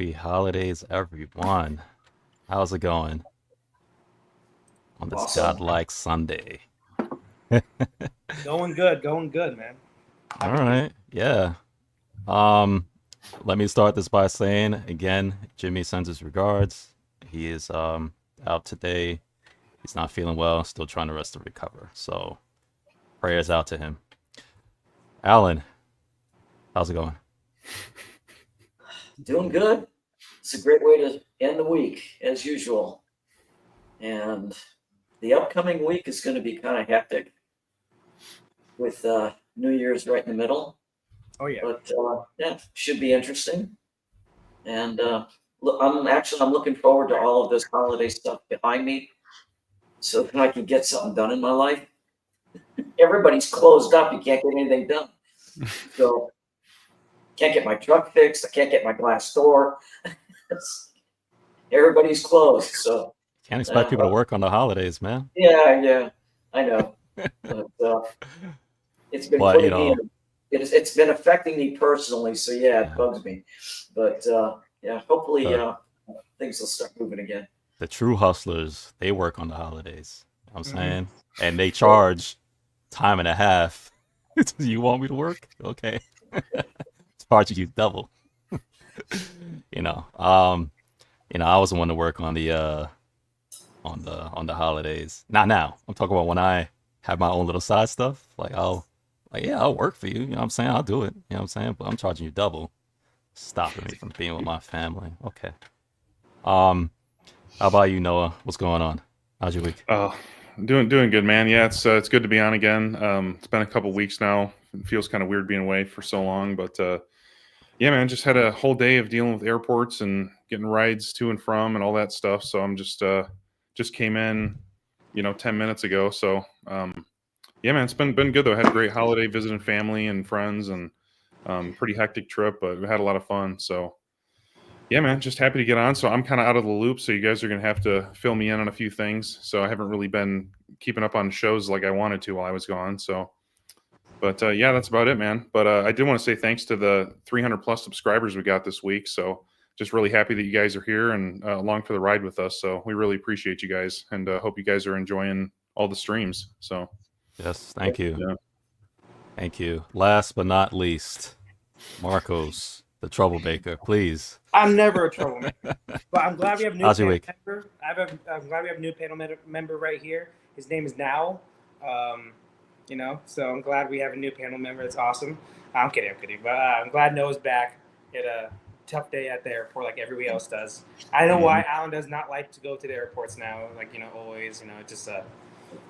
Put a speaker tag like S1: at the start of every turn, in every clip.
S1: Happy holidays, everyone. How's it going on this
S2: Awesome.
S1: Godlike Sunday?
S3: Going good, man.
S1: All
S3: Happy New Year.
S1: right, yeah. Um, Let me start this by saying again, Jimmy sends his regards. He is out today. He's not feeling well, still trying to rest and recover. So prayers out to him. Alan, how's it going?
S2: Doing good. It's a great way to end the week, as usual. And the upcoming week is going to be kind of hectic with New Year's right in the middle.
S3: Oh yeah.
S2: But yeah, should be interesting. And I'm looking forward to all of this holiday stuff behind me, so that I can get something done in my life. Everybody's closed up. You can't get anything done. So can't get my truck fixed. I can't get my glass door. Everybody's closed. So
S1: Can't expect people to work on the holidays, man.
S2: yeah, I know. But it's been
S1: But
S2: putting me in. It's been affecting me personally. So yeah, it bugs me. But yeah, hopefully
S1: the
S2: things will start moving again.
S1: the true hustlers, they work on the holidays. You know what I'm
S3: Mhm.
S1: saying? And they charge time and a half. You want me to work? Okay. Charging you double. you know. Um, I was the one to work on the holidays. Not now. I'm talking about when I have my own little side stuff. I'll work for you. You know what I'm saying? I'll do it. You know what I'm saying? But I'm charging you double. Stopping me from being with my family. Okay. Um, how about you, Noah? What's going on? How's your week?
S4: Oh, doing good, man. Yeah, it's good to be on again. It's been a couple weeks now. It feels kind of weird being away for so long, but yeah, man, just had a whole day of dealing with airports and getting rides to and from and all that stuff. So I'm just came in, 10 minutes ago. So yeah, man, it's been good though. I had a great holiday visiting family and friends and pretty hectic trip, but we had a lot of fun. So yeah, man, just happy to get on. So I'm kind of out of the loop. So you guys are going to have to fill me in on a few things. So I haven't really been keeping up on shows like I wanted to while I was gone. So, but yeah, that's about it, man. But I did want to say thanks to the 300 plus subscribers we got this week. So just really happy that you guys are here and along for the ride with us. So we really appreciate you guys and hope you guys are enjoying all the streams. So
S1: Yes, thank you.
S4: yeah.
S1: Thank you. Last but not least, Marcos, the troublemaker, please.
S3: I'm never a troublemaker, but I'm glad we have a new
S1: How's your
S3: panel
S1: week?
S3: member. I'm glad we have a new panel member right here. His name is Now. So I'm glad we have a new panel member. It's awesome. I'm kidding. But I'm glad Noah's back. He had a tough day at the airport, like everybody else does. I know why Alan does not like to go to the airports now. Always. It's just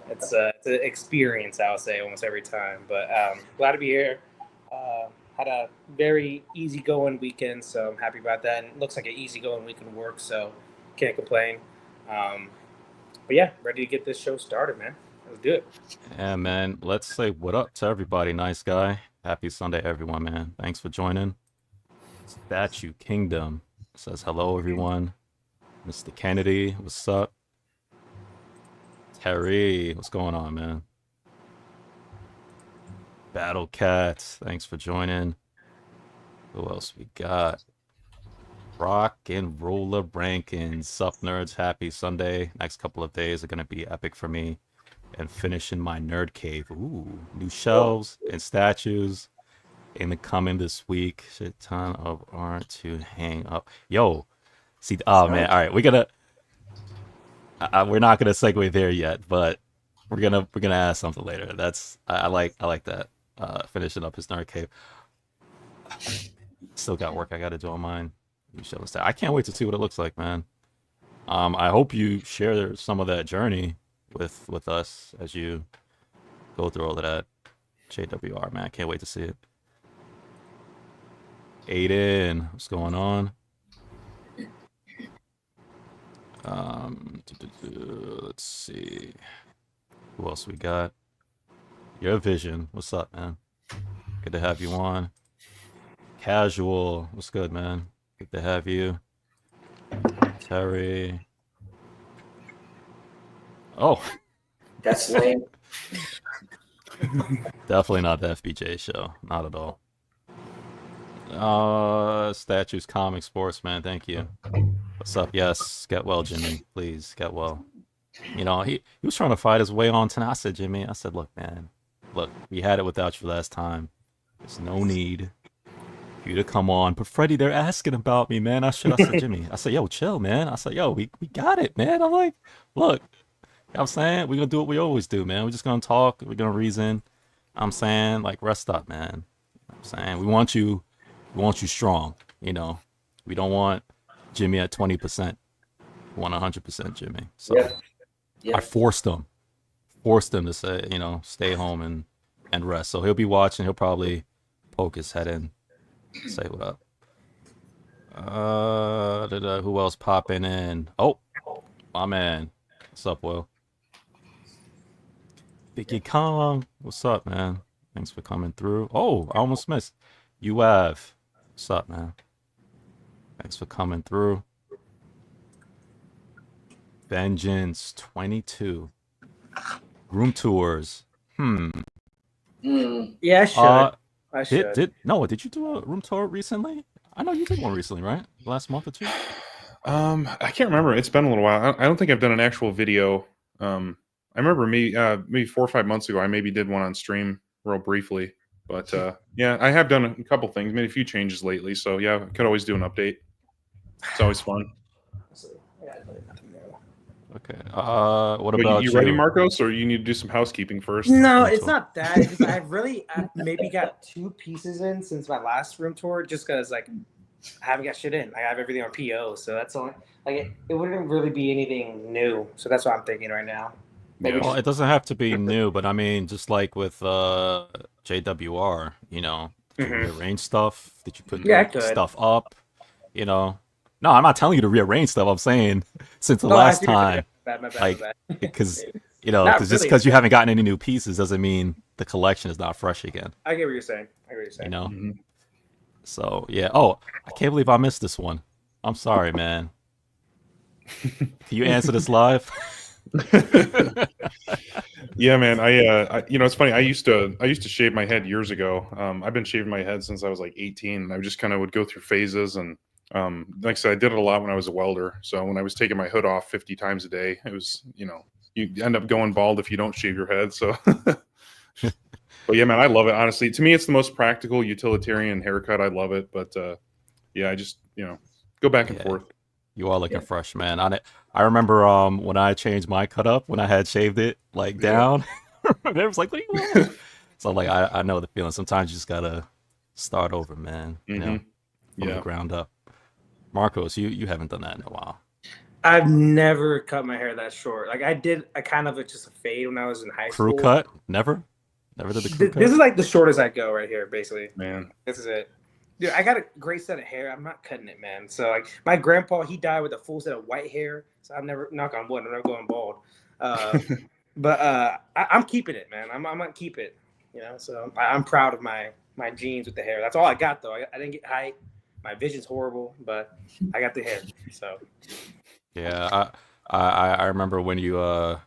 S3: it's an experience, I would say, almost every time. But glad to be here. Had a very easygoing weekend, so I'm happy about that. And it looks like an easygoing weekend of work, so can't complain. But yeah, ready to get this show started, man. Let's do it.
S1: Yeah, man. Let's say what up to everybody. Nice guy. Happy Sunday, everyone, man. Thanks for joining. Statue Kingdom says hello, everyone. Mr. Kennedy, what's up? Terry, what's going on, man? Battle Cats, thanks for joining. Who else we got? Rock and Roller Rankins. Sup, nerds? Happy Sunday. Next couple of days are going to be epic for me. And finishing my nerd cave. Ooh, new shelves and statues in the coming this week. Shit ton of art to hang up. Yo, see, oh man, all right, we're not gonna segue there yet, but we're gonna ask something later. I like that. Finishing up his nerd cave. Still got work I got to do on mine. I can't wait to see what it looks like, man. I hope you share some of that journey with us as you go through all of that. JWR, man, I can't wait to see it. Aiden, what's going on? Let's see. Who else we got? Your Vision, what's up, man? Good to have you on. Casual, what's good, man? Good to have you. Terry. Oh,
S2: That's lame.
S1: definitely not the FBJ show. Not at all. Statues, comic, sports, man. Thank you. What's up? Yes, get well, Jimmy. Please get well. You know, he was trying to fight his way on tonight. I said, Jimmy, I said, look, man, look, we had it without you last time. There's no need for you to come on. But Freddie, they're asking about me, man. I said, Jimmy, I said, yo, chill, man. I said, yo, we got it, man. I'm like, look, you know what I'm saying? We're gonna do what we always do, man. We're just gonna talk, we're gonna reason. I'm saying, like, rest up, man. I'm saying we want you strong, you know. We don't want Jimmy at 20%. We want 100% Jimmy. So
S2: Yep.
S1: I forced him to say, you know, stay home and rest. So he'll be watching. He'll probably poke his head in, say what up. Who else popping in? Oh, my man. What's up, Will? Vicky Kong. What's up, man? Thanks for coming through. Oh, I almost missed. You have. What's up, man? Thanks for coming through. Vengeance 22. Room tours.
S3: Yeah, I should. I should.
S1: Did you do a room tour recently? I know you did one recently, right? Last month or two?
S4: I can't remember. It's been a little while. I don't think I've done an actual video. I remember maybe 4 or 5 months ago, I maybe did one on stream real briefly. But yeah, I have done a couple things, made a few changes lately. So yeah, I could always do an update. It's always fun.
S1: Okay. What
S4: But
S1: about
S4: you ready, Marcos, or you need to do some housekeeping first?
S3: No,
S1: Room
S3: it's
S1: tour.
S3: not that. It's just I maybe got 2 pieces in since my last room tour, just because like I haven't got shit in. I have everything on PO, so that's only like it wouldn't really be anything new. So that's what I'm thinking right now. Maybe
S1: Well,
S3: just
S1: it doesn't have to be new, but I mean, just like with JWR, you know, did you rearrange stuff? Did you put
S3: Yeah, I could.
S1: stuff up? You know, no, I'm not telling you to rearrange stuff. I'm saying since the
S3: Oh, I
S1: last
S3: see what you're
S1: time,
S3: saying. My bad,
S1: like,
S3: my bad.
S1: because you know,
S3: Not
S1: because just
S3: really.
S1: because you haven't gotten any new pieces doesn't mean the collection is not fresh again.
S3: I get what you're saying.
S1: You know.
S4: Mm-hmm.
S1: So yeah. Oh, I can't believe I missed this one. I'm sorry, man. Can you answer this live?
S4: Yeah, man. I you know, it's funny. I used to shave my head years ago. I've been shaving my head since I was like 18. I just kind of would go through phases, and like I said, I did it a lot when I was a welder. So when I was taking my hood off 50 times a day, it was, you know, you end up going bald if you don't shave your head. So, but yeah, man, I love it. Honestly, to me, it's the most practical, utilitarian haircut. I love it. But yeah, I just, you know, go back and
S1: Yeah.
S4: forth.
S1: You are looking fresh, man. I remember when I changed my cut up when I had shaved it like down. It was like, what do you want? So like I know the feeling. Sometimes you just gotta start over, man. You know, from the ground up. Marcos, you haven't done that in a while.
S3: I've never cut my hair that short. Like I kind of just a fade when I was in high
S1: Crew
S3: school.
S1: cut? Never did the crew cut.
S3: This is like the shortest I go right here, basically.
S4: Man,
S3: This is it. Dude, I got a great set of hair. I'm not cutting it, man. So like my grandpa, he died with a full set of white hair. So I've never, knock on wood, I'm never going bald. But I'm keeping it, man. I'm gonna keep it. You know, so I'm proud of my genes with the hair. That's all I got though. I didn't get height. My vision's horrible, but I got the hair. So
S1: Yeah, I remember when you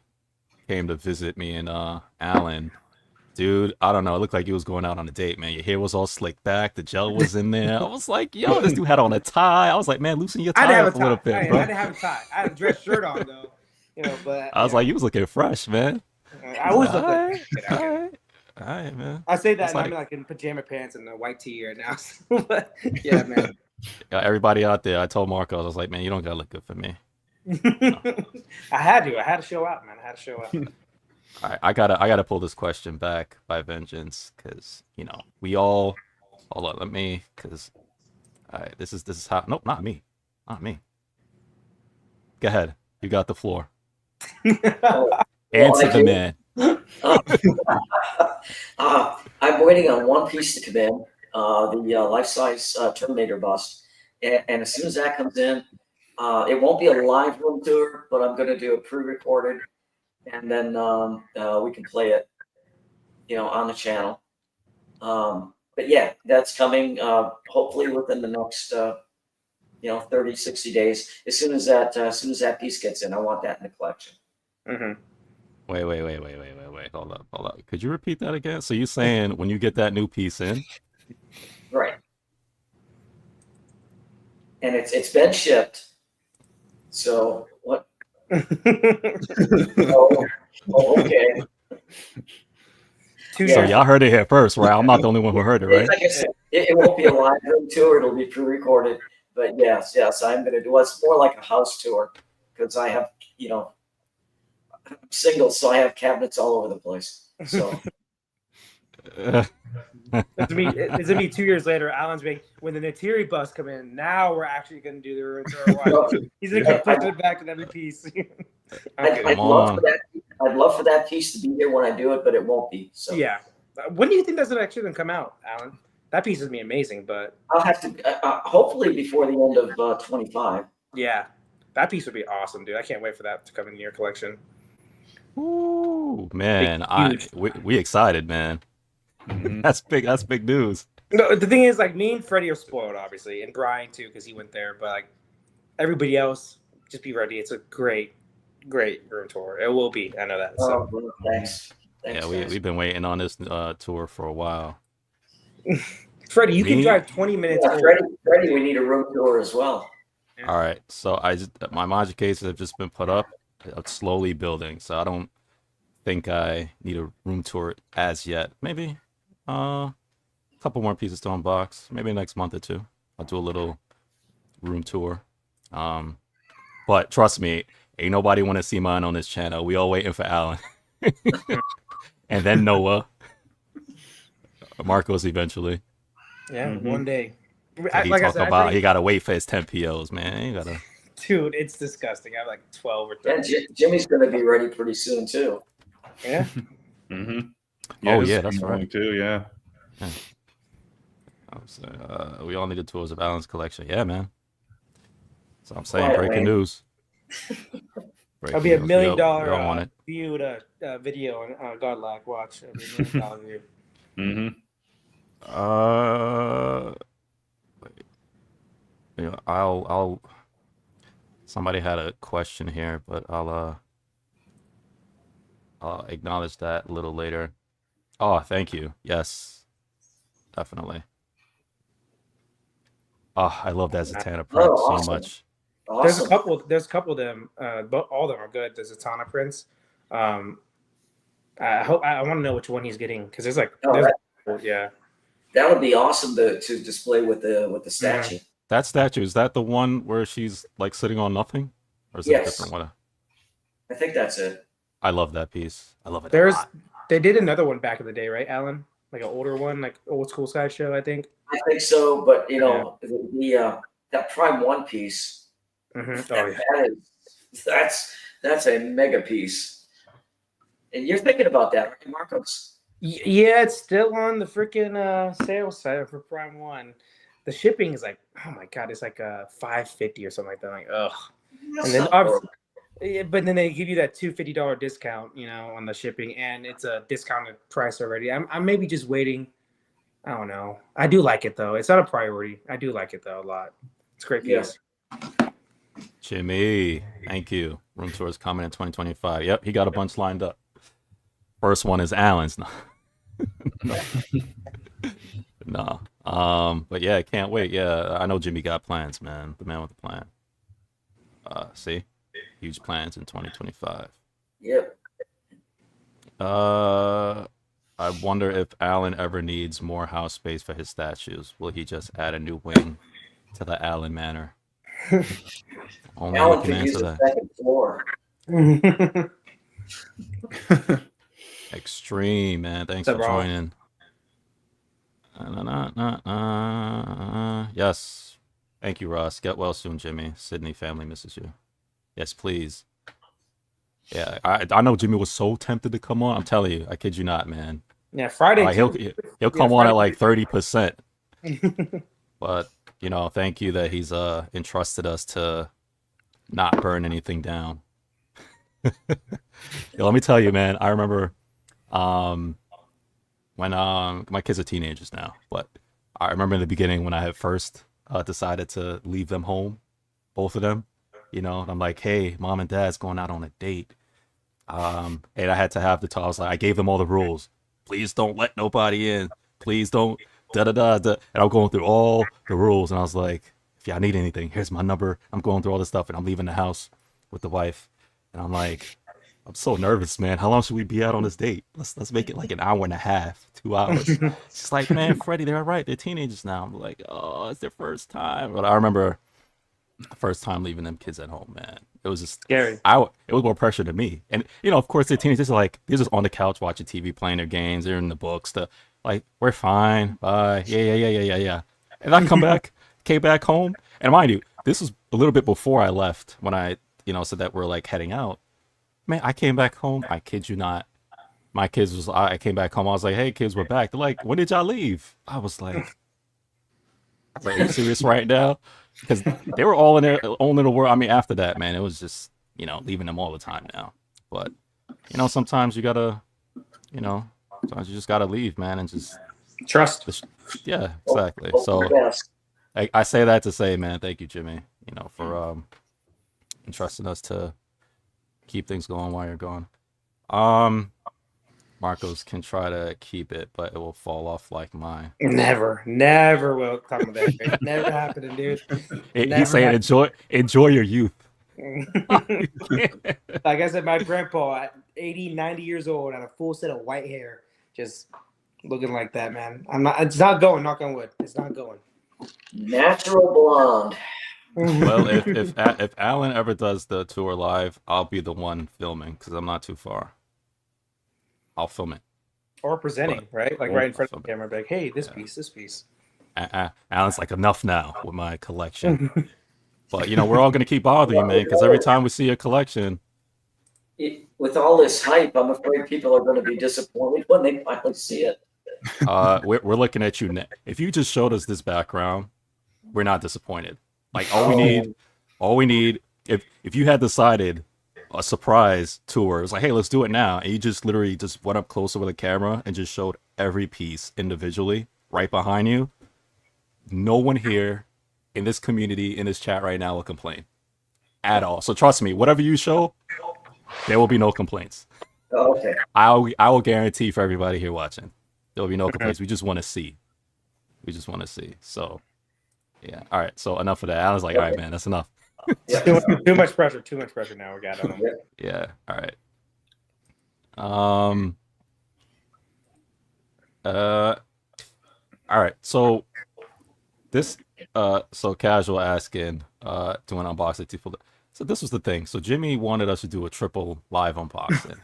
S1: came to visit me and Alan. Dude, I don't know. It looked like you was going out on a date, man. Your hair was all slicked back. The gel was in there. I was like, yo, this dude had on a tie. I was like, man, loosen your
S3: I didn't
S1: tie
S3: have
S1: up
S3: a
S1: a little
S3: tie.
S1: bit,
S3: I
S1: bro.
S3: didn't have a tie. I had a dress shirt on though. You know, but
S1: I was like, you was looking fresh, man.
S3: I always look
S1: All
S3: like
S1: right, all right, man.
S3: I say that,
S1: It's
S3: and I'm
S1: like-
S3: like in pajama pants and a white tee right now. But yeah, man.
S1: Everybody out there, I told Marcos, I was like, man, you don't gotta look good for me.
S3: I had to show out, man. I had to show out.
S1: All right, I gotta pull this question back by vengeance, because you know we all. Hold on, let me, because, all right, this is how. Nope, not me. Go ahead, you got the floor. Answer the man.
S2: I'm waiting on one piece to come in, the life-size Terminator bust, and as soon as that comes in, it won't be a live room tour, but I'm going to do a pre-recorded, and then we can play it, you know, on the channel. But yeah, that's coming hopefully within the next 30, 60 days. As soon as that piece gets in, I want that in the collection.
S3: Mm-hmm.
S1: Wait. Hold up. Could you repeat that again? So you saying when you get that new piece in?
S2: Right. and it's been shipped. So what? Oh, okay.
S3: Too
S1: So
S2: Yeah.
S3: years.
S1: y'all heard it here first, right? I'm not the only one who heard it, right?
S2: Like I said, it won't be a live room tour. It'll be pre-recorded. But yes, I'm going to do. Well, it's more like a house tour because I have, I'm single, so I have cabinets all over the place. So
S3: It's gonna be 2 years later. Alan's being when the Natiri bus come in. Now we're actually gonna do the room tour.
S2: Well,
S3: He's gonna keep pushing it back with every piece.
S2: I'd
S1: Come
S2: love for
S1: on.
S2: that. I'd love for that piece to be here when I do it, but it won't be. So
S3: Yeah. When do you think that's actually gonna come out, Alan? That piece is gonna be amazing, but
S2: I'll have to hopefully before the end of 25.
S3: yeah, that piece would be awesome, dude. I can't wait for that to come in your collection.
S1: Ooh, man,
S3: Huge.
S1: we excited, man.
S4: Mhm.
S1: That's big. That's big news.
S3: No, the thing is, like, me and Freddie are spoiled, obviously, and Brian too, because he went there. But like everybody else, just be ready. It's a great room tour. It will be. I know that. So.
S2: Well, thanks.
S1: Yeah,
S2: Guys.
S1: we've been waiting on this tour for a while.
S3: Freddie, you can
S1: Me?
S3: drive 20 minutes.
S2: Yeah, Freddie, we need a room tour as well.
S1: All right, so my Magic cases have just been put up. It's slowly building, so I don't think I need a room tour as yet. Maybe a couple more pieces to unbox. Maybe next month or two, I'll do a little room tour. But trust me, ain't nobody want to see mine on this channel. We all waiting for Alan, and then Noah, Marcos eventually.
S3: Yeah,
S4: Mhm.
S3: one day.
S1: He
S3: Like I
S1: talk
S3: said,
S1: about he gotta wait for his 10 POs, man. You gotta.
S3: dude, it's disgusting. I have like 12 or
S2: And
S3: 13.
S2: Jimmy's going to be ready pretty soon too.
S3: Yeah.
S4: Mhm.
S1: Oh,
S4: his
S1: yeah, that's
S4: family
S1: right.
S4: too. Yeah.
S1: I'm saying, we all need the tours of Alan's collection. Yeah, man. So I'm saying,
S2: Quiet,
S1: breaking
S2: Wayne.
S1: news.
S3: It'll be $1 million
S1: We all want it.
S3: viewed video on Godlike. Watch. It'll be $1 million view.
S4: Mhm.
S1: Wait. I'll. Somebody had a question here, but I'll acknowledge that a little later. Oh, thank you. Yes, definitely. Oh, I love that Zatanna print so
S2: awesome.
S1: much.
S3: There's
S2: Awesome.
S3: a couple of them, but all of them are good. There's a ton of prints. I want to know which one he's getting because yeah.
S2: That would be awesome to display with the statue.
S1: That statue, is that the one where she's like sitting on nothing? Or is it a
S2: Yes.
S1: different one?
S2: I think that's it.
S1: I love that piece. I love it a lot.
S3: They did another one back in the day, right, Alan? Like an older one, like old school sideshow, I think.
S2: I think so, but the that Prime One piece,
S3: Mm-hmm. Oh yeah.
S2: that's a mega piece. And you're thinking about that, right, Marcos?
S3: Yeah, it's still on the freaking sales site for Prime One. The shipping is like, oh my god, it's like $5.50 or something like that. Like, ugh.
S2: That's
S3: And then
S2: not horrible.
S3: yeah, but then they give you that $250 discount, on the shipping, and it's a discounted price already. I'm maybe just waiting. I don't know. I do like it though. It's not a priority. I do like it though a lot. It's a great piece.
S2: Yeah.
S1: Jimmy, thank you. Room tour is coming in 2025. Yep, he got a bunch lined up. First one is Alan's. No. But yeah, can't wait. Yeah, I know Jimmy got plans, man. The man with the plan. See? Huge plans in 2025.
S2: Yep.
S1: I wonder if Alan ever needs more house space for his statues. Will he just add a new wing to the Allen Manor? Only
S2: Alan
S1: you can
S2: could use
S1: answer
S2: the
S1: that.
S2: second floor.
S1: Extreme, man. Thanks for joining. Yes. Thank you, Ross. Get well soon, Jimmy. Sydney family misses you. Yes, please. Yeah, I know Jimmy was so tempted to come on. I'm telling you, I kid you not, man.
S3: Yeah, Friday.
S1: He'll come on at like 30%. But thank you that he's entrusted us to not burn anything down. Let me tell you, man. I remember when my kids are teenagers now, but I remember in the beginning when I had first decided to leave them home, both of them. And I'm like, hey, mom and dad's going out on a date. And I had to have I was like, I gave them all the rules. Please don't let nobody in. Please don't da da da da. And I'm going through all the rules, and I was like, if if y'all need anything, here's my number. I'm going through all this stuff, and I'm leaving the house with the wife, and I'm like, I'm so nervous, man. How long should we be out on this date? Let's make it like an hour and a half, 2 hours. She's like, man, Freddie, they're all right. They're teenagers now. I'm like, oh, it's their first time. But I remember the first time leaving them kids at home, man. It was just
S3: Scary.
S1: It was more pressure to me. And of course, they're teenagers. They're just on the couch watching TV, playing their games. They're in the books. Like, we're fine. Bye. Yeah. And I came back home. And mind you, this was a little bit before I left when I, said that we're like heading out. Man, I came back home. I kid you not. I came back home. I was like, hey, kids, we're back. They're like, when did y'all leave? I was like, are you serious right now? Because they were all in their own little world. I mean, after that, man, it was just, leaving them all the time now. But, sometimes you gotta, sometimes you just gotta leave, man, and just
S3: Trust.
S1: Yeah, exactly. So I say that to say, man, thank you, Jimmy, for entrusting us to keep things going while you're gone. Marcos can try to keep it, but it will fall off like mine.
S3: Never will talk about that. It's never happening, dude.
S1: He's saying enjoy your youth.
S3: Like I said, my grandpa at 80, 90 years old had a full set of white hair, just looking like that, man. It's not going, knock on wood. It's not going.
S2: Natural blonde.
S1: Well, if Alan ever does the tour live, I'll be the one filming because I'm not too far. I'll film it.
S3: Or presenting, right? Like right in front of the camera, like, hey, this piece.
S1: Alan's like, enough now with my collection. But, we're all going to keep bothering you, man, because every time we see a collection.
S2: With all this hype, I'm afraid people are going to be disappointed when they finally see it.
S1: We're looking at you. If you just showed us this background, we're not disappointed. Like, all we need, if you had decided a surprise tour, it's like, hey, let's do it now, and you just literally just went up closer with a camera and just showed every piece individually right behind you, no one here in this community, in this chat right now, will complain at all. So trust me, whatever you show, there will be no complaints.
S2: Okay.
S1: I will guarantee for everybody here watching, there will be no complaints. We just want to see. So, yeah. All right. So enough of that. I was like, all right, man, that's enough.
S3: Too much pressure now. We got on them.
S1: Yeah. All right. All right. So this. So casual asking. Doing unboxing. So this was the thing. So Jimmy wanted us to do a triple live unboxing.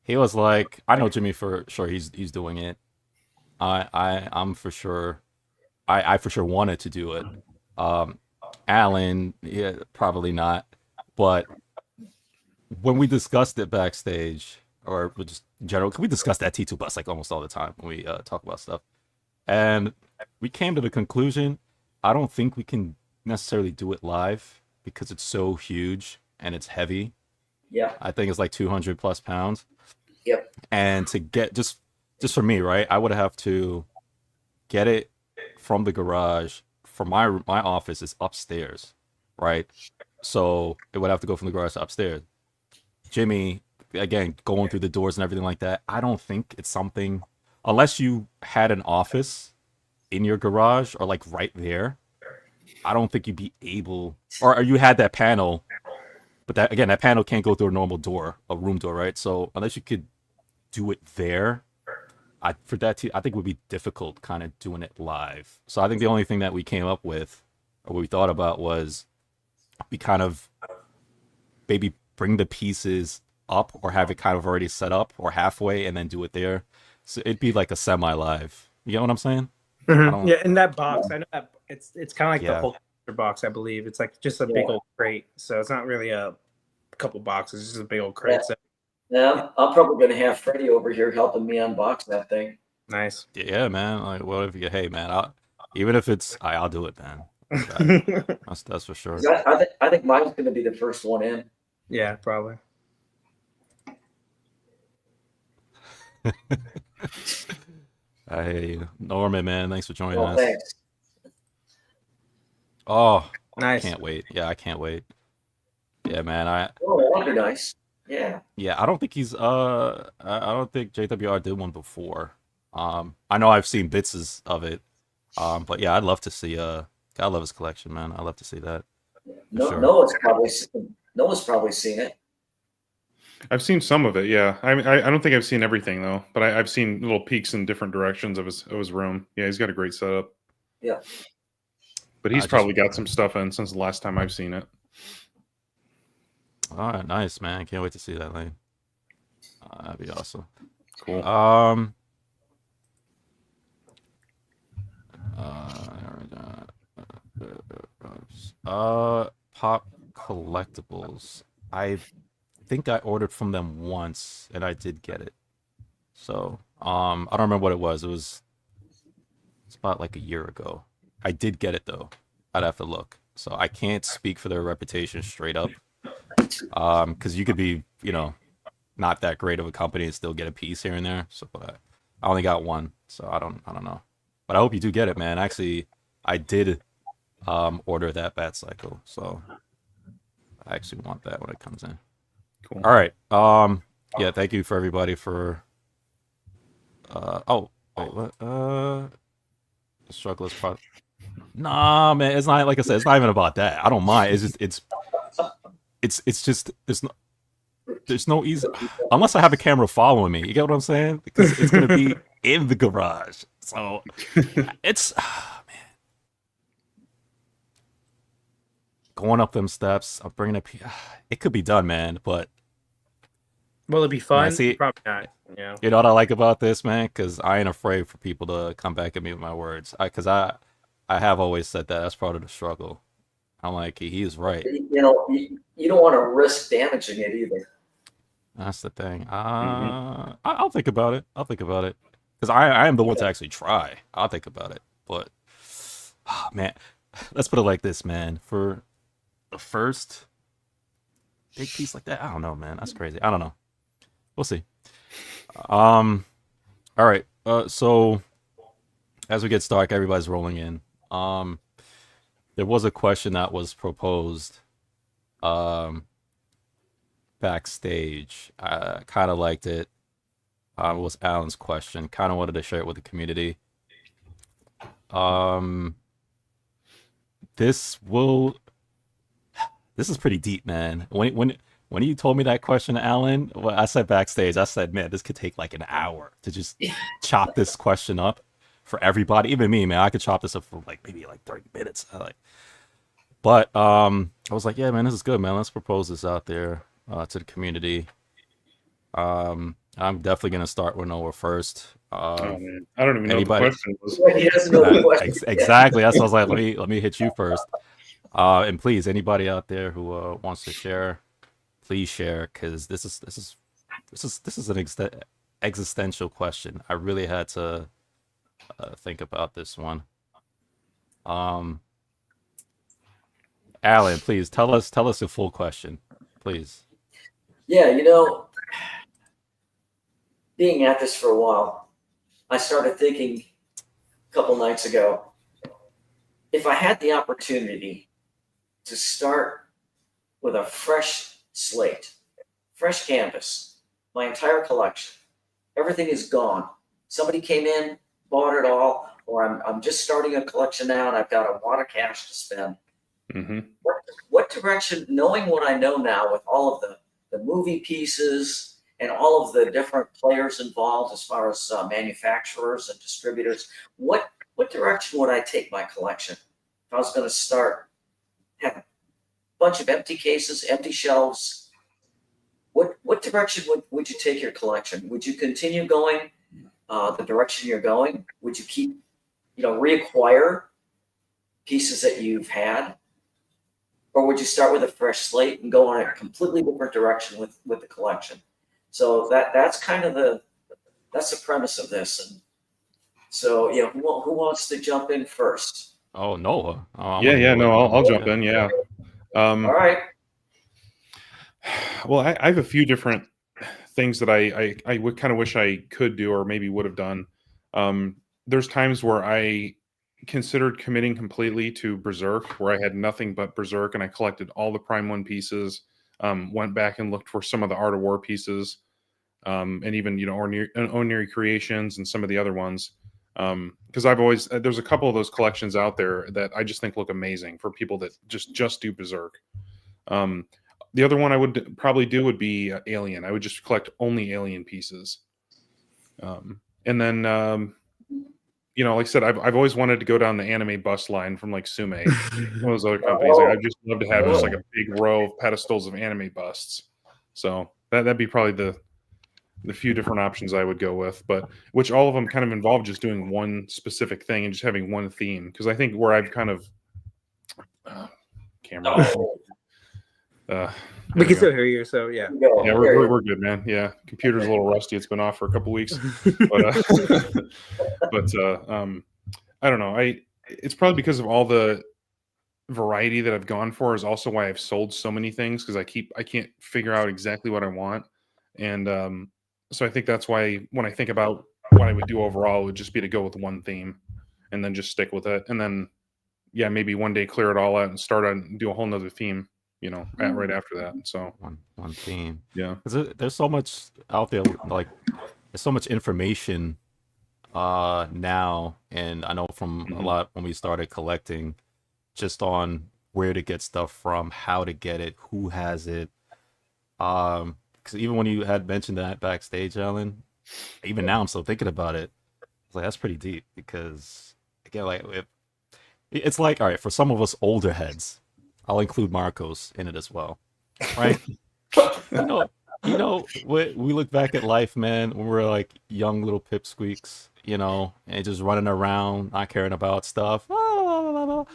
S1: He was like, I know Jimmy for sure. He's doing it. I'm for sure. I for sure wanted to do it. Alan, yeah, probably not. But when we discussed it backstage, or just in general, we discuss that T2 bus like almost all the time when we talk about stuff. And we came to the conclusion, I don't think we can necessarily do it live because it's so huge and it's heavy.
S2: Yeah.
S1: I think it's like 200 plus pounds.
S2: Yep.
S1: And to get, just for me, right, I would have to get it from the garage. For my office is upstairs, right? So it would have to go from the garage to upstairs. Jimmy, again, going through the doors and everything like that, I don't think it's something, unless you had an office in your garage or like right there, I don't think you'd be able, or you had that panel, but that panel can't go through a normal door, a room door, right? So unless you could do it there, I think it would be difficult kind of doing it live. So I think the only thing that we came up with, or what we thought about, was we kind of maybe bring the pieces up or have it kind of already set up or halfway and then do it there. So it'd be like a semi-live. You get what I'm saying?
S3: Mm-hmm. Yeah, in that box, I know that it's kind of like the whole box, I believe. It's like just a big old crate. So it's not really a couple boxes, it's just a big old crate.
S2: Yeah. Yeah, I'm probably going to have Freddie over here helping me unbox that thing.
S3: Nice.
S1: Yeah, man. Like, what if you? Hey, man. Even if it's, I'll do it, man. That's for sure.
S2: I think mine's going to be the first one in.
S3: Yeah, probably.
S1: I hear you, Norman, man. Thanks for joining us.
S2: Thanks.
S1: Oh,
S3: nice.
S1: I can't wait. Yeah, I can't wait. Yeah, man.
S2: That'd be nice. Yeah.
S1: Yeah, I don't think he's I don't think JWR did one before. I know I've seen bits of it. But yeah, I'd love to see I love his collection, man. I love to see that. For
S2: No,
S1: sure.
S2: Noah's probably seen it.
S4: I've seen some of it. Yeah, I don't think I've seen everything though, but I've seen little peeks in different directions of his room. Yeah, he's got a great setup.
S2: Yeah.
S4: But he's
S1: I just
S4: probably got some stuff in since the last time I've seen it.
S1: all right, nice, man. Can't wait to see that, Lane. That'd be awesome.
S4: Cool.
S1: Pop collectibles. I think I ordered from them once and I did get it. So, I don't remember what it was. It's about like a year ago. I did get it though. I'd have to look. So I can't speak for their reputation straight up. Because you could be, not that great of a company and still get a piece here and there. So, but I only got one, so I don't know. But I hope you do get it, man. Actually, I did order that Bat Cycle, so I actually want that when it comes in.
S4: Cool.
S1: All right. Yeah, thank you for everybody for oh, wait, what? The struggle is part. Nah, man, it's not like I said, it's not even about that. I don't mind. It's just it's just there's no easy unless I have a camera following me. You get what I'm saying? Because it's gonna be in the garage. So it's man. Going up them steps, I'm bringing up. It could be done, man. But
S3: Will it be fun?
S1: Man, see-
S3: Probably not. Yeah.
S1: you know what I like about this, man? Because I ain't afraid for people to come back at me with my words. Because I have always said that that's part of the struggle. I'm like, he's right.
S2: You don't want to risk damaging it either.
S1: That's the thing. I'll think about it. I'll think about it. Because I am the one to actually try. I'll think about it. But, man, let's put it like this, man. For the first big piece like that, I don't know, man. That's crazy. I don't know. We'll see. All right. So, as we get started, everybody's rolling in. There was a question that was proposed backstage. I kind of liked it. It was Alan's question. Kind of wanted to share it with the community. This is pretty deep, man. When you told me that question, Alan, well, I said backstage, I said, man, this could take like an hour to just chop this question up for everybody. Even me, man, I could chop this up for like maybe like 30 minutes. But I was like, yeah, man, this is good, man. Let's propose this out there to the community. I'm definitely gonna start with Noah first.
S4: Oh, man. I don't even know
S1: anybody-
S4: what the question was.
S2: He doesn't know the question.
S1: Exactly. That's what I was like. Let me hit you first. And please, anybody out there who wants to share, please share, because this is an existential question. I really had to think about this one. Alan, please tell us the full question, please.
S2: Yeah, being at this for a while, I started thinking a couple nights ago, if I had the opportunity to start with a fresh slate, fresh canvas, my entire collection, everything is gone. Somebody came in, bought it all, or I'm just starting a collection now and I've got a lot of cash to spend.
S4: Mm-hmm.
S2: What direction, knowing what I know now with all of the movie pieces and all of the different players involved as far as manufacturers and distributors, what direction would I take my collection? If I was going to start, have a bunch of empty cases, empty shelves, what direction would you take your collection? Would you continue going the direction you're going? Would you keep, reacquire pieces that you've had? Or would you start with a fresh slate and go on a completely different direction with the collection? So that's kind of the premise of this. And so, who wants to jump in first?
S1: Oh, Noah.
S4: I'll jump in. Yeah.
S2: All right.
S4: Well, I have a few different things that I would kind of wish I could do or maybe would have done. There's times where I considered committing completely to Berserk, where I had nothing but Berserk, and I collected all the Prime 1 pieces, went back and looked for some of the Art of War pieces, and even, Oniri Creations and some of the other ones. Because I've always there's a couple of those collections out there that I just think look amazing for people that just do Berserk. The other one I would probably do would be Alien. I would just collect only Alien pieces. And then, like I said, I've always wanted to go down the anime bust line from like Sume, one of those other companies. Like, I'd just love to have just like a big row of pedestals of anime busts. So that'd be probably the few different options I would go with, but which all of them kind of involve just doing one specific thing and just having one theme. Because I think where I've kind of camera.
S3: We can still hear you, so yeah.
S4: Yeah, we're good, man. Yeah, computer's a little rusty. It's been off for a couple weeks, but I don't know. It's probably because of all the variety that I've gone for is also why I've sold so many things, because I can't figure out exactly what I want, and so I think that's why when I think about what I would do overall, it would just be to go with one theme and then just stick with it, and then maybe one day clear it all out and start on and do a whole nother theme. Right after that. So
S1: one theme.
S4: Yeah.
S1: Because there's so much out there, like there's so much information now, and I know from a lot when we started collecting, just on where to get stuff from, how to get it, who has it. Because even when you had mentioned that backstage, Alan, even now I'm still thinking about it. It's like that's pretty deep, because again, like it's like, all right, for some of us older heads, I'll include Marcos in it as well, right? We look back at life, man, when we're like young little pipsqueaks, and just running around, not caring about stuff, and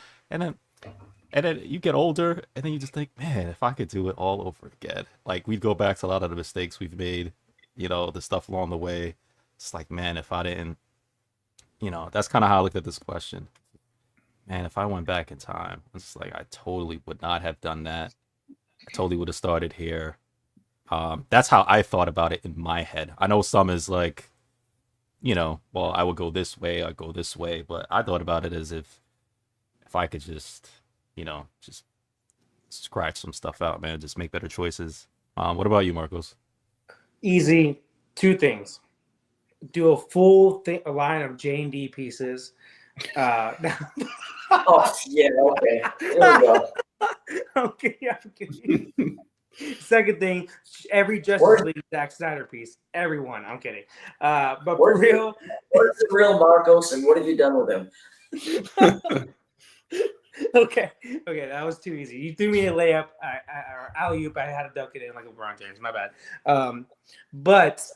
S1: then you get older, and then you just think, man, if I could do it all over again, like we'd go back to a lot of the mistakes we've made, the stuff along the way. It's like, man, if I didn't, that's kind of how I looked at this question. Man, if I went back in time, it's like I totally would not have done that. I totally would have started here. That's how I thought about it in my head. I know some is like, well, I would go this way, I'd go this way, but I thought about it as if I could just, just scratch some stuff out, man, just make better choices. What about you, Marcos?
S3: Easy. 2 things. Do a full line of J&D pieces.
S2: Oh, yeah, okay. There we go.
S3: Okay. Second thing, every Justice League Zack Snyder piece. Everyone. I'm kidding. But for real.
S2: Where's the real Marcos, and what have you done with him?
S3: Okay, that was too easy. You threw me a layup, or alley-oop. I had to dunk it in like LeBron James. My bad. But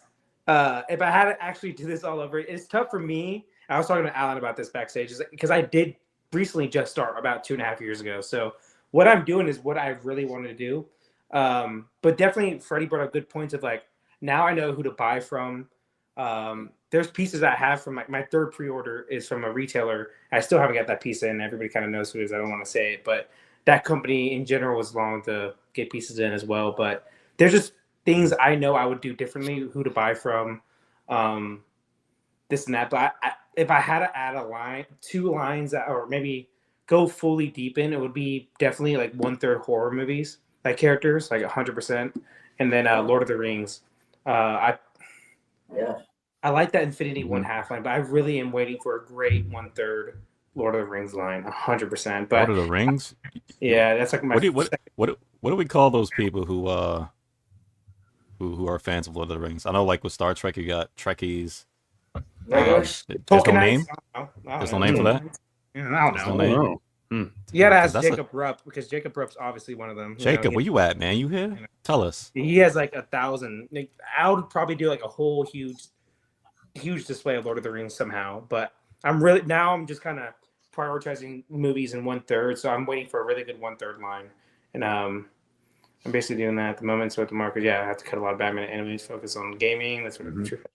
S3: if I had to actually do this all over, it's tough for me. I was talking to Alan about this backstage, because I did recently just start about 2.5 years ago. So what I'm doing is what I really wanted to do. But definitely Freddie brought up good points of like, now I know who to buy from. There's pieces I have from my third pre-order is from a retailer. I still haven't got that piece in. Everybody kind of knows who it is. I don't want to say it, but that company in general was long to get pieces in as well. But there's just things I know I would do differently, who to buy from, this and that. But if I had to add 2 lines, or maybe go fully deep in, it would be definitely like 1/3 horror movies, like characters, like 100%. And then Lord of the Rings. I like that Infinity 1/2 line, but I really am waiting for a great 1/3 Lord of the Rings line, 100%. But
S1: Lord of the Rings?
S3: Yeah, that's like my.
S1: What do we call those people who are fans of Lord of the Rings? I know, like with Star Trek, you got Trekkies. There's no name. There's no name for that.
S3: I don't know. You gotta ask Jacob Rupp, because Jacob Rupp's obviously one of them.
S1: Jacob, where you at, man? You here? Tell us.
S3: He has like 1,000. I would probably do like a whole huge display of Lord of the Rings somehow. But I'm just kind of prioritizing movies in 1/3. So I'm waiting for a really good 1/3 line, and I'm basically doing that at the moment. So at the market, I have to cut a lot of Batman animes, focus on gaming. That's what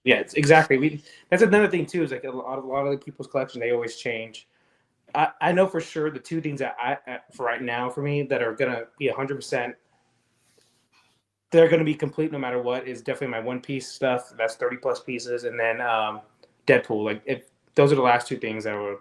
S3: it's exactly. That's another thing too. Is like a lot of the people's collection, they always change. I know for sure the 2 things that for right now for me that are gonna be 100%. They're gonna be complete no matter what. Is definitely my One Piece stuff. That's 30+ pieces, and then Deadpool. Like if those are the last 2 things that would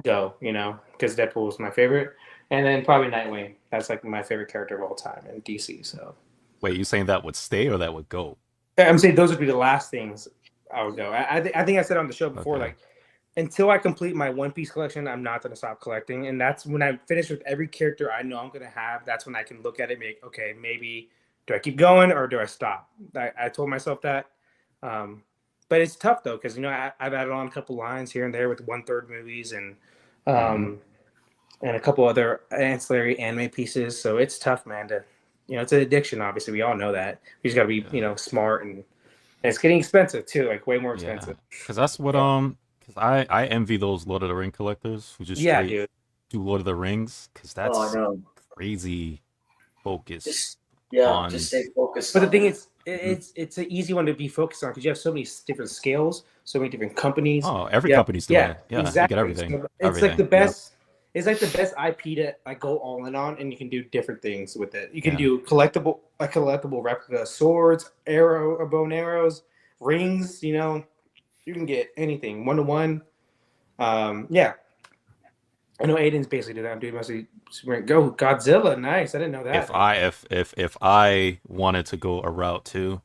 S3: go, because Deadpool was my favorite. And then probably Nightwing. That's like my favorite character of all time in DC. So,
S1: wait, you saying that would stay or that would go?
S3: I'm saying those would be the last things I would go. I think I said on the show before, like until I complete my One Piece collection, I'm not gonna stop collecting. And that's when I'm finished with every character I know I'm gonna have. That's when I can look at it, and make okay, maybe do I keep going or do I stop? I told myself that. But it's tough though, because I've added on a couple lines here and there with 1/3 movies and a couple other ancillary anime pieces. So it's tough, man. It's an addiction. Obviously, we all know that. We just got to be, smart, and it's getting expensive too, like way more
S1: Yeah,
S3: expensive.
S1: because that's what because I envy those Lord of the Ring collectors who just
S3: Yeah,
S1: straight
S3: dude.
S1: do Lord of the Rings, because
S2: Oh, I
S1: that's
S2: know.
S1: crazy focus
S2: Just
S1: on.
S2: stay focused.
S3: But the
S2: on
S3: thing
S2: it.
S3: is, it's an easy one to be focused on because you have so many different scales, so many different companies.
S1: Oh, every
S3: Yeah,
S1: company's doing
S3: yeah,
S1: it. Yeah, you get
S3: exactly.
S1: everything,
S3: So it's like
S1: everything.
S3: the best. It's like the best IP to like go all in on, and you can do different things with it. You can
S1: Yeah.
S3: do collectible replica swords, bow and arrows, rings. You can get anything 1-to-1. Yeah, I know Aiden's basically doing that. I'm doing mostly go Godzilla. Nice. I didn't know that.
S1: If I wanted to go a route too,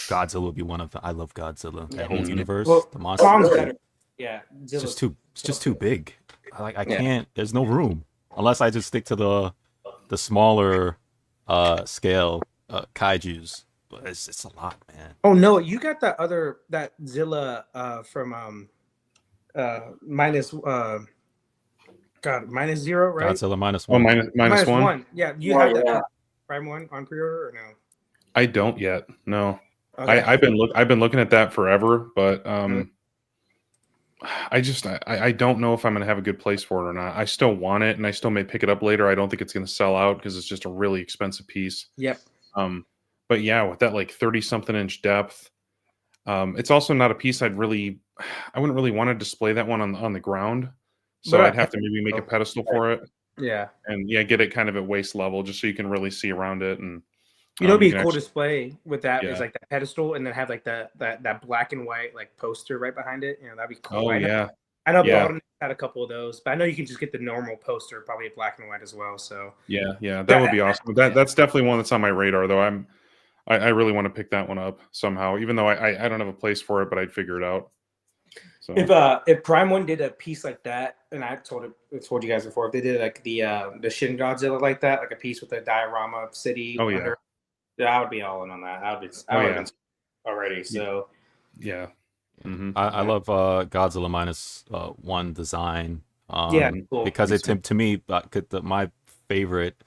S1: Godzilla would be one of them. I love Godzilla.
S3: Yeah.
S1: That whole
S4: Mhm.
S1: universe,
S3: Well,
S1: the
S2: Oh,
S1: monster.
S3: Kong's
S2: really?
S3: better. Yeah, Zilla's
S1: It's just too big. I
S3: Yeah.
S1: can't. There's no room unless I just stick to the smaller scale kaiju's. But it's a lot, man.
S3: Oh no, you got that Zilla from minus minus zero, right?
S1: Godzilla minus
S4: Oh,
S1: one.
S4: minus
S3: Minus
S4: one.
S3: one. Yeah, you
S2: Oh,
S3: have that
S2: yeah.
S3: Prime one on pre-order or no?
S4: I don't yet. No,
S3: Okay.
S4: I've been looking at that forever, but
S3: Mhm.
S4: I don't know if I'm gonna have a good place for it or not. I still want it, and I still may pick it up later. I don't think it's gonna sell out because it's just a really expensive piece.
S3: Yep.
S4: But yeah, with that like 30 something inch depth, it's also not a piece I wouldn't really want to display that one on the ground.
S3: But
S4: So I'd have to maybe make a
S3: oh,
S4: pedestal for it,
S3: yeah.
S4: and yeah, get it kind of at waist level just so you can really see around it, and
S3: It'd be
S4: you
S3: a
S4: can
S3: cool
S4: actually,
S3: display with that is
S4: yeah.
S3: like the pedestal and then have like that black and white like poster right behind it. That'd be cool.
S4: Oh yeah,
S3: I know
S4: yeah,
S3: Baldwin had a couple of those, but I know you can just get the normal poster, probably black and white as well. So
S4: yeah. That would
S3: yeah,
S4: be awesome. That's definitely one that's on my radar though. I really want to pick that one up somehow, even though I don't have a place for it, but I'd figure it out. So
S3: if Prime One did a piece like that, and I told you guys before, if they did like the Shin Godzilla like that, like a piece with a diorama of city
S4: oh yeah,
S3: under, yeah, I would be all in on that. I would
S4: oh
S3: have
S4: yeah,
S3: been already. So
S4: yeah. Hmm.
S1: I love Godzilla minus one design.
S3: yeah,
S4: Mhm.
S3: cool.
S1: Because
S4: Nice one.
S1: to me, my favorite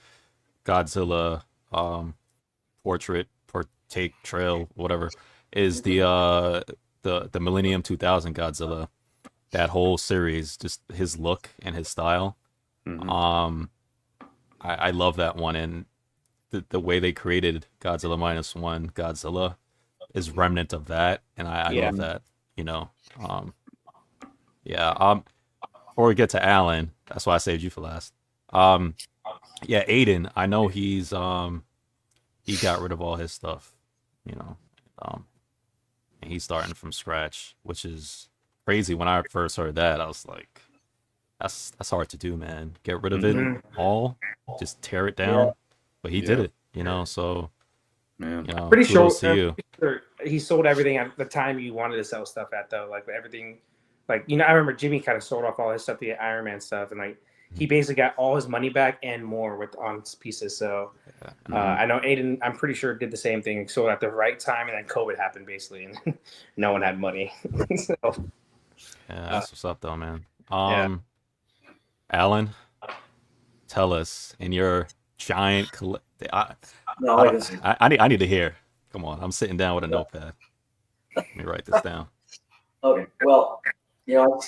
S1: Godzilla portrait, take trail, whatever, is the Millennium 2000 Godzilla. That whole series, just his look and his style.
S4: Mhm.
S1: Um, I love that one, and the way they created Godzilla minus one Godzilla is remnant of that, and I
S3: Yeah.
S1: love that. You know, um, yeah. Before we get to Alan, that's why I saved you for last. Um, yeah, Aiden, I know he got rid of all his stuff, you know, um, and he's starting from scratch, which is crazy. When I first heard that, I was like, that's hard to do, man. Get rid of it
S4: Mhm.
S3: Mhm.
S1: all, just tear it
S2: Yeah.
S1: down. But he did
S4: Yeah,
S1: it, So
S4: man.
S3: Pretty sure,
S1: kudos to you.
S3: he sold everything at the time you wanted to sell stuff at though. Like everything, like I remember Jimmy kind of sold off all his stuff to get Iron Man stuff, and like he basically got all his money back and more with on pieces. So
S1: Yeah,
S4: Mhm.
S3: I know Aiden, I'm pretty sure did the same thing. Sold at the right time, and then COVID happened basically, and no one had money. So
S1: that's what's up, though, man.
S3: yeah.
S1: Alan, tell us in your giant.
S2: No,
S1: I
S2: it
S1: don't.
S2: isn't.
S1: I need to hear. Come on, I'm sitting down with a notepad. Let me write this down.
S2: Okay. Well,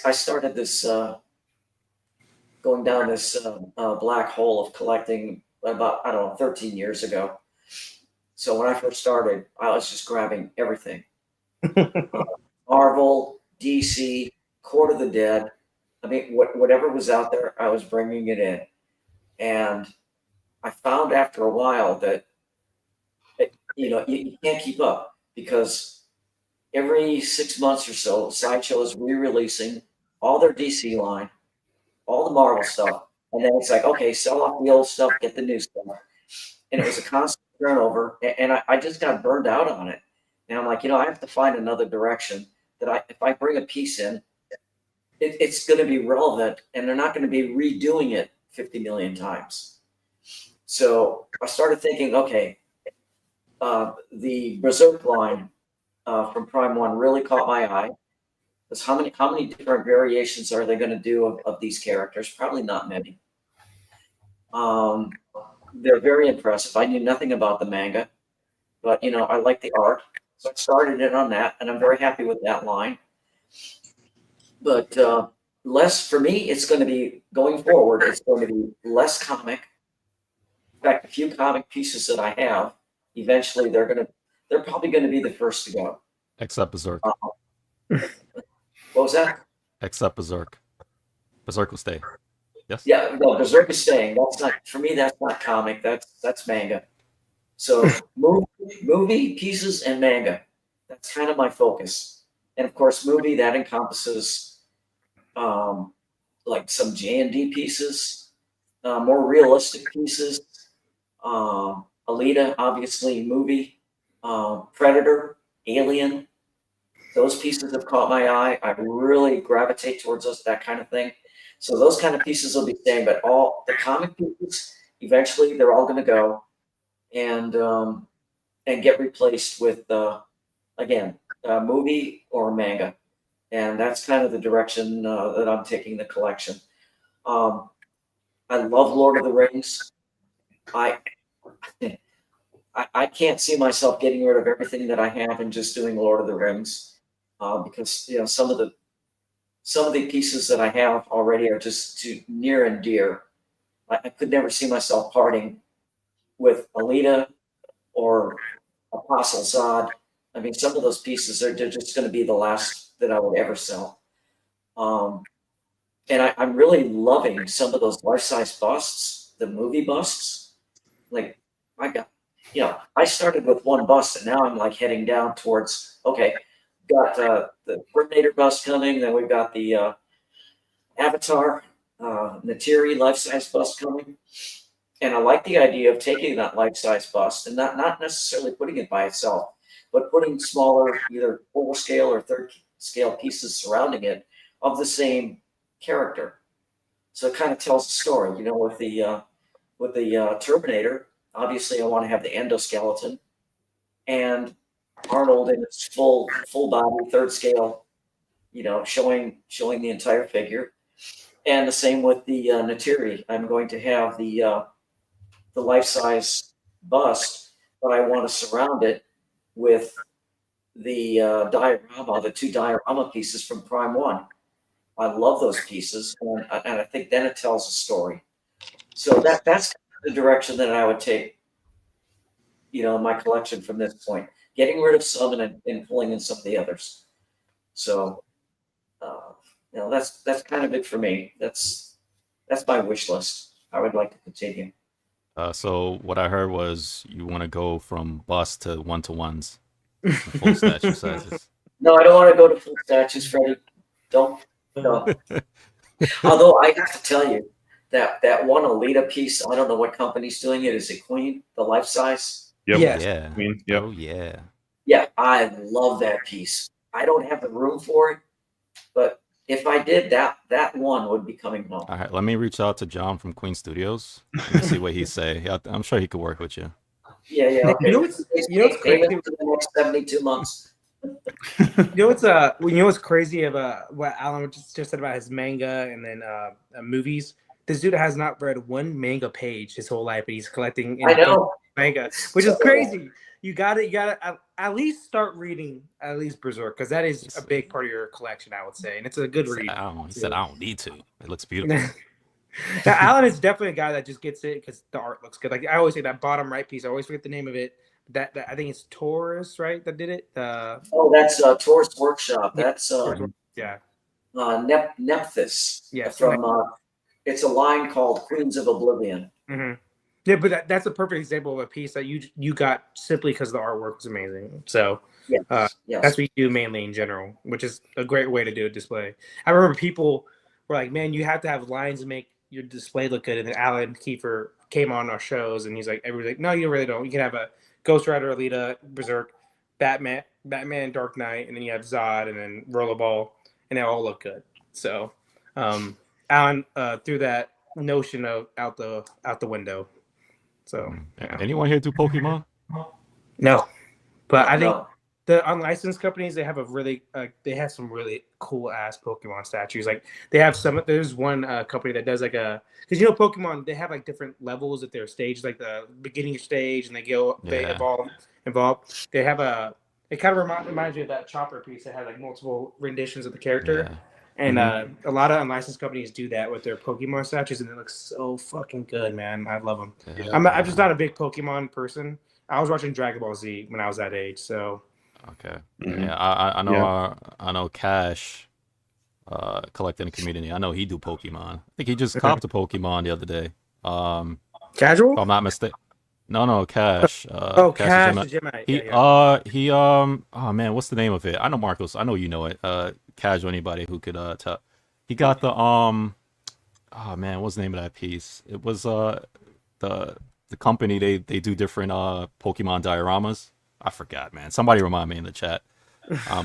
S2: I started this going down this black hole of collecting about, I don't know, 13 years ago. So when I first started, I was just grabbing everything. Marvel, DC, Court of the Dead. I mean, whatever was out there, I was bringing it in. And I found after a while that, you can't keep up because every 6 months or so, Sideshow is re-releasing all their DC line, all the Marvel stuff, and then it's like, okay, sell off the old stuff, get the new stuff. And it was a constant turnover, and I just got burned out on it. And I'm like, I have to find another direction if I bring a piece in, it's going to be relevant, and they're not going to be redoing it 50 million times. So I started thinking, okay, the Berserk line from Prime One really caught my eye. Because how many different variations are they going to do of these characters? Probably not many. They're very impressive. I knew nothing about the manga, but I like the art, so I started in on that, and I'm very happy with that line. But less for me, it's going to be going forward. It's going to be less comic. In fact, a few comic pieces that I have, eventually they're probably going to be the first to go.
S1: Except Berserk.
S2: What was that?
S1: Except Berserk. Berserk will stay. Yes.
S2: Yeah, no, Berserk is staying. That's not for me. That's not comic. That's manga. So movie pieces and manga. That's kind of my focus. And of course, movie that encompasses like some J&D pieces, more realistic pieces. Alita, obviously, movie. Predator, Alien. Those pieces have caught my eye. I really gravitate towards that kind of thing. So those kind of pieces will be staying, but all the comic pieces, eventually, they're all going to go and get replaced with again movie or manga, and that's kind of the direction that I'm taking the collection. I love Lord of the Rings. I I can't see myself getting rid of everything that I have and just doing Lord of the Rings, because some of the pieces that I have already are just too near and dear. I could never see myself parting with Alita or Apostle Zod. I mean, some of those pieces they're just going to be the last that I would ever sell. And I'm really loving some of those life-size busts, the movie busts. Like I got, I started with one bust, and now I'm like heading down towards. Okay, got the Terminator bust coming. Then we've got the Avatar Natiri life-size bust coming. And I like the idea of taking that life-size bust and not necessarily putting it by itself, but putting smaller, either full scale or third scale pieces surrounding it of the same character. So it kind of tells the story. With the Terminator, obviously I want to have the endoskeleton and Arnold in its full body, third scale, showing the entire figure. And the same with the Natiri. I'm going to have the life-size bust, but I want to surround it with the diorama, the two diorama pieces from Prime One. I love those pieces, and I think then it tells a story. So that's the direction that I would take, my collection from this point. Getting rid of some and pulling in some of the others. So, that's kind of it for me. That's my wish list. I would like to continue.
S1: So what I heard was you want to go from bust to one-to-ones, full statue sizes.
S2: No, I don't want to go to full statues, Freddie. Don't. No. Although I have to tell you that one Alita piece, I don't know what company's doing it. Is it Queen, the life size?
S4: Yep.
S3: Yes.
S1: Yeah.
S4: I mean, yep.
S1: Oh yeah.
S2: Yeah, I love that piece. I don't have the room for it, but if I did, that one would be coming home.
S1: All right. Let me reach out to John from Queen Studios and see what he say. Yeah, I'm sure he could work with you.
S2: Yeah. Okay.
S3: You know what's crazy?
S2: Payment for the next 72 months.
S3: What's crazy about what Alan just said about his manga and then movies. This dude has not read one manga page his whole life, but he's collecting
S2: I know.
S3: manga, which is crazy. You gotta at least start reading at least Berserk, because that is a big part of your collection, I would say, and it's a good read.
S1: He said I don't need to. It looks beautiful.
S3: Now, Alan is definitely a guy that just gets it because the art looks good. Like I always say, that bottom right piece, I always forget the name of it. That I think it's Taurus, right? That did it.
S2: That's Taurus Workshop. That's
S3: yeah.
S2: Nephthys.
S3: Yes.
S2: From it's a line called Queens of Oblivion.
S3: Mm-hmm. Yeah, but that's a perfect example of a piece that you got simply because the artwork was amazing. So
S2: Yes.
S3: that's what you do mainly in general, which is a great way to do a display. I remember people were like, "Man, you have to have lines to make your display look good." And then Alan Kiefer came on our shows, and he's like, "Everybody's like, no, you really don't. You can have a Ghost Rider, Alita, Berserk, Batman, Dark Knight, and then you have Zod, and then Rollerball, and they all look good." So, Alan threw that notion of out the window. So yeah.
S1: Anyone here do Pokemon?
S3: No, but I think
S2: No.
S3: the unlicensed companies, they have a really they have some really cool ass Pokemon statues. Like they have some. There's one company that does like a, because Pokemon, they have like different levels at their stage, like the beginning stage, and they
S1: Yeah.
S3: evolve. They have a, it kind of reminds me of that Chopper piece that had like multiple renditions of the character.
S1: Yeah.
S3: And a lot of unlicensed companies do that with their Pokemon statues, and it looks so fucking good, man. I love them.
S1: Yeah.
S3: I'm just not a big Pokemon person. I was watching Dragon Ball Z when I was that age, so
S1: Okay.
S4: Mhm.
S1: Yeah, I know
S4: Yeah.
S1: I know Cash collecting a community. I know he do Pokemon. I think he just copped a Pokemon the other day. If
S3: casual.
S1: I'm not mistaken. No, Cash.
S3: Oh,
S1: Cash is
S3: Cash
S1: Gemini.
S3: is Gemini.
S1: He he oh man, what's the name of it? I know Marcos. I know you know it. Casual, anybody who could tell. He got the oh man, what's the name of that piece? It was the company, they do different Pokemon dioramas. I forgot, man. Somebody remind me in the chat.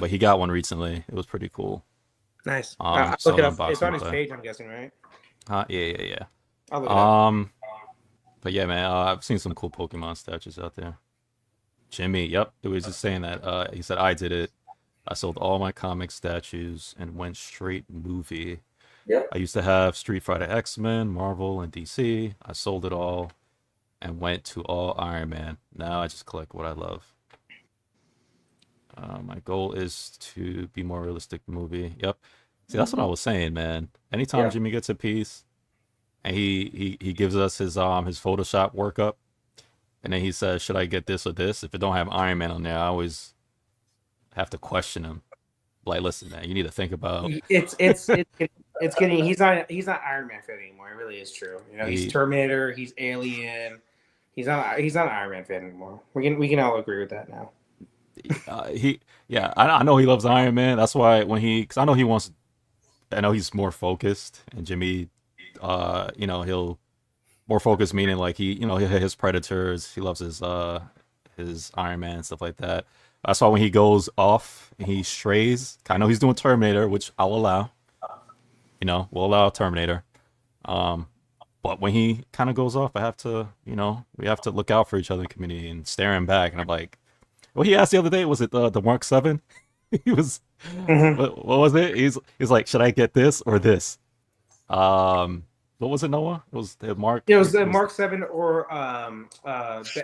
S1: But he got one recently. It was pretty cool.
S3: Nice. I'll look
S1: Some
S3: it up. It's
S1: unboxing
S3: on his
S1: play.
S3: page, I'm guessing, right?
S1: Yeah.
S3: I'll look it up.
S1: But yeah, man, I've seen some cool Pokemon statues out there. Jimmy, yep, it was just saying that. He said I did it. I sold all my comic statues and went straight movie.
S2: Yep.
S1: I used to have Street Fighter, X-Men, Marvel, and DC. I sold it all and went to all Iron Man. Now I just collect what I love. My goal is to be more realistic movie. Yep. See, that's what I was saying, man. Anytime
S2: Yeah.
S1: Jimmy gets a piece and he gives us his Photoshop workup, and then he says, "Should I get this or this?" If it don't have Iron Man on there, I always have to question him. Like, listen, man, you need to think about.
S3: It's getting. He's not Iron Man fan anymore. It really is true. He's
S1: He-
S3: Terminator. He's Alien. He's not an Iron Man fan anymore. We can all agree with that now.
S1: I know he loves Iron Man. That's why because I know he wants, I know he's more focused, and Jimmy, he'll more focused meaning like he'll hit his Predators. He loves his Iron Man stuff like that. That's why when he goes off and he strays, I know he's doing Terminator, which I'll allow. We'll allow Terminator. But when he kind of goes off, I have to, we have to look out for each other in the community and stare him back. And I'm like, what he asked the other day, was it the Mark 7? He was, what was it? He's like, should I get this or this? What was it, Noah? It was the Mark.
S3: It was Mark 7 or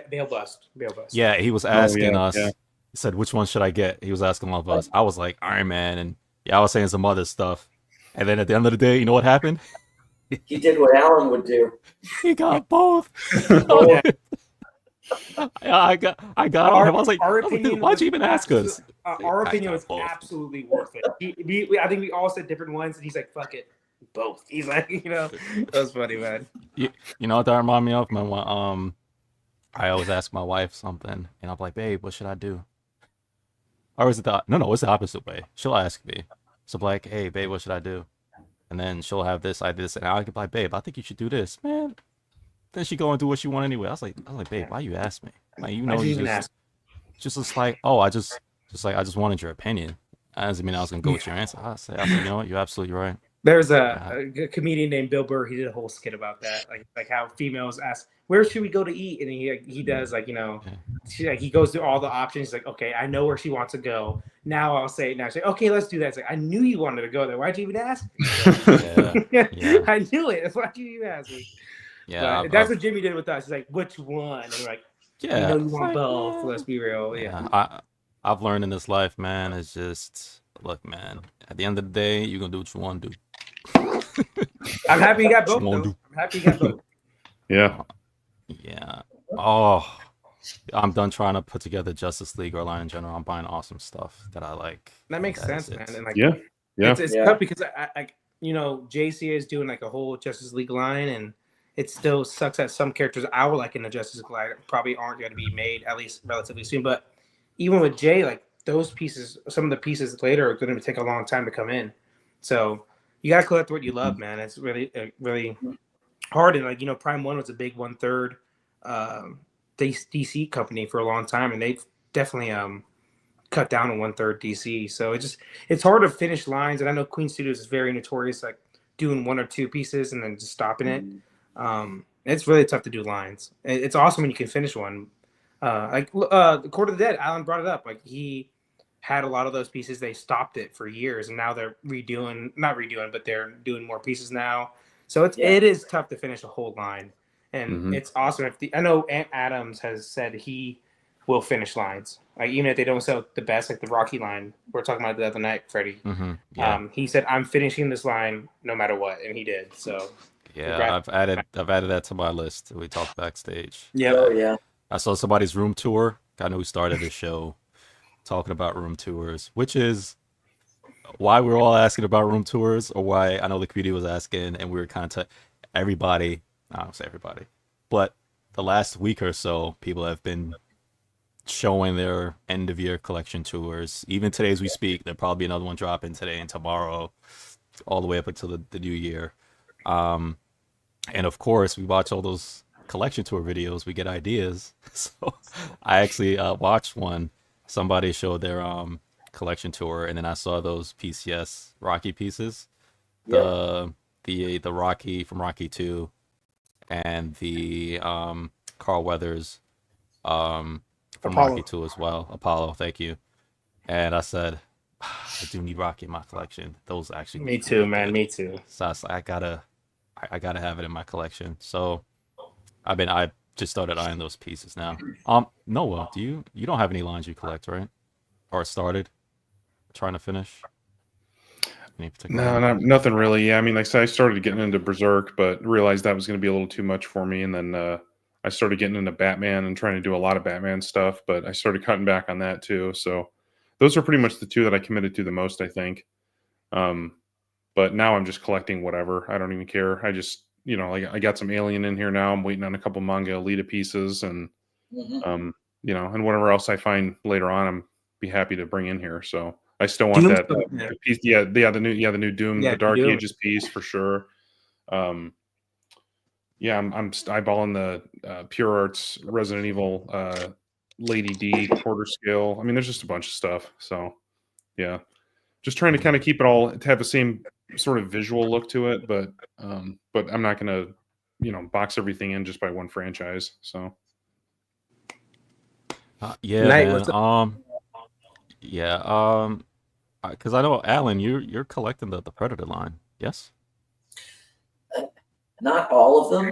S3: Bail Bust.
S1: Yeah, he was asking us.
S4: yeah.
S1: He said, which one should I get? He was asking all of us. I was like, Iron Man, and I was saying some other stuff. And then at the end of the day, you know what happened?
S2: He did what Alan would do.
S1: He got both.
S3: Yeah.
S1: I got him. I was like, dude, why'd you even ask us?
S3: Our
S1: I
S3: opinion
S1: got
S3: was
S1: both.
S3: absolutely worth it. I think we all said different ones, and he's like, "Fuck it, both." He's like, that was funny, man.
S1: You know what that reminded me of? I always ask my wife something, and I'm like, babe, what should I do? Or is it it's the opposite way. She'll ask me. So I'm like, hey, babe, what should I do? And then she'll have this, and I'll be like, babe, I think you should do this, man. Then she go and do what she want anyway. I was like, babe, why you ask me? Like,
S3: Why'd you even ask?
S1: just like, oh, I just wanted your opinion. That doesn't mean I was gonna go with your answer. I said, you know what, you're absolutely right.
S3: There's a comedian named Bill Burr. He did a whole skit about that, like how females ask, "Where should we go to eat?" And he does he goes through all the options. He's like, "Okay, I know where she wants to go. Now I'll say okay, let's do that." It's like, I knew you wanted to go there. Why'd you even ask me?
S1: Yeah.
S3: I knew it. Why'd you even ask me?
S1: Yeah,
S3: that's what Jimmy did with us. He's like, "Which one?" And we're like,
S1: yeah.
S3: you want both. Let's be real. Yeah.
S1: I've learned in this life, man. It's just, look, man. At the end of the day, you're gonna do what you want to do.
S3: I'm happy you got both.
S1: Won't
S3: Though.
S1: do.
S3: I'm happy you got both.
S4: Yeah.
S1: Yeah. Oh, I'm done trying to put together Justice League or line in general. I'm buying awesome stuff that I like.
S3: That makes sense,
S1: is
S3: man.
S1: it.
S3: And like,
S4: Yeah.
S3: it's tough because I JC is doing like a whole Justice League line, and it still sucks that some characters I would like in the Justice League line probably aren't going to be made, at least relatively soon. But even with Jay, like those pieces, some of the pieces later are going to take a long time to come in. So you got to collect what you love, man. It's really, really hard. And like, Prime One was a big 1/3 DC company for a long time, and they've definitely cut down to 1/3 DC. So it's hard to finish lines, and I know Queen Studios is very notorious, like doing 1 or 2 pieces and then just stopping it. It's really tough to do lines. It's awesome when you can finish one. The Court of the Dead, Alan brought it up. Like he had a lot of those pieces. They stopped it for years, and now they're not redoing, but they're doing more pieces now. So it is tough to finish a whole line, and it's awesome. I know Ant Adams has said he will finish lines, like even if they don't sell the best, like the Rocky line we were talking about the other night, Freddie. He said, "I'm finishing this line no matter what," and he did. So
S1: yeah, I've added that to my list. We talked backstage.
S3: yeah.
S2: Oh yeah.
S1: I saw somebody's room tour. I know we started the show talking about room tours, which is why we're all asking about room tours, or why I know the community was asking, and we were kind of everybody. I don't say everybody, but the last week or so, people have been showing their end of year collection tours. Even today, as we speak, there'll probably be another one dropping today and tomorrow, all the way up until the new year. And of course, we watch all those collection tour videos, we get ideas. So I actually watched one. Somebody showed their collection tour, and then I saw those PCS Rocky pieces, the Rocky from Rocky 2, and the Carl Weathers from
S3: Apollo.
S1: Rocky 2 as well. Apollo, thank you. And I said, I do need Rocky in my collection. Those actually.
S3: Me too, man. Me too.
S1: So I was like, I gotta have it in my collection. So I just started eyeing those pieces now. Noah, you don't have any lines you collect, right? Or started trying to finish? Any particular
S4: No, nothing really. Yeah, I mean, like I said, I started getting into Berserk, but realized that was going to be a little too much for me. And then I started getting into Batman and trying to do a lot of Batman stuff, but I started cutting back on that too. So those are pretty much the two that I committed to the most, I think. But now I'm just collecting whatever. I don't even care. I just, like I got some Alien in here now. I'm waiting on a couple manga Alita pieces, and and whatever else I find later on, I'm be happy to bring in here. So I still want
S3: Doom,
S4: that the piece. The new Doom, the Dark
S3: Doom.
S4: Ages piece for sure. I'm eyeballing the Pure Arts Resident Evil Lady D quarter scale. I mean, there's just a bunch of stuff. So yeah, just trying to kind of keep it all to have the same sort of visual look to it, but I'm not gonna box everything in just by one franchise. So
S1: yeah,
S3: Knight,
S1: man.
S3: what's up?
S1: Yeah. Because I know Alan, you're collecting the Predator line. Yes.
S2: Not all of them,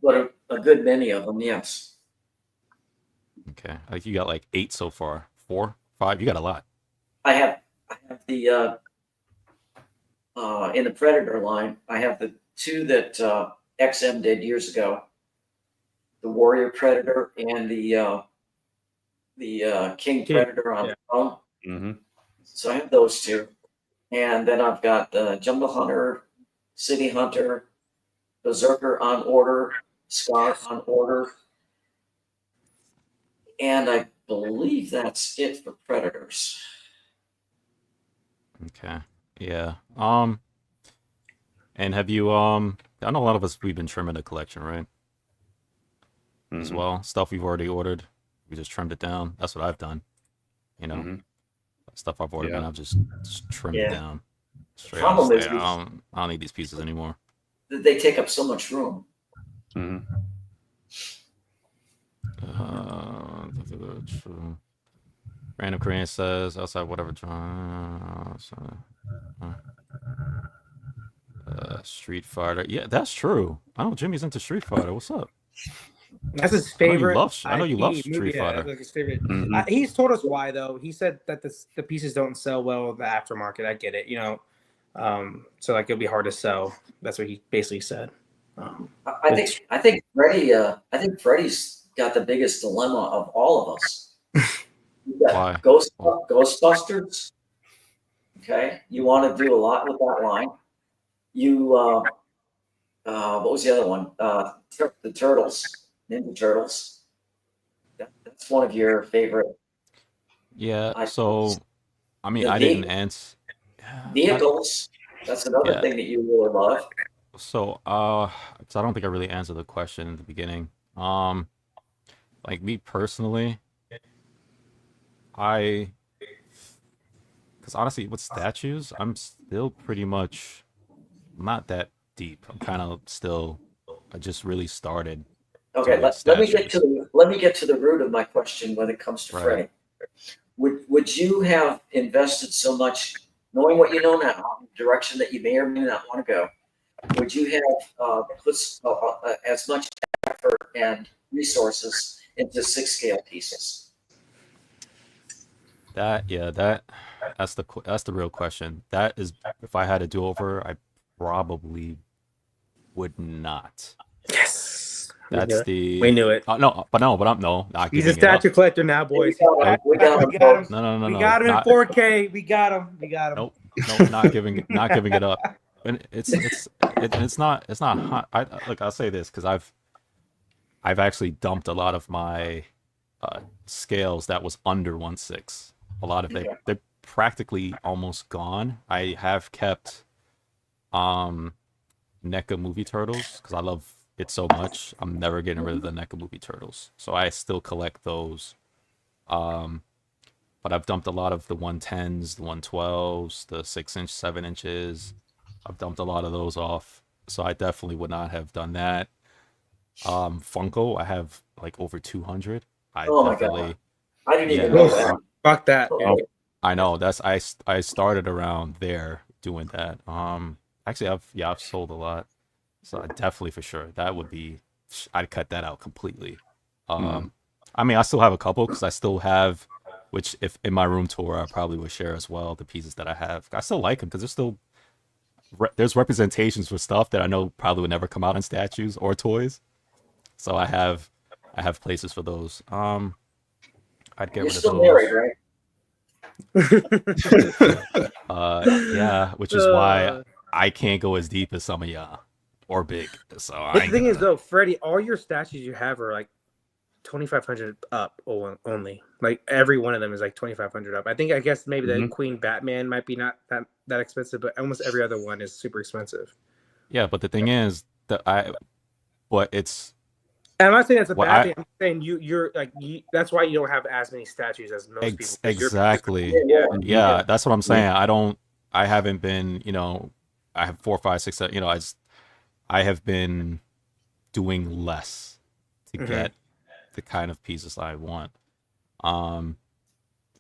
S2: but a good many of them. Yes.
S1: Okay. Like you got like 8 so far. 4, 5. You got a lot.
S2: I have the in the Predator line. I have the 2 that XM did years ago. The Warrior Predator and the King Predator on the phone. So I have those 2, and then I've got Jungle Hunter, City Hunter, Berserker on order, Scar on order, and I believe that's it for Predators.
S1: Okay. Yeah. And have you I know a lot of us, we've been trimming the collection, right? As well. Stuff we've already ordered. We just trimmed it down. That's what I've done. Stuff I've ordered, and I've just trimmed it down. Straight up.
S2: Problem is
S1: I don't need these pieces anymore.
S2: they take up so much room.
S1: Random Korean says outside whatever. Street Fighter. Yeah, that's true. I know Jimmy's into Street Fighter. What's up?
S3: That's his favorite.
S1: I know you love
S3: IP
S1: Street Fighter.
S3: Like his favorite. He's told us why though. He said that the pieces don't sell well in the aftermarket. I get it, so like it'll be hard to sell. That's what he basically said.
S2: I think Freddie's got the biggest dilemma of all of us. You got
S1: Why?
S2: Ghostbusters. Okay, you want to do a lot with that line. You what was the other one? The Turtles, Ninja Turtles. That's one of your favorite.
S1: Yeah. So, I mean, I didn't answer.
S2: Vehicles. That's another thing that you really love.
S1: So, I don't think I really answered the question in the beginning. Like me personally, I because honestly, with statues, I'm still pretty much not that deep. I'm kind of still. I just really started
S2: Okay,
S1: doing
S2: let me get to
S1: statues.
S2: the root of my question when it comes to
S1: Right.
S2: Freddie. Would you have invested so much, knowing what you know now, direction that you may or may not want to go? Would you have put as much effort and resources into 6 scale pieces?
S1: That's the real question. That is, if I had a do over, I probably would not.
S3: Yes.
S1: That's
S3: We
S1: the
S3: knew it.
S1: but I'm not
S3: He's a
S1: giving it up.
S3: statue collector now, boys.
S1: Nope.
S2: We got
S3: We got him.
S1: No,
S3: We
S1: no,
S3: got him in
S1: not
S3: 4K. We got him.
S1: nope, not giving it up. And it's not hot. Look, I'll say this because I've actually dumped a lot of my scales that was under 1/6. A lot of they're practically almost gone. I have kept NECA movie turtles because I love it so much. I'm never getting rid of the NECA movie turtles, so I still collect those. Um, but I've dumped a lot of the 110s, the 112s, the 6 inch, 7 inches. I've dumped a lot of those off, so I definitely would not have done that. Funko, I have like over 200. I
S2: Oh my
S1: definitely,
S2: God. I didn't even
S1: yeah,
S2: know that.
S3: Fuck that.
S2: Oh,
S1: I know. I started around there doing that. Actually, I've sold a lot, so I definitely for sure that would be. I'd cut that out completely. I mean, I still have a couple because I still have, which if in my room tour I probably would share as well the pieces that I have. I still like them because there's still there's representations for stuff that I know probably would never come out in statues or toys. So I have places for those. I'd get
S2: you're
S1: rid of
S2: still
S1: those.
S2: married, right?
S1: Yeah, which is why I can't go as deep as some of y'all or big. So I
S3: But the
S1: ain't
S3: thing is,
S1: gonna.
S3: though, Freddie, all your statues you have are like 2,500 up only. Like every one of them is like 2,500 up. I guess maybe the Queen Batman might be not that expensive, but almost every other one is super expensive.
S1: Yeah, but the thing is that but it's
S3: And I'm not saying that's a
S1: what
S3: bad thing. I'm saying you're like that's why you don't have as many statues as most people. 'Cause
S1: exactly. Yeah, that's what I'm saying. I haven't been. I have 4, 5, 6, 7. I have been doing less to get the kind of pieces I want.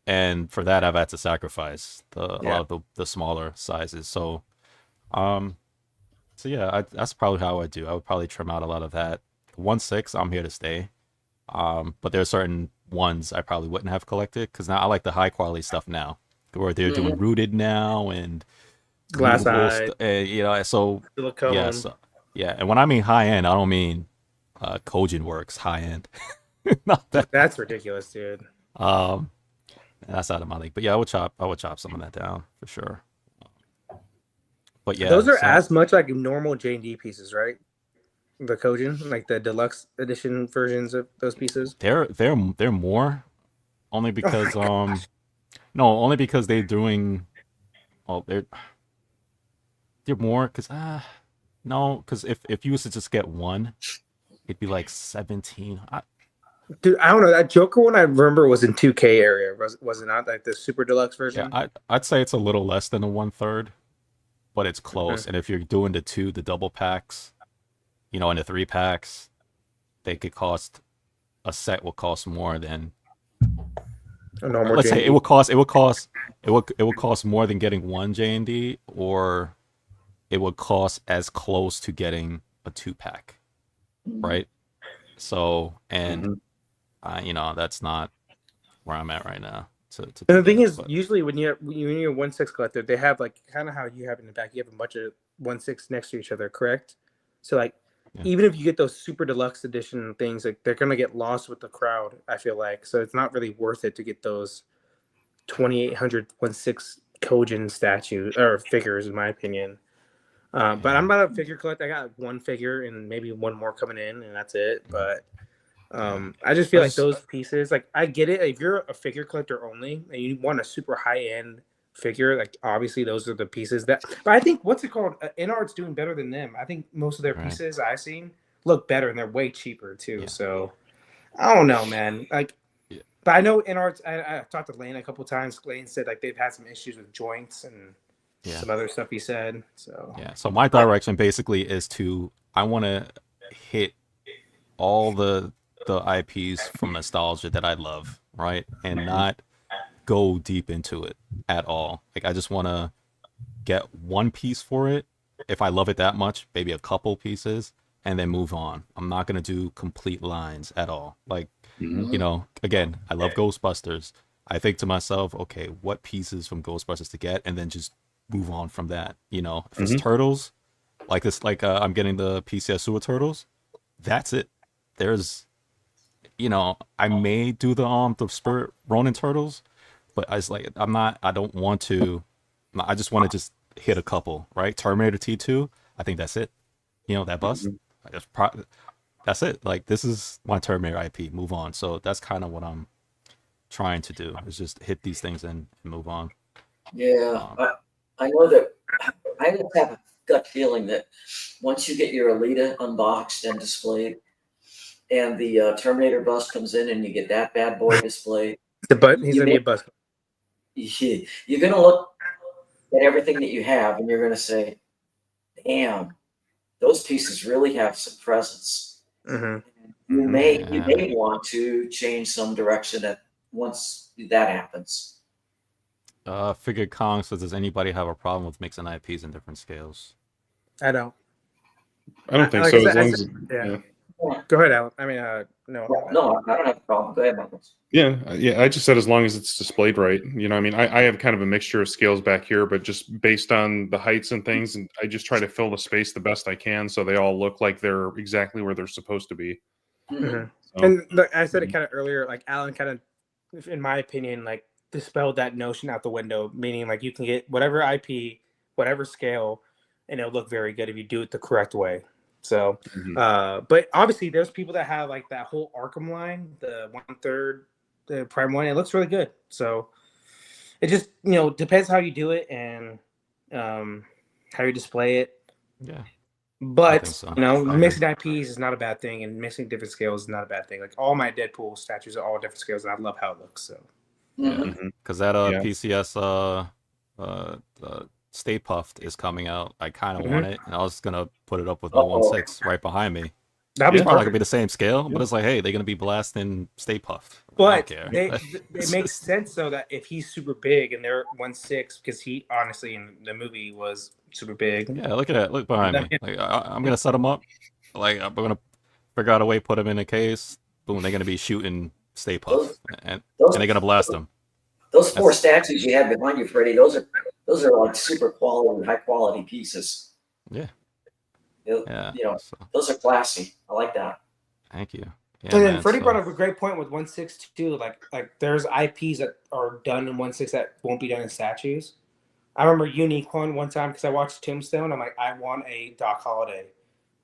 S1: And for that I've had to sacrifice a lot of the smaller sizes. So yeah, that's probably how I do. I would probably trim out a lot of that. 1/6, I'm here to stay. But there are certain ones I probably wouldn't have collected because now I like the high quality stuff now, where they're doing rooted now and
S3: glass
S1: movable,
S3: eye,
S1: so
S3: silicone.
S1: yeah, yeah. And when I mean high end, I don't mean Kojin Works high end. Not that.
S3: That's ridiculous, dude.
S1: That's out of my league. But yeah, I would chop some of that down for sure. But yeah,
S3: those are
S1: so
S3: as much like normal J&D pieces, right? The Kojin, like the deluxe edition versions of those pieces.
S1: they're more only because only because they're doing they're more because no, because if you was to just get one, it'd be like 17.
S3: Dude, I don't know. That Joker one I remember was in 2K area. Was it not like the super deluxe version?
S1: Yeah, I'd say it's a little less than a 1/3, but it's close. And if you're doing the double packs, and the 3 packs, they could cost a set will cost more than
S3: A normal
S1: let's say
S3: J&D.
S1: it would cost more than getting one J&D, or it would cost as close to getting a 2-pack, right? So and that's not where I'm at right now.
S3: And the thing is, usually when you're 1/6 collector, they have like kind of how you have in the back. You have a bunch of 1/6 next to each other, correct? So like, even if you get those super deluxe edition things, like they're gonna get lost with the crowd. I feel like so it's not really worth it to get those 2,800 1/6 Kojin statues or figures, in my opinion. But I'm not a figure collector. I got one figure and maybe one more coming in, and that's it. But I just feel like those pieces, like I get it. If you're a figure collector only and you want a super high end figure, like obviously those are the pieces that. But I think what's it called? InArt's doing better than them. I think most of their pieces I've seen look better and they're way cheaper too. So I don't know, man. Like But I know in art, I talked to Lane a couple times. Lane said like they've had some issues with joints and
S1: Yeah.
S3: some other stuff he said. So
S1: Yeah. So my direction basically is I want to hit all the IPs from nostalgia that I love, right? And not go deep into it at all. Like I just want to get one piece for it. If I love it that much, maybe a couple pieces, and then move on. I'm not gonna do complete lines at all. Like,
S4: Mhm.
S1: again, I love Ghostbusters. I think to myself, okay, what pieces from Ghostbusters to get, and then just move on from that. If it's
S4: Mhm.
S1: Turtles, like this, like I'm getting the PCS Sewer Turtles. That's it. There's, I may do the Spirit Ronin Turtles, but I was like, I'm not. I don't want to. I just want to just hit a couple, right? Terminator T2. I think that's it. That bust.
S4: Mhm.
S1: That's it. Like this is my Terminator IP. Move on. So that's kind of what I'm trying to do. Is just hit these things and move on.
S2: Yeah,
S1: Um,
S2: I know that I just have a gut feeling that once you get your Alita unboxed and displayed, and the Terminator bus comes in, and you get that bad boy displayed,
S3: he's
S2: you
S3: gonna be
S2: may
S3: a bust.
S2: you're gonna look at everything that you have, and you're gonna say, "Damn, those pieces really have some presence."
S3: Mm-hmm.
S4: Mhm.
S2: You
S1: yeah.
S2: may want to change some direction at once that happens.
S1: Figured Kong says, does anybody have a problem with mixing IPs in different scales?
S3: I don't.
S4: I don't think
S3: Like I
S4: so. As
S3: said,
S4: long as
S3: yeah.
S4: yeah.
S2: Yeah,
S3: Go ahead, Alan. I mean, no.
S2: no, I don't have a problem. Go ahead, Michael.
S4: Yeah. I just said as long as it's displayed right. I mean, I have kind of a mixture of scales back here, but just based on the heights and things, and I just try to fill the space the best I can so they all look like they're exactly where they're supposed to be.
S2: Mhm.
S3: Mm-hmm.
S4: So,
S3: And look, I said it
S4: mhm.
S3: kind of earlier. Like Alan kind of, in my opinion, like dispelled that notion out the window. Meaning, like you can get whatever IP, whatever scale, and it'll look very good if you do it the correct way. So,
S4: Mhm.
S3: but obviously, there's people that have like that whole Arkham line, the 1/3, the Prime one. It looks really good. So it just depends how you do it and how you display it.
S1: Yeah, I think
S3: But
S1: so. I agree.
S3: mixing IPs is not a bad thing, and mixing different scales is not a bad thing. Like all my Deadpool statues are all different scales, and I love how it looks. So
S1: Yeah,
S2: Mhm.
S4: Mhm.
S1: because that
S4: Yeah.
S1: PCS Stay Puffed is coming out. I kind of want
S3: Mhm.
S1: it, and I was gonna put it up with
S2: Uh-oh.
S1: 016 right behind me.
S3: that'll
S1: It's
S3: be
S4: Yeah.
S1: probably not gonna be
S3: perfect.
S1: the same scale, but
S4: Yeah.
S1: it's like, hey, they're gonna be blasting Stay Puffed. I don't
S3: But
S1: care.
S3: it
S1: It's
S3: makes
S1: just
S3: sense though that if he's super big and they're 1/6, because he honestly in the movie was super big.
S1: yeah. Look at that. Look behind me. Like I'm gonna set them up. Like I'm gonna figure out a way, put them in a case. Boom, they're gonna be shooting Stay
S2: Those
S1: Puff, and they're
S2: those
S1: gonna blast them.
S2: those four
S1: That's
S2: statues you have behind you, Freddie. Those are like super quality, high quality pieces.
S1: yeah, yeah.
S2: You know,
S1: So
S2: those are classy. I like that.
S1: thank you. Yeah,
S3: And then
S1: man.
S3: Freddie brought
S1: So
S3: up a great point with 1/6 too. Like there's IPs that are done in 1/6 that won't be done in statues. I remember Unique one time because I watched Tombstone. I'm like, I want a Doc Holiday,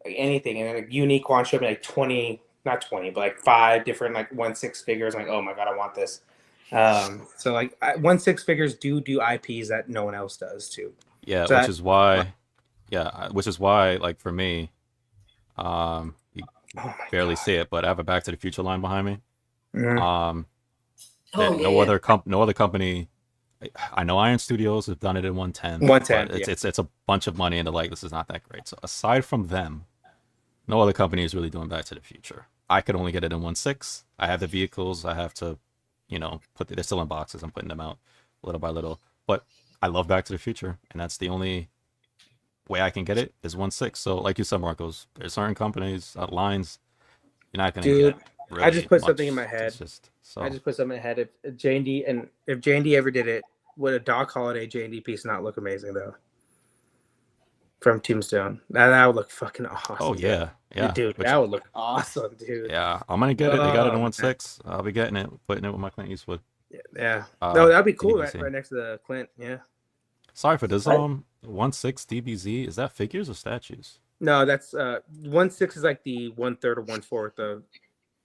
S3: like anything, and then a Unique one showed me like 20, not 20, but like 5 different like 1/6 figures. I'm like, oh my god, I want this. So like 1/6 figures do IPs that no one else does too.
S1: yeah,
S3: So
S1: which is why, like for me, you
S3: oh my
S1: barely
S3: god.
S1: see it, but I have a Back to the Future line behind me.
S3: Mhm.
S2: Oh
S1: That
S2: yeah.
S1: no other company. I know Iron Studios have done it in 1/10, but
S3: 1/10, yeah.
S1: it's a bunch of money, and they're like, this is not that great. So aside from them, no other company is really doing Back to the Future. I could only get it in 1/6. I have the vehicles. I have to, they're still in boxes. I'm putting them out little by little. But I love Back to the Future, and that's the only way I can get it is 1/6. So like you said, Marcos, there's certain companies, lines, you're not gonna get
S3: Dude, I just
S1: really
S3: put something in
S1: much.
S3: my head.
S1: It's just
S3: I
S1: so.
S3: just put something ahead. If J&D and if J&D ever did it, would a Doc Holiday J&D piece not look amazing though? From Tombstone, that would look fucking
S1: Oh
S3: awesome, dude.
S1: yeah, yeah.
S3: Dude,
S1: Which
S3: that would look awesome, dude.
S1: yeah, I'm gonna get it. They got it in
S3: Oh
S1: one
S3: man,
S1: six. I'll be getting it, putting it with my Clint Eastwood.
S3: yeah. No, that'd be cool. Right,
S1: DBZ.
S3: right next to the Clint. Yeah.
S1: Sorry for this.
S2: I,
S1: 1/6 DBZ. Is that figures or statues?
S3: No, that's 1/6 is like the 1/3 or 1/4 of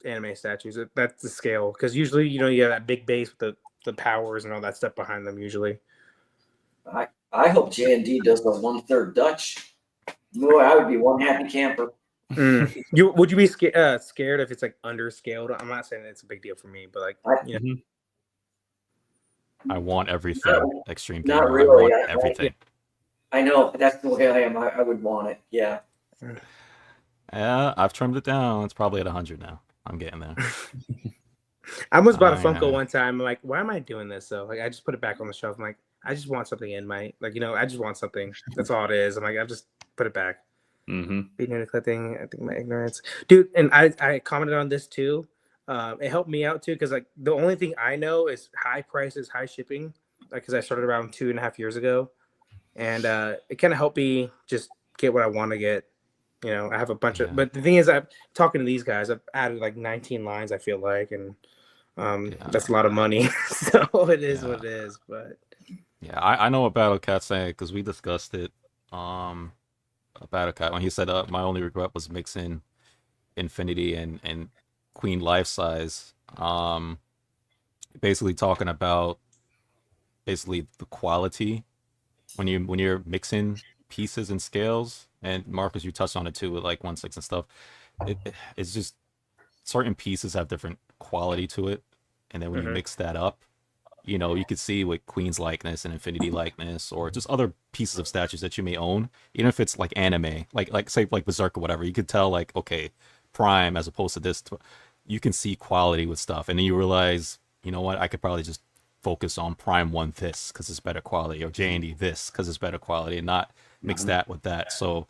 S3: anime statues. That's the scale because usually you have that big base with the powers and all that stuff behind them usually.
S2: I hope J&D does the 1/3 Dutch. Boy, I would be one happy camper.
S3: Would you be scared if it's like underscaled? I'm not saying it's a big deal for me, but like
S1: I want everything, Extreme
S2: Not
S1: Gamer.
S2: really.
S1: I want everything.
S2: I know that's the way I am. I would want it. Yeah.
S1: Yeah, I've trimmed it down. It's probably at 100 now. I'm getting there.
S3: I almost bought a
S1: I
S3: Funko
S1: know.
S3: one time. I'm like, why am I doing this? So like, I just put it back on the shelf. I'm like, I just want something in my I just want something. That's all it is. I'm like, I just put it back. Being a thing, I think my ignorance, dude. And I commented on this too. It helped me out too because like the only thing I know is high prices, high shipping. Like, because I started around 2.5 years ago, and it kind of helped me just get what I want to get. I have a bunch of, but the thing is, I'm talking to these guys. I've added like 19 lines. I feel like, and that's a lot of money. So it is what it is. But
S1: yeah, I know what Battle Cat's saying because we discussed it. Battle Cat when he said my only regret was mixing Infinity and Queen life size. Basically talking about basically the quality when you're mixing pieces and scales. And Marcus, you touched on it too with like 1/6 and stuff. It's just certain pieces have different quality to it, and then when you mix that up, you could see with Queen's likeness and Infinity likeness, or just other pieces of statues that you may own, even if it's like anime, like say like Berserk or whatever. You could tell like, okay, Prime as opposed to this. You can see quality with stuff, and then you realize, you know what, I could probably just focus on Prime 1 this because it's better quality, or J&D this because it's better quality, and not mix that with that. So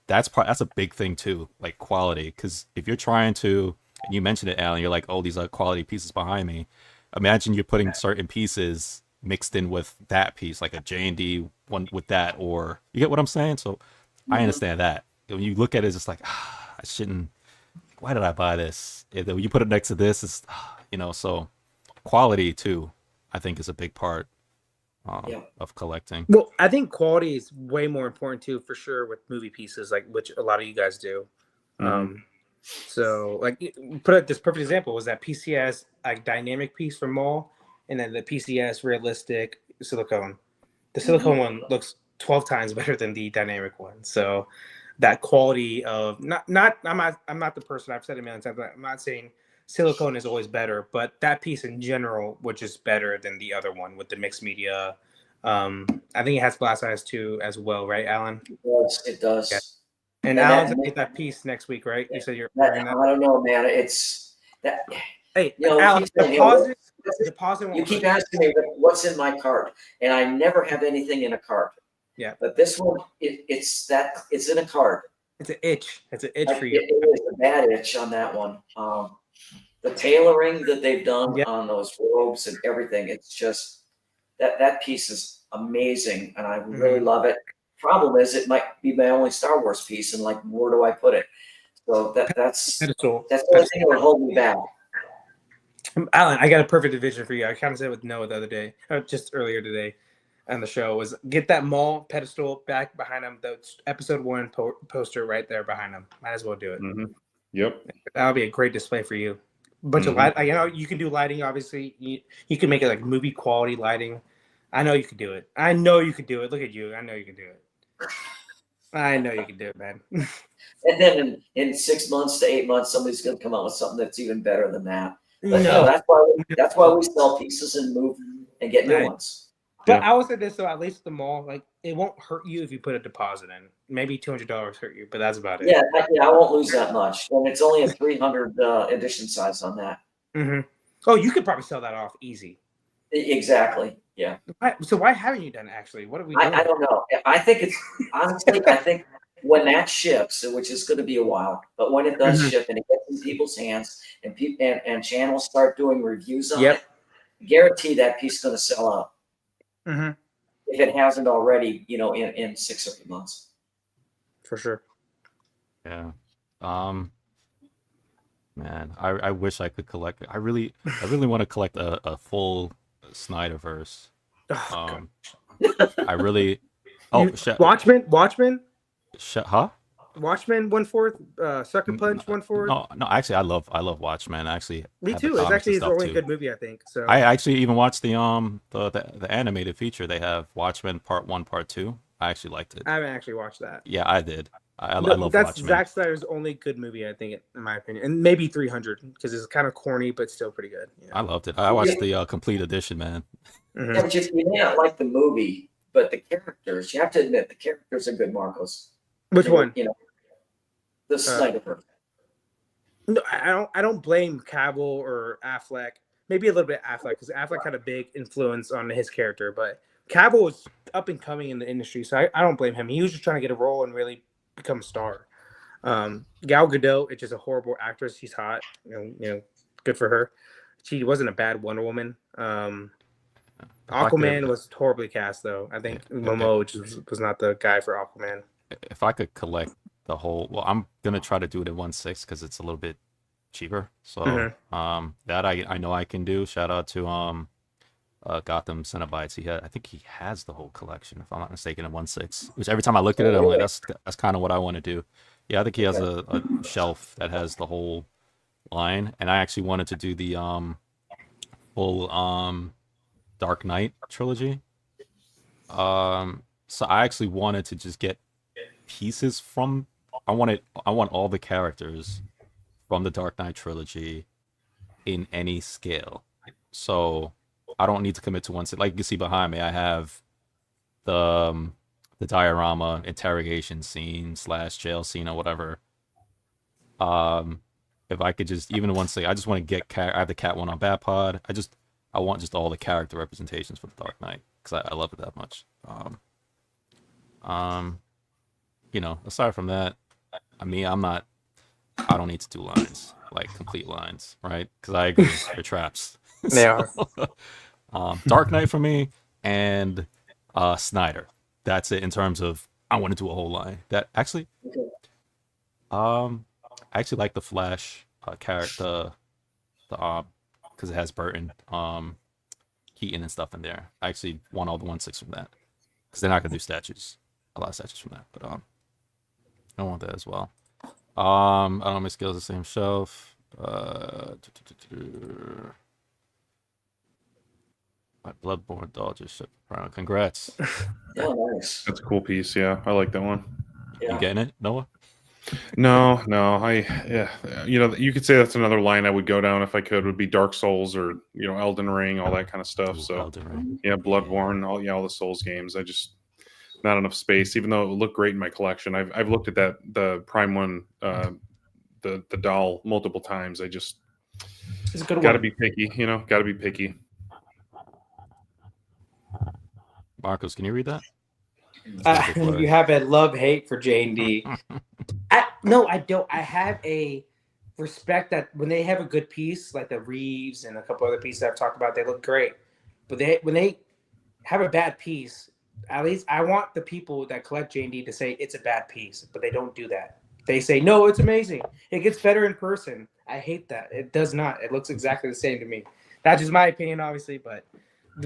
S1: that's a big thing too, like quality. Because if you're trying to, and you mentioned it, Alan, you're like, oh, these are quality pieces behind me. Imagine you're putting certain pieces mixed in with that piece, like a J&D one with that, or you get what I'm saying? So I understand that. When you look at it, it's just like, I shouldn't. Why did I buy this? And then when you put it next to this, it's so quality too, I think, is a big part of collecting.
S3: Well, I think quality is way more important too, for sure, with movie pieces, like which a lot of you guys do. So, like, put it this perfect example was that PCS like dynamic piece from Mall, and then the PCS realistic silicone. The silicone one looks 12 times better than the dynamic one. So, that quality of I'm not the person, I've said it a million times. I'm not saying silicone is always better, but that piece in general, which is better than the other one with the mixed media. I think it has glass eyes too as well, right, Alan?
S2: It does.
S3: Yeah. And Alan's gonna get that piece next week, right? You said you're wearing that.
S2: I don't know, man. It's that.
S3: Hey, Alan, deposit.
S2: You keep asking me what's in my cart, and I never have anything in a cart.
S3: Yeah.
S2: But this one, it's in a cart.
S3: It's an itch. It's an itch for you.
S2: It is a bad itch on that one. The tailoring that they've done on those robes and everything, it's just that piece is amazing, and I really love it. Problem is, it might be my only Star Wars piece, and like, where do I put it? So that's the only thing that would hold me back.
S3: Alan, I got a perfect division for you. I kind of said with Noah the other day, just earlier today on the show, was get that Mall pedestal back behind him, the episode 1 poster right there behind him. Might as well do it.
S4: Yep.
S3: That'll be a great display for you. Bunch of light, you can do lighting, obviously. You can make it like movie quality lighting. I know you could do it. Look at you. I know you can do it. I know you can do it, man.
S2: And then in 6 months to 8 months, somebody's going to come out with something that's even better than that. But
S3: No.
S2: that's why we sell pieces and move and get new ones.
S3: But I will say this, though, at least the Mall, like, it won't hurt you if you put a deposit in. Maybe $200 hurt you, but that's about it.
S2: Yeah, I won't lose that much. And it's only a 300 edition size on that.
S3: Oh, you could probably sell that off easy.
S2: Exactly. Yeah.
S3: So why haven't you done it, actually? What are we doing?
S2: I don't know. I think it's honestly, I think when that ships, which is going to be a while, but when it does ship and it gets in people's hands and and channels start doing reviews on it, guarantee that piece is going to sell out. If it hasn't already, in 6 or 8 months.
S3: For sure.
S1: Yeah. Man, I wish I could collect it. I really want to collect a full Snyderverse. I really.
S3: Watchmen.
S1: Huh?
S3: Watchmen 1/4. Sucker Punch 1/4.
S1: No. Actually, I love Watchmen. Actually,
S3: me too. It's actually his only good movie, I think. So
S1: I actually even watched the animated feature they have, Watchmen Part 1, Part 2. I actually liked it.
S3: I haven't actually watched that.
S1: Yeah, I did. I
S3: No,
S1: love
S3: that's
S1: Watchmen.
S3: Zack Snyder's only good movie, I think, in my opinion, and maybe 300 because it's kind of corny but still pretty good.
S1: I loved it. I watched the complete edition, man.
S2: Yeah, but you may not like the movie, but the characters, you have to admit, the characters are good, Marcos.
S3: Which
S2: They were,
S3: one?
S2: You know, the Snyder.
S3: No, I don't blame Cavill or Affleck. Maybe a little bit Affleck because Affleck had a big influence on his character, but Cavill was up and coming in the industry, so I don't blame him. He was just trying to get a role and really become a star. Gal Gadot, it's just a horrible actress. She's hot, good for her. She wasn't a bad Wonder Woman. Aquaman was horribly cast, though. I think Momoa was not the guy for Aquaman.
S1: If I could collect the whole, well, I'm gonna try to do it in 1/6 because it's a little bit cheaper. So that I know I can do. Shout out to Gotham Cenobites. I think he has the whole collection, if I'm not mistaken, in 1/6. Which every time I look at it, I'm like, that's kind of what I want to do. Yeah, I think he has a shelf that has the whole line, and I actually wanted to do the full Dark Knight trilogy. So I actually wanted to just get pieces from. I want all the characters from the Dark Knight trilogy in any scale. So I don't need to commit to one. Like you can see behind me, I have the diorama interrogation scene / jail scene or whatever. If I could just even one say, I just want to get I have the cat one on Batpod. I want just all the character representations for the Dark Knight because I love it that much. Aside from that, I mean, I don't need to do lines, like complete lines, right? Because I agree, they're traps.
S3: They are.
S1: Dark Knight for me and Snyder. That's it in terms of I want to do a whole line. That actually, I actually like the Flash character, because it has Burton, Keaton and stuff in there. I actually want all the 1/6 from that because they're not gonna do statues, a lot of statues from that, but I want that as well. I don't know, my skills the same shelf. My Bloodborne doll just shipped. Congrats.
S2: Yeah, nice.
S4: That's a cool piece. Yeah, I like that one.
S2: Yeah.
S1: You getting it, Noah?
S4: No, you could say that's another line I would go down if I could. Would be Dark Souls or Elden Ring, all that kind of stuff.
S1: Ooh,
S4: So
S1: Elden Ring.
S4: yeah, Bloodborne, all the Souls games. I just not enough space. Even though it would look great in my collection, I've looked at the Prime one, the doll multiple times. I just
S3: It's a good
S4: got to
S3: one.
S4: be picky. Got to be picky.
S1: Marcos, can you read that?
S3: You have a love-hate for J&D. No, I don't. I have a respect that when they have a good piece, like the Reeves and a couple other pieces I've talked about, they look great. But when they have a bad piece, at least I want the people that collect J&D to say it's a bad piece, but they don't do that. They say, no, it's amazing. It gets better in person. I hate that. It does not. It looks exactly the same to me. That's just my opinion, obviously, but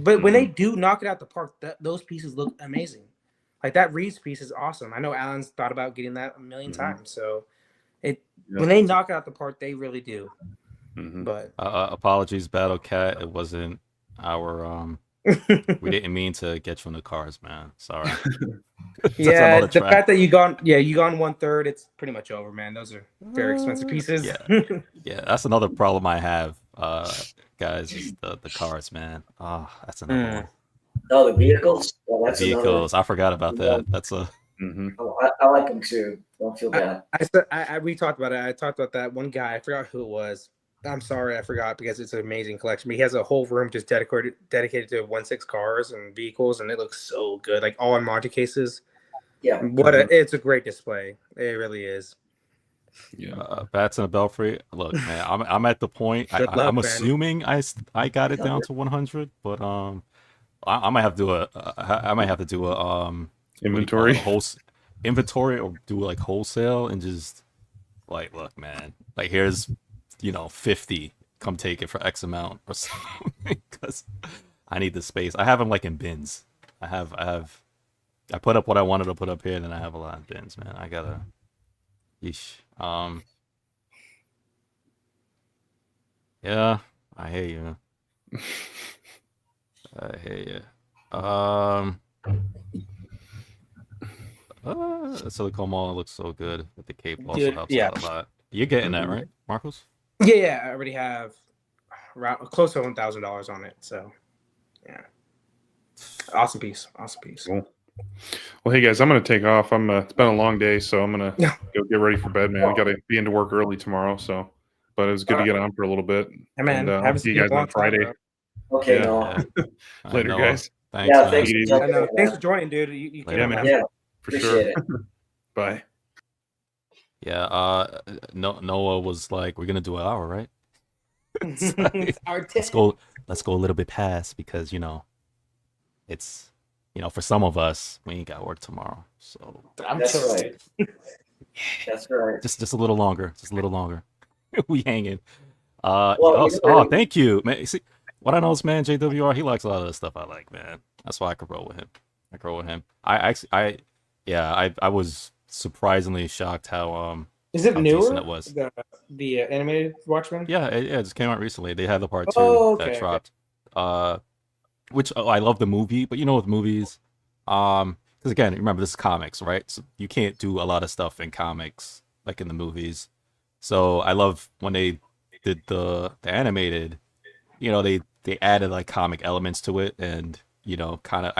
S3: when they do knock it out the park, those pieces look amazing. Like that Reeves piece is awesome. I know Alan's thought about getting that a million times. So when they knock it out the park, they really do. But
S1: apologies, Battle Cat. It wasn't our we didn't mean to get you in the cars, man. Sorry.
S3: Yeah, the fact that you gone 1/3, it's pretty much over, man. Those are very expensive pieces.
S1: Yeah, that's another problem I have, guys. Is the cars, man. Oh, that's another one.
S2: Oh, the vehicles. Well, that's
S1: vehicles. I forgot about that. That's a.
S2: I like them too. Don't feel bad.
S3: We talked about it. I talked about that one guy. I forgot who it was. I'm sorry, I forgot because it's an amazing collection. But he has a whole room just dedicated to 1/6 cars and vehicles, and it looks so good. Like all in Monte cases.
S2: Yeah.
S3: It's a great display. It really is.
S4: Yeah.
S1: Bats in a Belfry. Look, man, I'm at the point. I'm assuming I got it down to 100, but I might have to do a
S4: inventory
S1: inventory or do like wholesale and just like, look, man, like here's 50, come take it for X amount or something because I need the space. I have them like in bins. I put up what I wanted to put up here, and then I have a lot of bins, man. I gotta yeesh. Yeah, I hear you. I hear you. Silicon Mall looks so good, but the cape also
S3: Dude,
S1: helps
S3: yeah.
S1: out a lot. You're getting that, right, Marcos?
S3: Yeah. I already have around close to $1,000 on it. So, yeah. Awesome piece.
S4: Cool. Well, hey guys, I'm gonna take off. It's been a long day, so I'm gonna
S3: Yeah.
S4: go get ready for bed, man. I gotta be into work early tomorrow, so. But it was good to get on for a little bit,
S3: Hey, man,
S4: and I'll
S3: haven't
S4: see you
S3: seen you
S4: guys
S3: in a
S4: on
S3: long time,
S4: Friday.
S3: bro.
S2: Okay,
S4: Yeah.
S2: Noah.
S1: Yeah. I
S4: Later,
S1: know.
S4: guys.
S1: Thanks,
S2: Yeah,
S1: man.
S2: thanks
S4: Take it
S2: for
S4: easy.
S3: I know.
S2: jumping in,
S3: Thanks
S2: man.
S3: for joining, dude. You
S1: Later,
S3: killed
S1: man.
S3: it.
S2: Yeah,
S4: For
S2: appreciate
S4: sure.
S2: it.
S4: Bye.
S1: Yeah. Noah was like, "We're gonna do an hour, right?" It's like,
S3: Our
S1: let's go. Let's go a little bit past because it's for some of us we ain't got work tomorrow, so
S3: I'm
S2: That's
S3: chilling,
S2: right.
S3: dude.
S2: That's right.
S1: just a little longer. Just a little longer. We hanging.
S2: Well,
S1: Thank you, man. See, what I know is, man, JWR, he likes a lot of the stuff I like, man. That's why I could roll with him. I could roll with him. I was surprisingly shocked
S3: Is it
S1: how decent it
S3: newer?
S1: was.
S3: The animated Watchmen?
S1: Yeah, it just came out recently. They had the part 2
S3: Oh,
S1: that
S3: okay.
S1: dropped. Which I love the movie, but with movies, because again, remember this is comics, right? So you can't do a lot of stuff in comics like in the movies. So I love when they did the animated, they added like comic elements to it, and kind of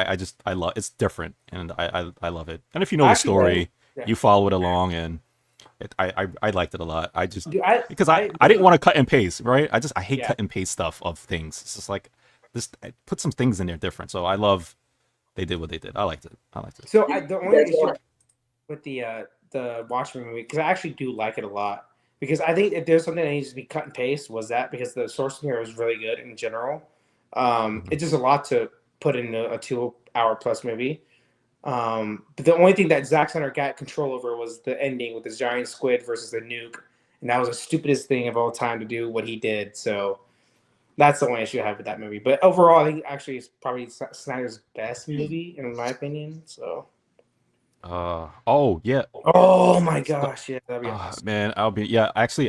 S1: I love it's different, and I love it. And if you know the
S3: Actually,
S1: story,
S3: yeah.
S1: you follow it along, and I liked it a lot.
S3: Dude,
S1: Because I didn't want to cut and paste, right? I hate
S3: Yeah.
S1: cut and paste stuff of things. It's just like put some things in there different. So I love they did what they did. I liked it.
S3: So the only
S2: That's
S3: issue
S2: right.
S3: with the Watchmen movie, because I actually do like it a lot, because I think if there's something that needs to be cut and paste, was that because the source material was really good in general. It's just a lot to put in a 2 hour plus movie. But the only thing that Zack Snyder got control over was the ending with the giant squid versus the nuke, and that was the stupidest thing of all time to do what he did. So that's the only issue I have with that movie. But overall, I think actually it's probably Snyder's best movie in my opinion. So.
S1: Oh yeah.
S3: Oh my gosh, yeah, that'd be awesome.
S1: Man, actually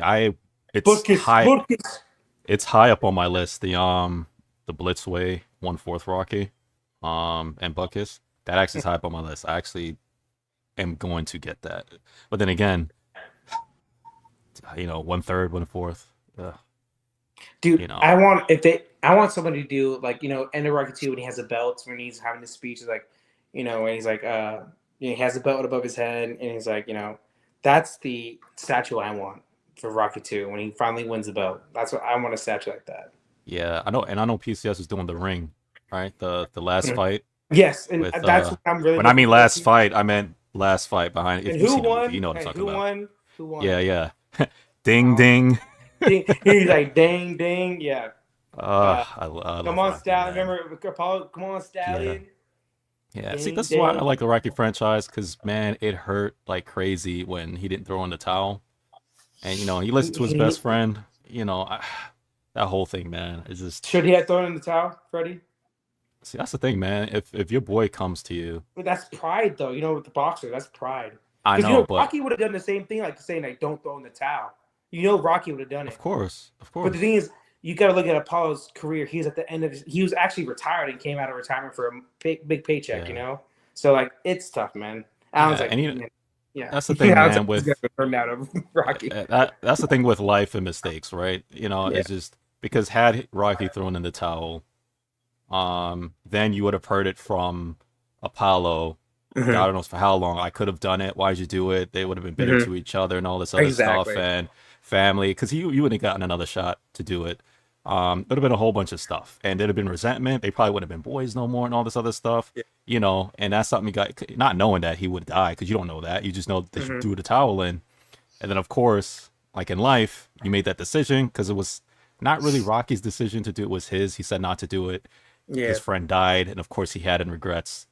S1: it's
S3: Butkus,
S1: high
S3: Butkus.
S1: it's high up on my list. The Blitzway 1/4 Rocky and Buckus. That actually is high up on my list. I actually am going to get that. But then again, 1/3, 1/4.
S3: Dude, I want somebody to do like End of Rocky 2 when he has a belt, when he's having his speech, is like, when he's like he has a belt above his head, and he's like, that's the statue I want for Rocky 2 when he finally wins the belt. That's what I want, a statue like that.
S1: Yeah, I know, and I know PCS is doing the ring, right? The last fight.
S3: Yes, and
S1: With,
S3: that's what I'm really.
S1: when I mean last fight, I meant last fight behind. If
S3: And
S1: you've
S3: who
S1: seen the
S3: won?
S1: movie, you know what I'm talking about.
S3: Who won?
S1: Yeah. Ding ding.
S3: He's like, ding ding, yeah.
S1: I love
S3: Come on,
S1: Rocky,
S3: Stallion.
S1: man.
S3: Remember Apollo? Come on, Stallion.
S1: Yeah.
S3: Ding,
S1: See, this is why I
S3: ding.
S1: like the Rocky franchise, because man, it hurt like crazy when he didn't throw in the towel, and he listened to his best friend. That whole thing, man, is just.
S3: Should he have thrown in the towel, Freddie?
S1: See, that's the thing, man. If your boy comes to you,
S3: But that's pride, though. With the boxer, that's pride.
S1: I know, but
S3: Rocky would have done the same thing, like saying like, "Don't throw in the towel." Rocky would have done it.
S1: of course.
S3: But the thing is, you got to look at Apollo's career. He was at the end of he was actually retired and came out of retirement for a big paycheck.
S1: Yeah.
S3: So like it's tough, man. Alan's
S1: Yeah,
S3: like,
S1: and
S3: yeah,
S1: that's the thing,
S3: Alan's
S1: man.
S3: like,
S1: With
S3: turned out of Rocky.
S1: that's the thing with life and mistakes, right? It's just because had Rocky thrown in the towel, then you would have heard it from Apollo. God knows for how long. I could have done it. Why'd you do it? They would have been bitter to each other and all this other stuff, and family, because you wouldn't have gotten another shot to do it. There'd have been a whole bunch of stuff, and there'd have been resentment. They probably wouldn't have been boys no more, and all this other stuff. And that's something you got, not knowing that he would die, because you don't know that. You just know that you threw the towel in, and then of course, like in life, you made that decision because it was not really Rocky's decision to do it. It was his. He said not to do it.
S3: Yeah.
S1: His friend died, and of course, he had regrets.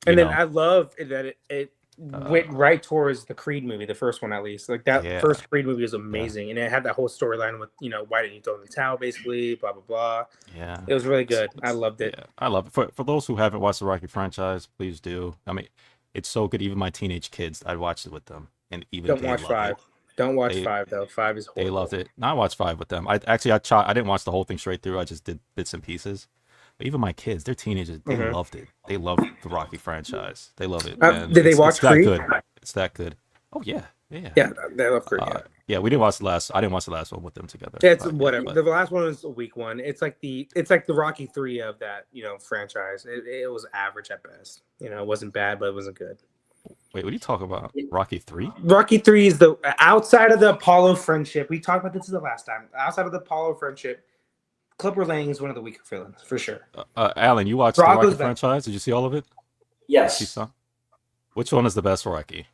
S3: And then I love that it went right towards the Creed movie, the first one at least. Like that first Creed movie was amazing, and it had that whole storyline with why didn't you throw in the towel, basically, blah blah blah.
S1: Yeah,
S3: it was really good. I loved it.
S1: Yeah, I love it. For those who haven't watched the Rocky franchise, please do. I mean, it's so good. Even my teenage kids, I watched it with them, and even
S3: don't watch 5. Don't watch 5 though. 5 is horrible.
S1: They loved it. No, I watched 5 with them. I didn't watch the whole thing straight through. I just did bits and pieces. Even my kids, they're teenagers. They loved it. They love the Rocky franchise. They love it, and
S3: Did they
S1: it's
S3: watch
S1: that
S3: Creed?
S1: good. It's that good. Oh yeah, yeah.
S3: Yeah, they love Creed.
S1: Yeah, we didn't watch the last. I didn't watch the last one with them together.
S3: It's
S1: but,
S3: whatever.
S1: but-
S3: The last one was a weak one. It's like the Rocky 3 of that, franchise. It was average at best. It wasn't bad, but it wasn't good.
S1: Wait, what are you talking about? Rocky 3?
S3: Rocky 3 is the outside of the Apollo friendship. We talked about this the last time. Outside of the Apollo friendship, Clubber Lang is one of the weaker villains for sure.
S1: Alan, you watched
S3: Drago's
S1: the Rocky
S3: best.
S1: franchise? Did you see all of it?
S2: Yes.
S1: See some? Which one is the best Rocky?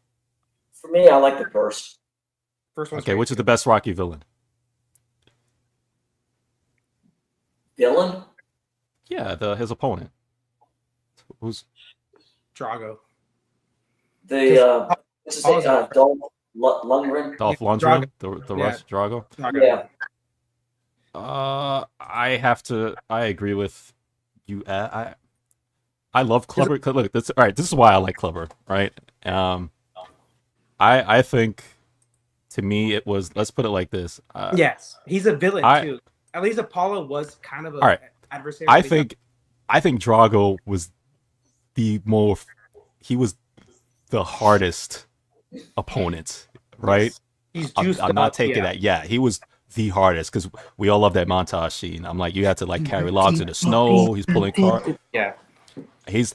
S2: For me, I like the first.
S3: First one's
S1: Okay,
S3: great.
S1: which is the best Rocky villain?
S2: Villain?
S1: Yeah, his opponent. Who's
S3: Drago.
S2: What's his name? Dolph Lundgren.
S1: Dolph
S3: Yeah,
S1: Lundgren?
S3: Drago.
S1: The
S3: Yeah.
S1: Rush Drago?
S3: Drago.
S2: Yeah.
S1: I agree with you. I love Clubber. Look, this all right. This is why I like Clubber, right? I think to me it was. Let's put it like this.
S3: Yes, he's a villain too. At least Apollo was kind of an
S1: all right.
S3: adversary.
S1: I think Drago was the most. He was the hardest opponent, right?
S3: He's juiced
S1: I'm not
S3: up,
S1: taking that. Yeah, he was the hardest because we all love that montage scene. I'm like, you had to like carry logs in the snow. He's pulling cars.
S3: Yeah.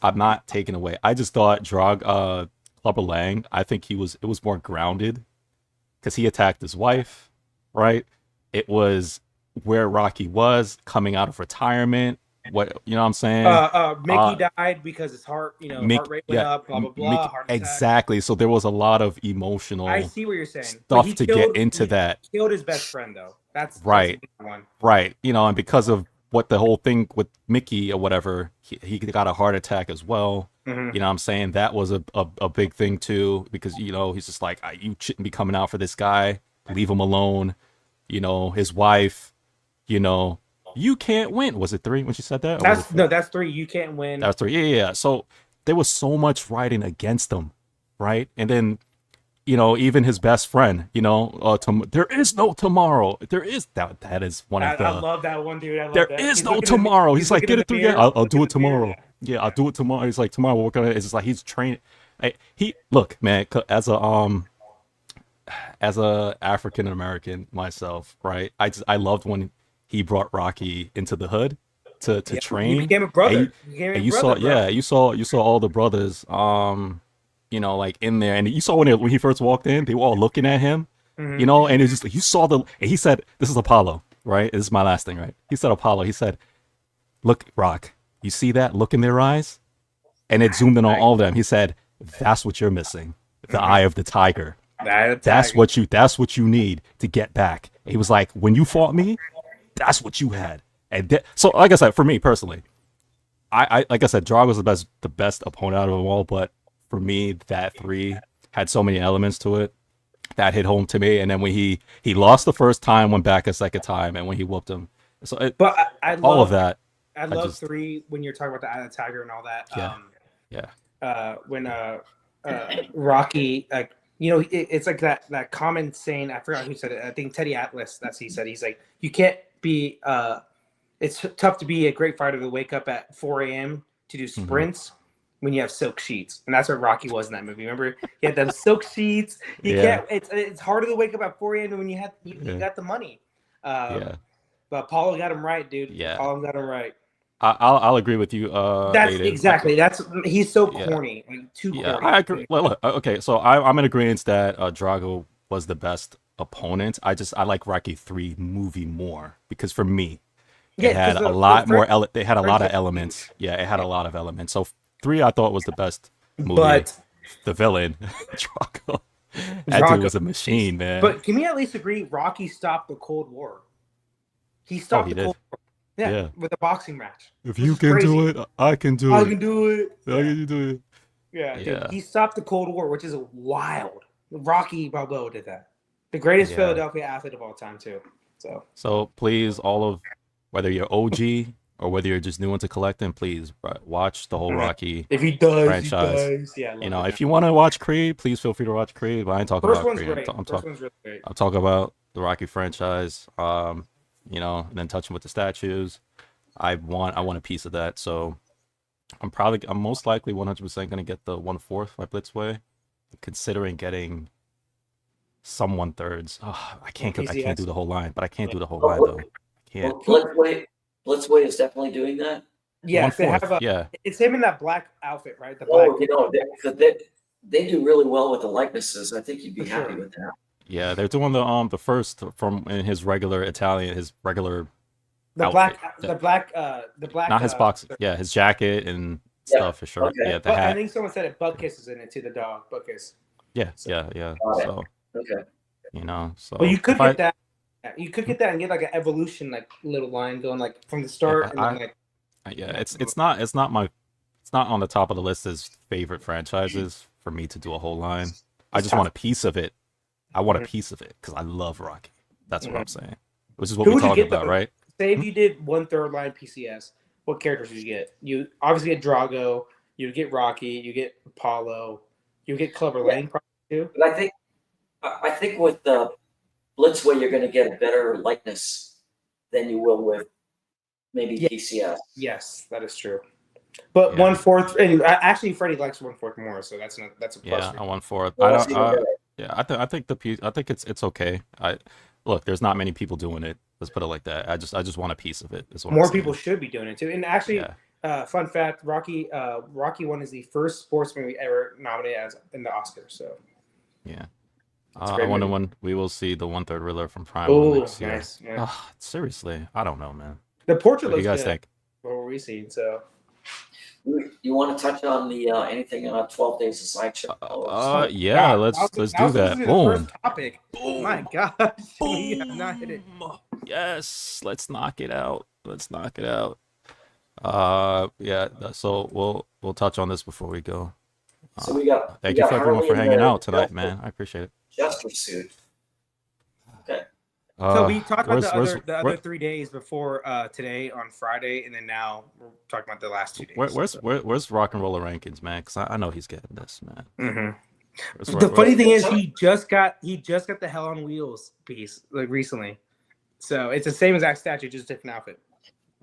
S1: I'm not taking away. I just thought Clubber Lang, I think it was more grounded because he attacked his wife, right? It was where Rocky was coming out of retirement. What you know what I'm saying?
S3: Mickey died because his heart, heart rate went up, blah blah blah. Heart attack.
S1: Exactly. So there was a lot of emotional
S3: I see what you're saying.
S1: stuff to get into that.
S3: He killed his best friend though. That's
S1: right.
S3: That's a big one.
S1: Right. And because of what the whole thing with Mickey or whatever, he got a heart attack as well.
S3: Mm-hmm.
S1: You know what I'm saying? That was a big thing too, because he's just like, you shouldn't be coming out for this guy. Leave him alone. His wife, you can't win. Was it 3 when she said that?
S3: That's 3. You can't win.
S1: That's 3. Yeah. So there was so much writing against him, right? And then, even his best friend, there is no tomorrow. There is that is one of the.
S3: I love that one, dude.
S1: There is no tomorrow. He's like, get it through. I'll do it tomorrow. Yeah, I'll do it tomorrow. He's like, tomorrow we're working on it. It's just like he's training. Look, man, as a African American myself, right? I loved when he brought Rocky into the hood to train.
S3: He became a brother.
S1: You saw all the brothers, like in there, and you saw when he first walked in, they were all looking at him, and it's just like you saw and he said, "This is Apollo, right? This is my last thing, right?" He said, "Apollo." He said, "Look, Rock, you see that look in their eyes?" And it zoomed in on all of them. He said, "That's what you're missing, the eye of the tiger. That's what you need to get back." He was like, "When you fought me, that's what you had." And so, like I said, for me personally, I like I said, Drago's the best opponent out of them all. But for me, that 3 had so many elements to it that hit home to me. And then when he lost the first time, went back a second time, and when he whooped him, so I love
S3: all
S1: of that.
S3: I love 3 when you're talking about the Eye of the Tiger and all that. When Rocky, like it's like that common saying. I forgot who said it. I think Teddy Atlas. That's he said. He's like, you can't be. It's tough to be a great fighter to wake up at 4 a.m. to do sprints when you have silk sheets, and that's what Rocky was in that movie. Remember, he had those silk sheets. You can't. It's harder to wake up at 4 a.m. when you got the money. But Paulo got him right, dude.
S1: Yeah,
S3: Paulo got him right.
S1: I'll agree with you.
S3: That's
S1: Aiden.
S3: exactly. He's so corny, like, too corny.
S1: I agree. Well, look, okay, so I'm in agreement that Drago was the best opponent. I like Rocky 3 movie more because for me, it had a lot more. They had a lot of elements. Yeah, it had a lot of elements. So 3, I thought was the best movie. But the villain, Drago, that dude was a machine, man.
S3: But can we at least agree? Rocky stopped the Cold War. He stopped the Cold War. Yeah, with a boxing match.
S1: If you can do it, I can do it.
S3: I can do it.
S1: I can do it.
S3: Yeah, dude, he stopped the Cold War, which is wild. Rocky Balboa did that. The greatest Philadelphia athlete of all time, too. So
S1: please, all of whether you're OG or whether you're just new into collecting, please watch the whole Rocky franchise.
S3: Yeah,
S1: if you want to watch Creed, please feel free to watch Creed. But I ain't talking
S3: First
S1: about
S3: one's
S1: Creed.
S3: Great. First one's really great.
S1: I'm talking about the Rocky franchise. And then touching with the statues. I want a piece of that. So I'm most likely 100% gonna get the 1/4 by Blitzway, considering getting some 1/3s. Oh, I can't do
S3: PCS.
S1: the whole line, but I can't do the whole
S2: Oh,
S1: line
S2: look,
S1: though. I can't.
S2: well, Blitzway is definitely doing that.
S3: Yes, they
S1: 1/4,
S3: have a.
S1: yeah.
S3: It's him in that black outfit, right? The black.
S2: Oh, you know, they do really well with the likenesses. I think you'd be
S3: For
S2: happy
S3: sure.
S2: with that.
S1: Yeah, they're doing the first from in his regular Italian, his regular
S3: The
S1: outfit.
S3: black.
S1: Not his box. Yeah, his jacket and
S2: Yeah,
S1: stuff, his shirt.
S2: okay.
S1: Yeah, the
S3: But I
S1: hat.
S3: think someone said it. Butt kisses in it to the dog. Butt kiss.
S1: Yeah,
S3: So-
S1: yeah.
S2: Got it.
S1: So,
S2: Okay.
S1: so
S3: Well, you could
S1: if I-
S3: get that. Yeah, you could get that and get like an evolution, like little line going like from the start, and then like.
S1: yeah, it's not on the top of the list as favorite franchises for me to do a whole line. I
S3: It's
S1: just
S3: tough.
S1: want a piece of it. I want a
S3: Mhm.
S1: piece of it because I love Rocky. That's what I'm saying. Which is what
S3: Who
S1: we're
S3: would you
S1: talking
S3: get,
S1: about,
S3: though?
S1: right?
S3: Say if you did 1/3 line PCS, what characters would you get? You obviously get Drago. You get Rocky. You get Apollo. You get Clubber
S2: Yeah.
S3: Lang probably too.
S2: But I think with Blitzway, you're going to get a better likeness than you will with maybe
S3: Yeah.
S2: PCS.
S3: Yes, that is true. But
S1: Yeah.
S3: 1/4, and actually Freddie likes 1/4 more, so that's a plus.
S1: Yeah,
S3: for
S1: I
S3: you.
S1: 1/4.
S2: Well,
S1: I
S2: that's
S1: don't.
S2: even better.
S1: Yeah, I think the piece. I think it's okay. Look. There's not many people doing it. Let's put it like that. I just want a piece of it. Is what I'm
S3: More
S1: saying.
S3: people should be doing it too. And actually,
S1: Yeah.
S3: fun fact: Rocky 1 is the first sports movie ever nominated as in the Oscars. So
S1: Yeah.
S3: It's a
S1: I
S3: great
S1: wonder
S3: movie.
S1: when we will see the 1/3 Riddler from Prime
S3: oh,
S1: next year.
S3: nice. Yeah.
S1: Seriously, I don't know, man.
S3: The portrait
S1: What do you
S3: looks
S1: guys
S3: good.
S1: think?
S3: What were we seeing? So
S2: You want to touch on the anything 12 Days of Sideshow?
S1: Yeah.
S3: God,
S1: Let's do
S3: supposed to
S1: that.
S3: be
S1: Boom.
S3: The first topic.
S1: Boom.
S3: My God, we have not hit it.
S1: Yes, let's knock it out. Yeah. So we'll touch on this before we go.
S2: So we got.
S1: Thank
S2: we
S1: you
S2: got
S1: for everyone
S2: Harley
S1: for
S2: in
S1: hanging
S2: the
S1: out tonight,
S2: Jester-
S1: man. I appreciate it.
S2: Jester suit. Okay.
S3: So we talked about
S1: where's-
S3: the other 3 days before today on Friday, and then now we're talking about the last 2 days.
S1: Where's Rock and Roller Rankings, man? Because I know he's getting this, man.
S3: Mm-hmm. The funny thing is, he just got the Hell on Wheels piece like recently, so it's the same exact statue, just different outfit.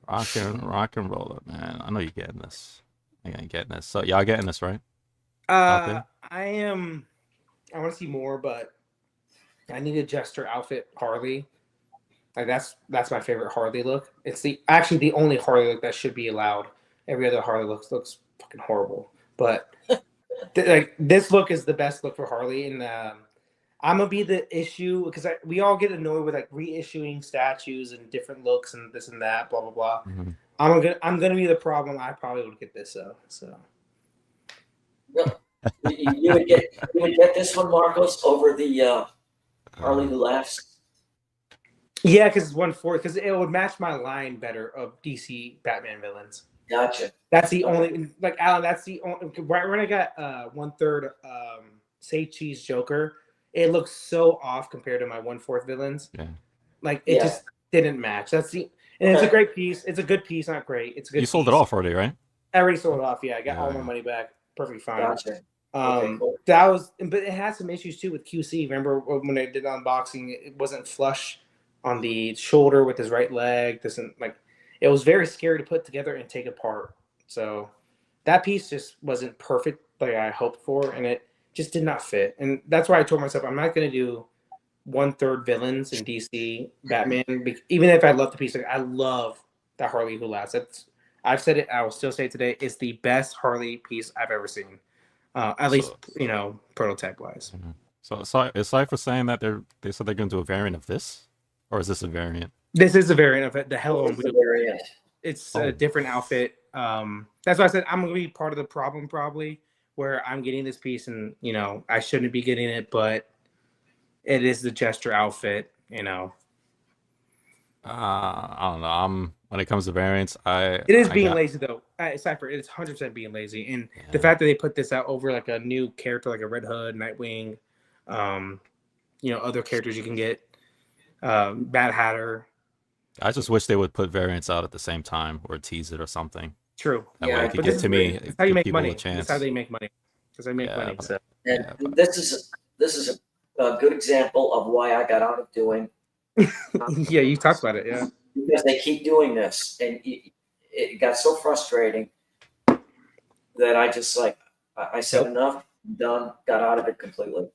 S1: Rock and Roller, man. I know you're getting this. I ain't getting this. So y'all getting this, right?
S3: I am. I want to see more, but I need a Jester outfit Harley. Like that's my favorite Harley look. It's the only Harley look that should be allowed. Every other Harley looks fucking horrible. But like this look is the best look for Harley, and I'm gonna be the issue because we all get annoyed with like reissuing statues and different looks and this and that, blah blah blah.
S1: Mhm.
S3: I'm gonna be the problem. I probably would get this though. So
S2: You would get this one, Marcos, over the Harley Who Laughs.
S3: yeah, because it's 1/4, because it would match my line better of DC Batman villains.
S2: Gotcha.
S3: That's the only like Alan. That's the only right when I got 1/3 Say Cheese Joker. It looks so off compared to my 1/4 villains.
S1: Yeah.
S3: Like it just didn't match. It's a great piece. It's a good piece, not great. It's a good.
S1: You sold it
S3: piece.
S1: off already, right?
S3: I already sold it off. Yeah, I got
S1: Yeah,
S3: all my
S1: yeah.
S3: money back. Perfectly fine.
S2: Gotcha. Okay, cool.
S3: That was, but it had some issues too with QC. Remember when I did the unboxing? It wasn't flush on the shoulder with his right leg. It was very scary to put together and take apart. So that piece just wasn't perfect like I hoped for, and it just did not fit. And that's why I told myself I'm not going to do 1/3 villains in DC Batman, even if I love the piece. Like, I love that Harley Who Laughs. I've said it. I will still say it today. It's the best Harley piece I've ever seen. At least prototype wise.
S1: So is Cypher saying that they said they're going to do a variant of this, or is this a variant?
S3: This is a variant of it. The Hell on
S2: This is the
S3: Wheels.
S2: variant.
S3: It's a different outfit. That's why I said I'm going to be part of the problem probably, where I'm getting this piece and I shouldn't be getting it, but it is the Jester outfit.
S1: I don't know. When it comes to variants,
S3: It is being lazy though. Cypher, it is 100% being lazy, and the fact that they put this out over like a new character like a Red Hood, Nightwing, other characters you can get, Mad Hatter.
S1: I just wish they would put variants out at the same time or tease it or something.
S3: True.
S1: That way it could get to me.
S3: That's how you
S1: give
S3: make
S1: people
S3: money.
S1: a chance.
S3: That's how they make money. Because they make money. So.
S2: And this is a good example of why I got out of doing.
S3: Yeah, you talked about it. Yeah.
S2: Because they keep doing this, and it got so frustrating that I just like I said
S3: Nope.
S2: enough, done, got out of it completely.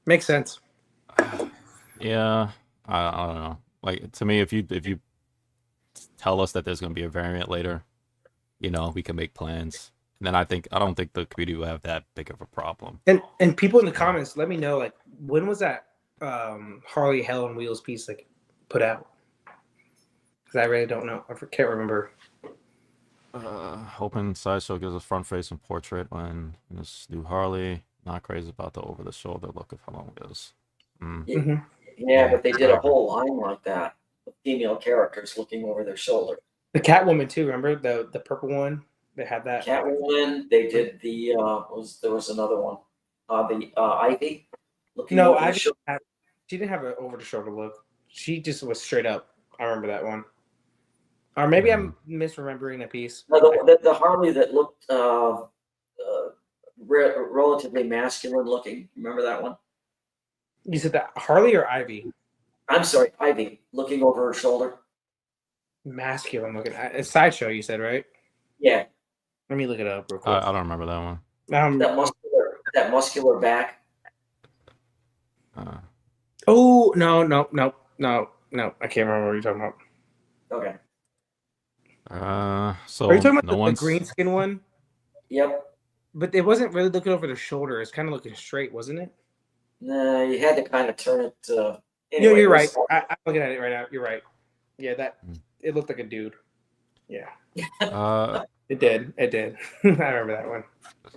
S3: Makes sense.
S1: Yeah, I don't know. Like to me, if you tell us that there's going to be a variant later, we can make plans. And then I don't think the community will have that big of a problem.
S3: And people in the comments, let me know, like, when was that Harley Hell on Wheels piece like put out? Because I really don't know. I can't remember.
S1: Hoping Sideshow gives us front face and portrait when this new Harley. Not crazy about the over the shoulder look of how long it is.
S2: Yeah,
S1: Yeah,
S2: but they did
S1: I
S2: a
S1: agree.
S2: whole line like that with female characters looking over their shoulder.
S3: The Catwoman too. Remember the purple one? They had that.
S2: Catwoman, they did the there was another one, the Ivy looking
S3: No,
S2: over the
S3: I
S2: shoulder.
S3: she didn't have an over the shoulder look. She just was straight up. I remember that one. Or maybe I'm misremembering a piece.
S2: No, the Harley that looked relatively masculine looking. Remember that one?
S3: You said that Harley or Ivy?
S2: I'm sorry, Ivy looking over her shoulder.
S3: Masculine looking. It's Sideshow, you said, right?
S2: Yeah,
S3: Let me look it up real quick.
S1: I don't remember that one.
S2: that muscular back.
S3: Oh no! I can't remember what you're talking about.
S2: Okay.
S1: So
S3: Are you talking about
S1: no
S3: the
S1: one's
S3: green skin one?
S2: Yep.
S3: But it wasn't really looking over the shoulder. It's kind of looking straight, wasn't it?
S2: No, you had to kind of turn it.
S3: Yeah,
S2: Anyway,
S3: you're right. I'm looking at it right now. You're right. Yeah, it looked like a dude. Yeah, it did. It did. I remember that one.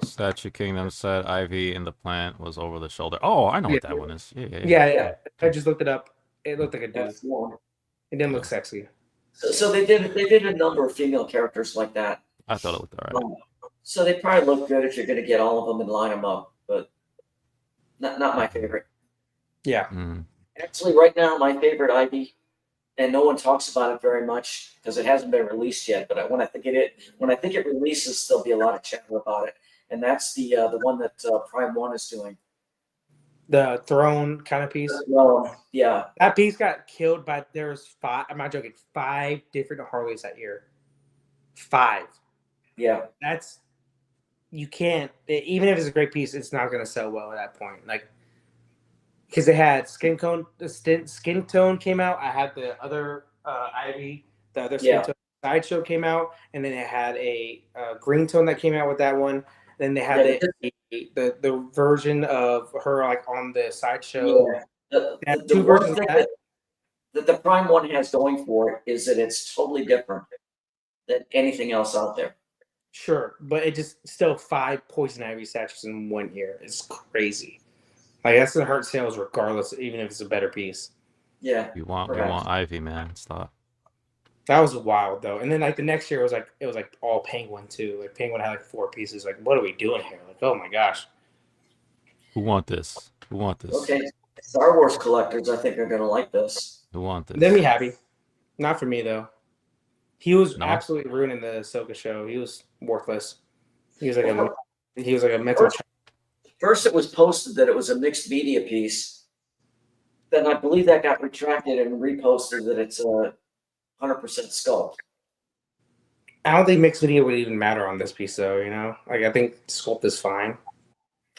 S1: Statue Kingdom said Ivy in the plant was over the shoulder. Oh, I know what that one is. Yeah.
S3: Yeah. I just looked it up. It looked like a dude.
S2: That's the one.
S3: It didn't look sexy.
S2: So they did a number of female characters like that.
S1: I thought it looked all right.
S2: So they probably look good if you're going to get all of them and line them up, but not my favorite.
S3: Yeah.
S2: Actually, right now, my favorite Ivy, and no one talks about it very much because it hasn't been released yet. But when I think it releases, there'll be a lot of chatter about it, and that's the one that Prime One is doing.
S3: The throne kind of piece.
S2: Well, yeah,
S3: that piece got killed by there's 5. I'm not joking. 5 different Harleys that year. 5.
S2: Yeah.
S3: That's you can't even if it's a great piece, it's not going to sell well at that point. Like because they had skin tone came out. I had the other Ivy, the other skin tone Sideshow came out, and then it had a green tone that came out with that one. Then they had the version of her like on the Sideshow.
S2: Yeah. The
S3: 2 versions
S2: one
S3: of
S2: thing that the Prime One has going for it is that it's totally different than anything else out there.
S3: Sure, but it just still 5 Poison Ivy statues in 1 year. It's crazy. Like that's gonna hurt sales regardless, even if it's a better piece.
S2: Yeah,
S1: we want Ivy, man. Stop.
S3: That was wild though. And then like the next year it was like all Penguin too. Like Penguin had like 4 pieces. Like what are we doing here? Like oh my gosh.
S1: Who want this?
S2: Okay, Star Wars collectors, I think are gonna like this.
S1: Who want this?
S3: Then be happy. Not for me though. He was absolutely ruining the Ahsoka show. He was worthless. He was like a mental.
S2: First, it was posted that it was a mixed media piece. Then I believe that got retracted and reposted that it's a 100% sculpt.
S3: I don't think mixed media would even matter on this piece, though. Like I think sculpt is fine.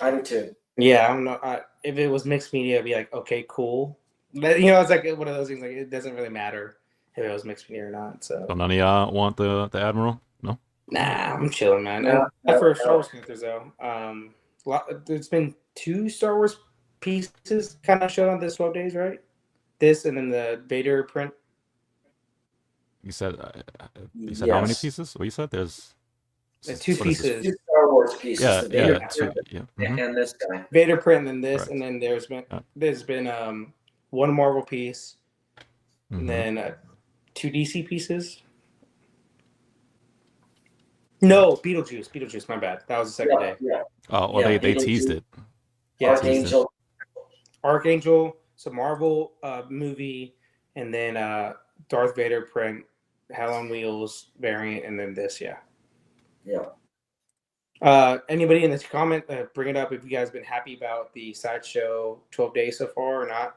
S2: I do too.
S3: Yeah, I don't know if it was mixed media, it'd be like okay, cool. But, it's like one of those things. Like it doesn't really matter if it was mixed media or not. So
S1: none of y'all want the Admiral? No.
S3: Nah, I'm chilling, man. For Star Wars characters, though, there's been 2 Star Wars pieces kind of shown on the 12 days, right? This and then the Vader print.
S1: You said how many pieces? What you said? There's
S3: 2 pieces.
S2: 2 Star Wars pieces.
S1: And
S2: this guy.
S3: Vader print, and then this, and then there's been 1 Marvel piece, and then 2 DC pieces. No, Beetlejuice. My bad. That was the second day.
S2: Yeah.
S1: Oh, well, they teased it.
S3: Yeah,
S2: Archangel.
S3: Some Marvel movie, and then Darth Vader print, Hell on Wheels variant, and then this. Yeah. Anybody in this comment, bring it up if you guys been happy about the Sideshow 12 days so far or not.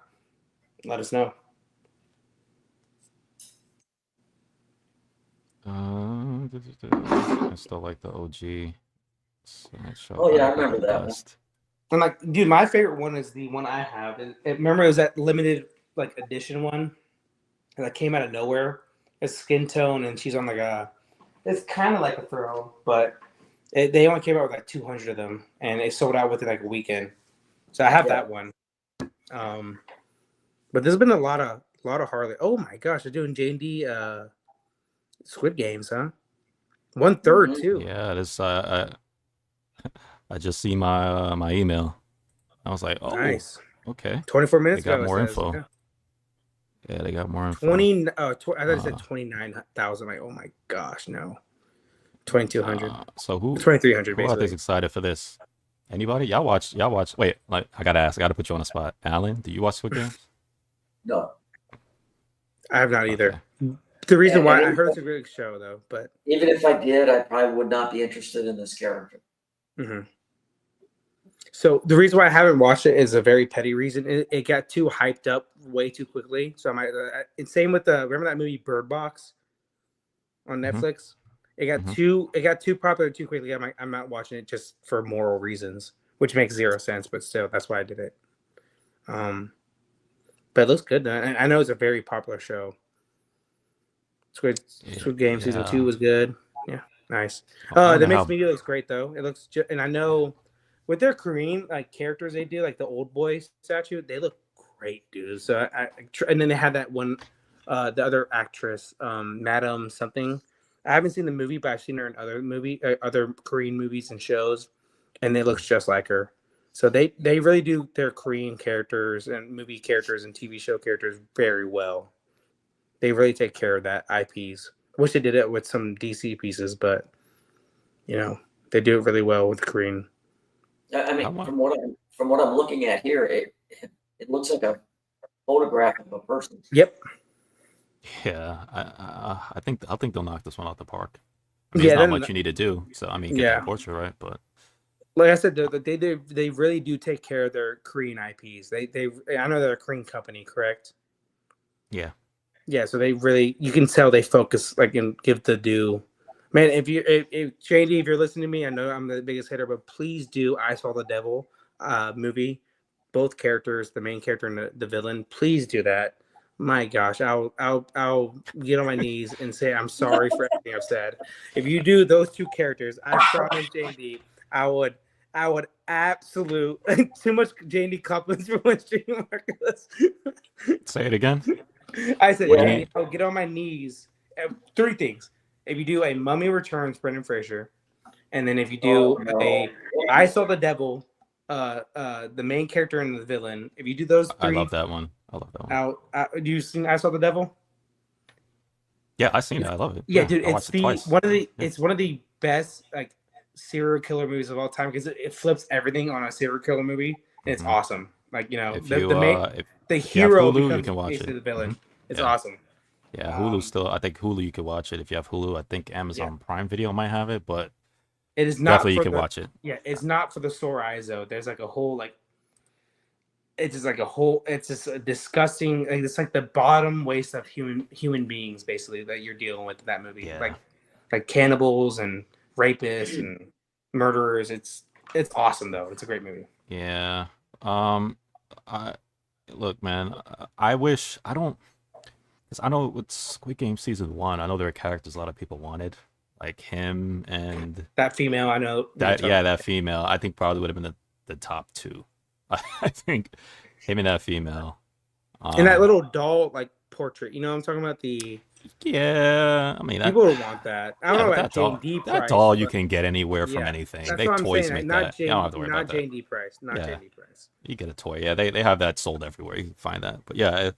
S3: Let us know.
S1: I still like the OG. Show
S2: Oh yeah, I
S1: hype at
S2: remember
S1: the
S2: that one.
S1: best.
S3: And like, dude, my favorite one is the one I have. Remember, it was that limited like edition one that came out of nowhere. It's skin tone, and she's on like a. It's kind of like a throw, but they only came out with like 200 of them, and it sold out within like a weekend. So I have
S2: Yeah.
S3: that one. But there's been a lot of Harley. Oh my gosh, they're doing J&D Squid Games, huh? 1/3
S2: Mhm.
S3: too.
S1: Yeah, this I just see my email. I was like, oh,
S3: Nice.
S1: okay.
S3: 24
S1: They
S3: minutes
S1: got
S3: ago, it
S1: more
S3: says.
S1: info.
S3: Yeah.
S1: Yeah, they got more info.
S3: 20. I thought it said
S1: Uh,
S3: 29,000. Like, oh my gosh, no. 2,200.
S1: so who
S3: 2,300
S1: out there's
S3: basically.
S1: excited for this? Anybody? Y'all watch. Wait, like I gotta ask. I gotta put you on the spot. Alan, do you watch Squid Games?
S2: No.
S3: I have not either.
S1: Okay.
S3: The reason
S2: And
S3: why I
S2: even,
S3: heard it's a great show though, but
S2: even if I did, I probably would not be interested in this character.
S3: So the reason why I haven't watched it is a very petty reason. It got too hyped up way too quickly. So I might. It's same with the remember that movie Bird Box on Netflix. It got too popular too quickly. I'm not watching it just for moral reasons, which makes zero sense. But still, that's why I did it. But it looks good. I know it's a very popular show. Squid Game season 2 was good. Yeah, nice. The mixed media looks great though. It looks, and I know with their Korean like characters they do, like the old boy statue, they look great, dude. So and then they had that one, the other actress, Madam something. I haven't seen the movie, but I've seen her in other Korean movies and shows, and they look just like her. So they really do their Korean characters and movie characters and TV show characters very well. They really take care of that IPs. Wish they did it with some DC pieces, but they do it really well with Korean.
S2: I mean, from what I'm looking at here, it looks like a photograph of a person.
S3: Yep.
S1: Yeah, I think they'll knock this one out the park. I mean, it's not much you need to do. So I mean, get that portrait right, but
S3: like I said, they really do take care of their Korean IPs. I know they're a Korean company, correct?
S1: Yeah.
S3: Yeah, so they really, you can tell they focus like and give the due. Man, if JD, if you're listening to me, I know I'm the biggest hater, but please do I Saw the Devil movie. Both characters, the main character and the villain, please do that. My gosh, I'll get on my knees and say I'm sorry for everything I've said. If you do those two characters, I promise JD, I would absolute too much JD compliments for one stream Marcus.
S1: Say it again.
S3: I said, I'll get on my knees. 3 things. If you do a Mummy Returns, Brendan Fraser, and then if you do I Saw the Devil, the main character and the villain. If you do those 3,
S1: I love that one.
S3: Do you seen I Saw the Devil?
S1: Yeah, I seen it. I love it.
S3: Yeah, dude, it's one of the best like serial killer movies of all time because it flips everything on a serial killer movie, and it's awesome. Like the hero
S1: Hulu,
S3: becomes
S1: you can watch
S3: basically
S1: it.
S3: the villain. It's awesome.
S1: Yeah, Hulu still. I think Hulu you can watch it if you have Hulu. I think Amazon Prime Video might have it, but
S3: it is not
S1: definitely you can watch it.
S3: Yeah, it's not for the sore eyes though. There's like a whole it's just like a whole. It's just a disgusting. It's like the bottom waste of human beings basically that you're dealing with in that movie.
S1: Yeah.
S3: Like cannibals and rapists and murderers. It's awesome though. It's a great movie.
S1: Yeah. Look, man. I wish I don't. Because I know with Squid Game season 1, I know there are characters a lot of people wanted, like him and
S3: that female. I know
S1: that female. I think probably would have been the top 2. I think him and that female.
S3: And that little doll like portrait. You know what I'm talking about?
S1: Yeah, I mean
S3: people would want that. I don't know about J&D price.
S1: That doll you can get anywhere from anything. They toys make that. You don't have to worry about that.
S3: Not J&D price. Not J&D price.
S1: You get a toy. Yeah, they have that sold everywhere. You can find that. But yeah.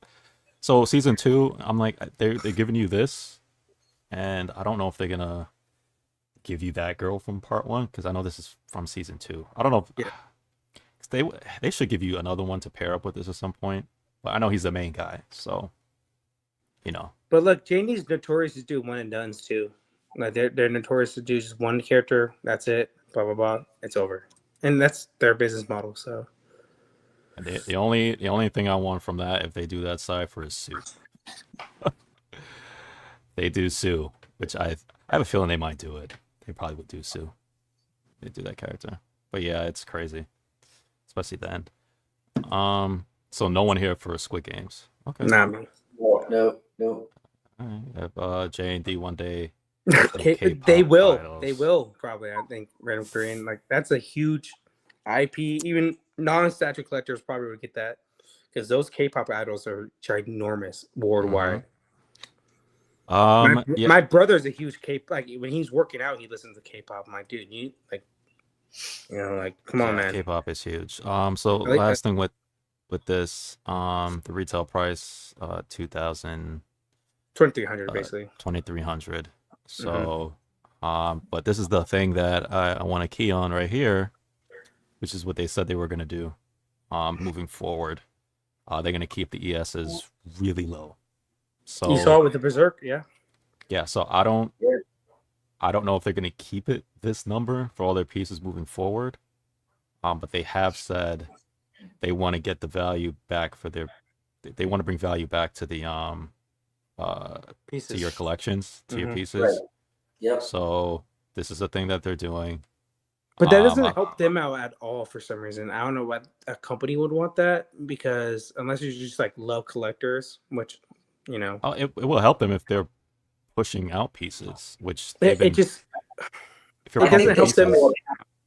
S1: So season 2, I'm like, they're giving you this, and I don't know if they're gonna give you that girl from part 1 because I know this is from season 2. I don't know. They should give you another one to pair up with this at some point. But I know he's the main guy, so
S3: But look, J&D's notorious to do one and dones too. Like they're notorious to do just one character. That's it. Blah blah blah. It's over, and that's their business model. So.
S1: The only thing I want from that, if they do that cypher, is Sue. They do Sue. which I have a feeling they might do it. They probably would do Sue. They do that character, but yeah, it's crazy, especially the end. So no one here for Squid Games. Okay.
S3: Nah, man.
S2: No.
S1: All right. We have J&D one day.
S3: They
S1: K-pop
S3: will.
S1: idols.
S3: They will probably. I think Random Korean, like that's a huge IP. Even non-statue collectors probably would get that because those K-pop idols are ginormous worldwide.
S1: Yeah.
S3: My brother's a huge K-pop. Like when he's working out, he listens to K-pop. I'm like, dude, you like, come on, man.
S1: K-pop is huge. So
S3: like
S1: last thing with this, the retail price, 2,000.
S3: 2,300 basically.
S1: 2,300. So, but this is the thing that I want to key on right here, which is what they said they were going to do. Moving forward, they're going to keep the ESs really low. So
S3: You saw it with the Berserk, yeah.
S1: Yeah. So I don't know if they're going to keep it this number for all their pieces moving forward. But they have said they want to get the value back for their. They want to bring value back to the
S3: Pieces.
S1: to your collections, to your pieces.
S2: Right. Yep.
S1: So this is a thing that they're doing.
S3: But that doesn't help them out at all for some reason. I don't know what a company would want that because unless you just like love collectors, which
S1: it will help them if they're pushing out pieces, which
S3: it doesn't help them.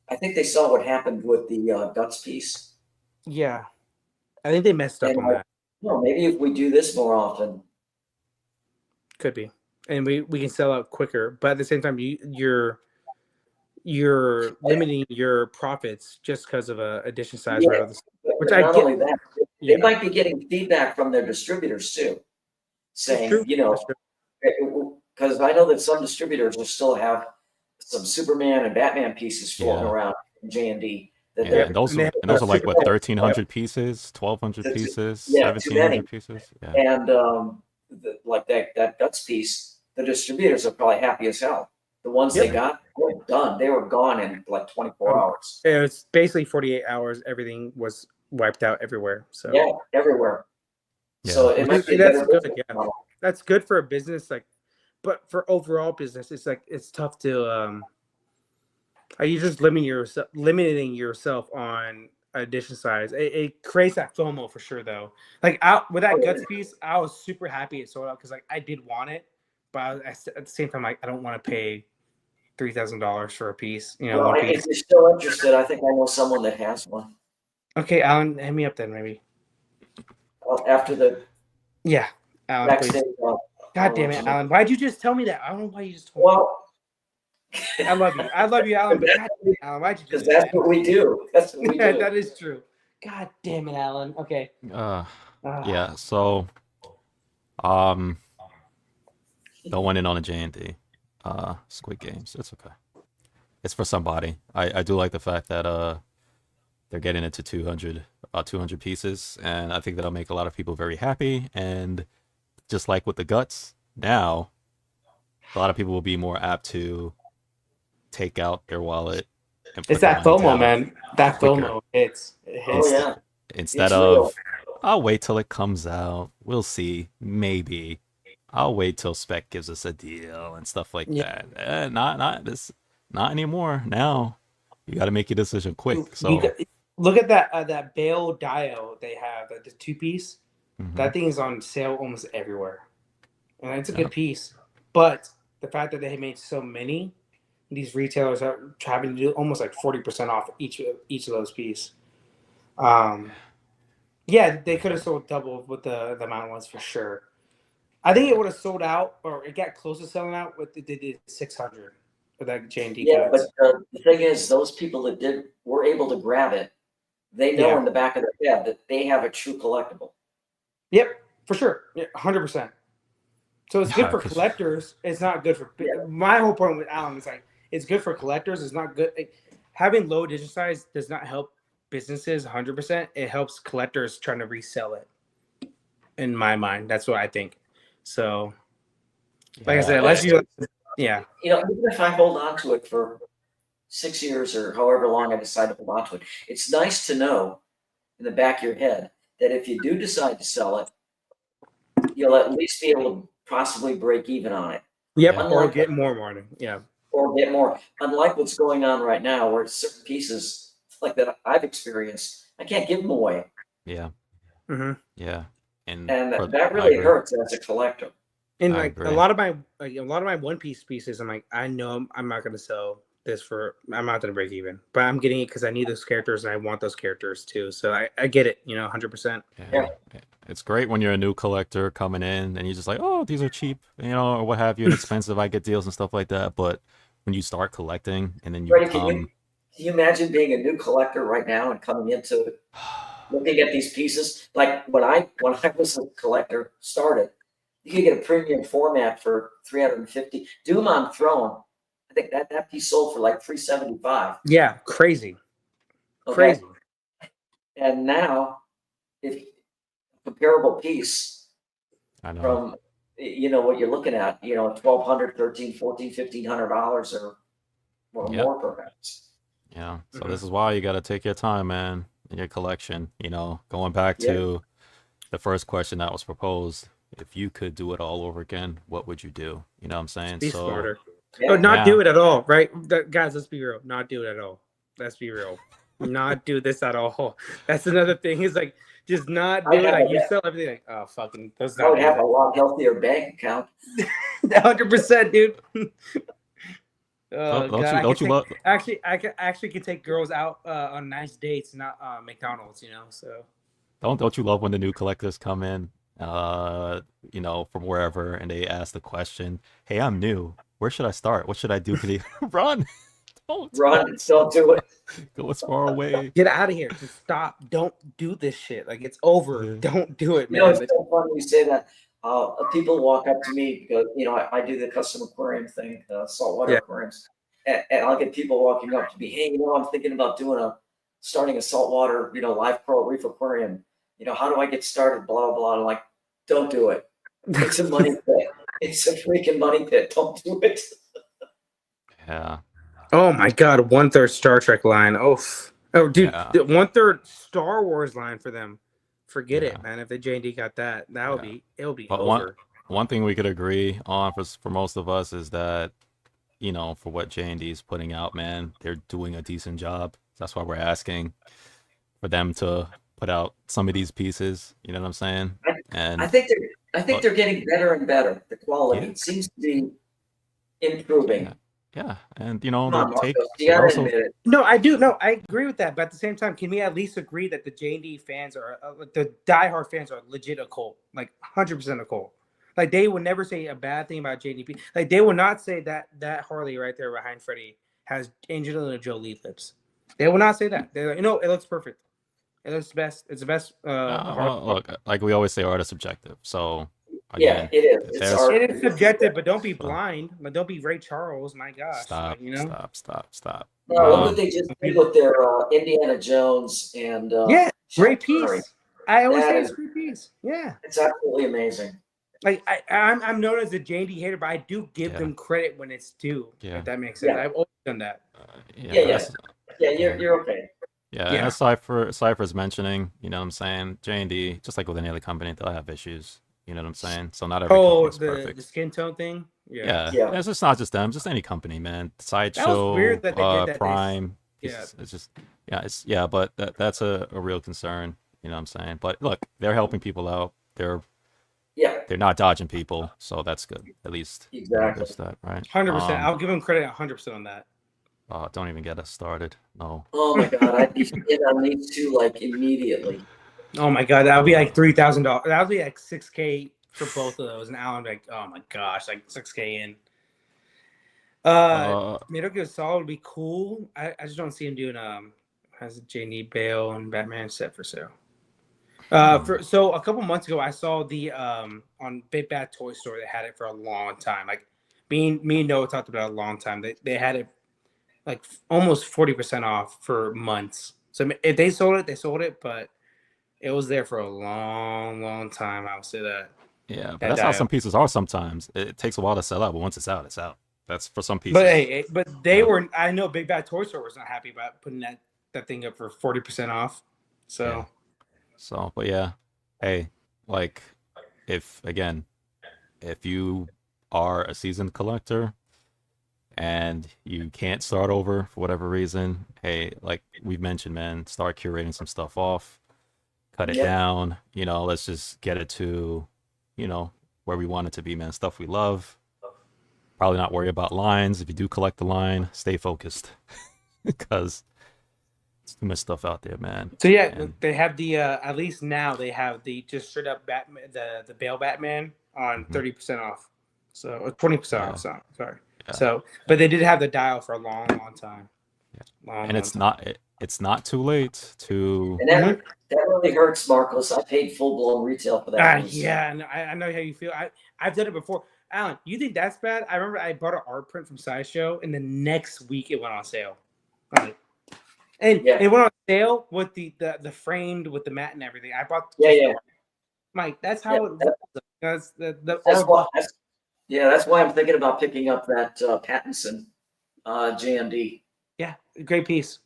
S2: I think they saw what happened with the Guts piece.
S3: Yeah, I think they messed up on that.
S2: No, maybe if we do this more often,
S3: could be, and we can sell out quicker. But at the same time, you're limiting your profits just because of a edition size.
S2: Yeah.
S3: Right?
S2: Which I get. Not only that, they might be getting feedback from their distributors too, saying, because I know that some distributors will still have some Superman and Batman pieces floating around in J&D.
S1: And those are like what, 1,300 pieces, 1,200 pieces, 1,700 pieces. Yeah.
S2: And like that Guts piece, the distributors are probably happy as hell. The ones they got were done. They were gone in like 24 hours.
S3: It was basically 48 hours. Everything was wiped out everywhere. So
S2: everywhere.
S1: Yeah.
S2: So it might be
S3: that's good. Yeah, that's good for a business. Like, but for overall business, it's like it's tough to. Are you just limiting yourself on edition size? It creates that FOMO for sure, though. Like with that Guts piece, I was super happy it sold out because like I did want it, but at the same time, like I don't want to pay $3,000 for a piece.
S2: Well, if you're still interested, I think I know someone that has one.
S3: Okay, Alan, hit me up then, maybe.
S2: After the
S3: Alan, please. God damn it, Alan! Why'd you just tell me that? I don't know why you just told me. I love you, Alan. But God damn it, Alan, why'd you?
S2: Because that's what we do. That's what we do.
S3: That is true. God damn it, Alan. Okay.
S1: Yeah. So, don't went in on a J&D. Squid Games. It's okay. It's for somebody. I do like the fact that they're getting into 200 pieces, and I think that'll make a lot of people very happy. And just like with the Guts, now a lot of people will be more apt to take out their wallet. And
S3: it's that FOMO, man. That FOMO.
S1: Instead of, I'll wait till it comes out. We'll see. Maybe. I'll wait till Spec gives us a deal and stuff like that. Not anymore. Now you got to make your decision quick. So
S3: look at that Bale Dio they have, the 2-piece. That thing is on sale almost everywhere, and it's a good piece. But the fact that they made so many, these retailers are having to do almost like 40% off each of those pieces. They could have sold double what the amount was for sure. I think it would have sold out, or it got close to selling out with they did 600 for that J&D.
S2: Yeah, but the thing is, those people that were able to grab it, they know in the back of their head that they have a true collectible.
S3: Yep, for sure. 100%. So it's good for collectors. It's not good for my whole point with Alan is like it's good for collectors. It's not good. Having low edition size does not help businesses 100%. It helps collectors trying to resell it. In my mind, that's what I think. So, like I said, unless you, even
S2: if I hold on to it for 6 years or however long I decide to hold on to it, it's nice to know in the back of your head that if you do decide to sell it, you'll at least be able to possibly break even on it.
S3: Yep,
S1: Yeah.
S3: or get more money. Yeah.
S2: or get more. Unlike what's going on right now, where certain pieces like that I've experienced, I can't give them away,
S1: Yeah.
S3: Mm-hmm.
S1: Yeah. And
S2: and
S1: for
S2: that
S1: I
S2: really
S1: agree.
S2: hurts as a collector.
S3: And
S1: I
S3: like a
S1: agree.
S3: lot of my One Piece pieces, I'm like, I know I'm not gonna sell this for. I'm not gonna break even, but I'm getting it because I need those characters and I want those characters too. So I get it, 100%.
S1: Yeah. It's great when you're a new collector coming in and you're just like, oh, these are cheap, or what have you, and expensive. I get deals and stuff like that. But when you start collecting and then you
S2: Freddie,
S1: become,
S2: can you imagine being a new collector right now and coming into looking at these pieces? Like when I was a collector started, you could get a premium format for 350. Doom on Throne, I think that piece sold for like 375.
S3: Yeah, crazy,
S2: Okay,
S3: crazy.
S2: and now if comparable piece
S1: I know.
S2: from what you're looking at, $1,200, $1,300, $1,400, $1,500 or
S1: Yep.
S2: more perhaps.
S1: Yeah. So
S3: Mhm.
S1: this is why you got to take your time, man, in your collection. Going back
S2: Yeah.
S1: to the first question that was proposed, if you could do it all over again, what would you do? You know what I'm saying?
S3: Be
S1: So
S3: smarter.
S2: Yeah.
S3: Or not
S1: yeah.
S3: do it at all, right? Guys, let's be real. Not do it at all. Let's be real. Not do this at all. That's another thing. Is like just not do it. Like you sell everything. Like, oh fucking, let's
S2: I
S3: not
S2: would
S3: do
S2: have a
S3: that.
S2: lot healthier bank account.
S3: 100%, dude.
S1: Don't
S3: God,
S1: you don't you love
S3: I could take girls out on nice dates, not McDonald's. So
S1: don't you love when the new collectors come in, from wherever, and they ask the question, "Hey, I'm new. Where should I start? What should I do?" Can they run?
S2: Run, don't do it.
S1: Go as far away.
S3: get out of here. Just stop. Don't do this shit. Like it's over.
S1: Yeah.
S3: Don't do it,
S2: You know,
S3: man.
S2: it's so funny you say that. People walk up to me because I do the custom aquarium thing, saltwater
S3: Yeah.
S2: aquariums, and I'll get people walking up to me. Hey, I'm thinking about starting a saltwater, live coral reef aquarium. How do I get started? Blah blah blah. I'm like, don't do it. It's a money pit. It's a freaking money pit. Don't do it.
S1: Yeah.
S3: Oh my god, 1/3 Star Trek line. Oh, dude,
S1: Yeah.
S3: the 1/3 Star Wars line for them. Forget
S1: Yeah.
S3: it, man. If the J&D got that,
S1: Yeah.
S3: it'll be
S1: But
S3: over.
S1: one thing we could agree on for most of us is that, for what J&D is putting out, man, they're doing a decent job. That's why we're asking for them to put out some of these pieces. You know what I'm saying?
S2: I
S1: And
S2: think they're getting better and better. The quality
S1: yeah,
S2: seems to be
S1: yeah,
S2: improving.
S1: yeah, and
S2: Come on,
S1: they
S2: Marcos, you
S1: they
S2: gotta
S1: also
S2: admit it.
S3: No, I do. No, I agree with that. But at the same time, can we at least agree that the J&D fans are the diehard fans are legit a cult, like 100% a cult. Like they would never say a bad thing about J&D. Like they would not say that Harley right there behind Freddie has Angelina Jolie lips. They will not say that. They're like, it looks perfect. It looks best. It's the best.
S1: well, look, like we always say, art is subjective. So
S2: Yeah,
S1: again,
S2: it is. It's
S1: there's
S2: art.
S3: It is subjective, but don't be
S1: so,
S3: blind. Like, don't be Ray Charles. My gosh,
S1: stop, stop.
S2: No, look what they just did with their Indiana Jones and
S3: Yeah,
S2: Sean
S3: great
S2: Connery.
S3: piece. I always
S2: That
S3: say
S2: is,
S3: it's great piece. Yeah.
S2: it's absolutely amazing.
S3: Like I'm known as a J&D hater, but I do give
S1: Yeah.
S3: them credit when it's due.
S1: Yeah.
S3: If that makes sense.
S2: Yeah.
S3: I've always done that.
S2: Yeah. You're okay.
S1: Yeah,
S3: Yeah.
S1: as Cypher's mentioning, you know what I'm saying? J&D, just like with any other company, they'll have issues. You know what I'm saying? So not every company's
S3: the
S1: perfect.
S3: skin tone thing.
S1: Yeah.
S2: Yeah.
S1: It's just not just them, just any company, man. Sideshow,
S3: weird that they did that.
S1: Prime.
S3: Yeah.
S1: It's just but that's a real concern. You know what I'm saying? But look, they're helping people out. They're not dodging people, so that's good. At least
S2: Exactly.
S1: there's that, right?
S3: 100%. I'll give them credit 100% on that.
S1: Don't even get us started. No.
S2: Oh my God, I'd be in on these two like immediately.
S3: Oh my god, that would be like $3,000. That would be like $6K for both of those. And Alan would be like, oh my gosh, like $6K in. Metal Gear Solid would be cool. I just don't see him doing has a J&D Bale and Batman set for sale. So a couple months ago, I saw the on Big Bad Toy Store. They had it for a long time. Like me and Noah talked about it a long time. They had it like almost 40% off for months. So if they sold it, they sold it, but it was there for a long, long time. I'll say that.
S1: Yeah, but that's how some pieces are sometimes. It takes a while to sell out, but once it's out, it's out. That's for some pieces.
S3: But hey, they were. I know Big Bad Toy Store was not happy about putting that thing up for 40% off. So.
S1: Yeah. But yeah, hey, like if you are a seasoned collector and you can't start over for whatever reason, hey, like we've mentioned, man, start curating some stuff off, cut it
S2: Yep.
S1: down. Let's just get it to, where we want it to be, man. Stuff we love. Probably not worry about lines. If you do collect the line, stay focused because it's too much stuff out there, man.
S3: So yeah,
S1: And
S3: they have the at least now they have the just straight up Batman, the Bale Batman on 30% off, so or 20%
S1: yeah,
S3: off. Sorry.
S1: yeah,
S3: So, but they did have the dial for a long, long time.
S1: yeah.
S3: Long,
S1: And
S3: long time.
S1: it's not too late to
S2: And that really hurts, Marcos. I paid full blown retail for that piece.
S3: Yeah, and I know how you feel. I've done it before. Alan, you think that's bad? I remember I bought an art print from Sideshow, and the next week it went on sale. And
S2: Yeah.
S3: it went on sale with the framed with the mat and everything. I bought.
S2: Yeah.
S3: Mike, that's how it
S2: Yeah,
S3: was. Because
S2: that's why I'm thinking about picking up that Pattinson JMD.
S3: yeah, great piece.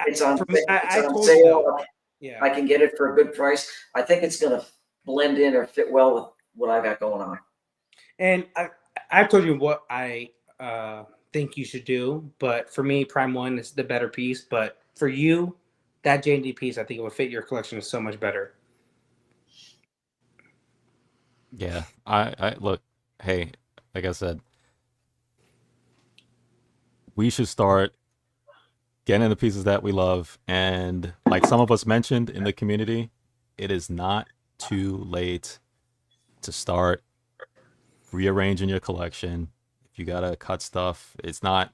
S2: It's on,
S3: I told
S2: sale.
S3: you though. Yeah,
S2: I can get it for a good price. I think it's going to blend in or fit well with what I got going on.
S3: and I told you what I think you should do, but for me, Prime One is the better piece. But for you, that JD piece, I think it would fit your collection so much better.
S1: Yeah, I look, hey, like I said, we should start getting the pieces that we love. And like some of us mentioned in the community, it is not too late to start rearranging your collection. If you gotta cut stuff, it's not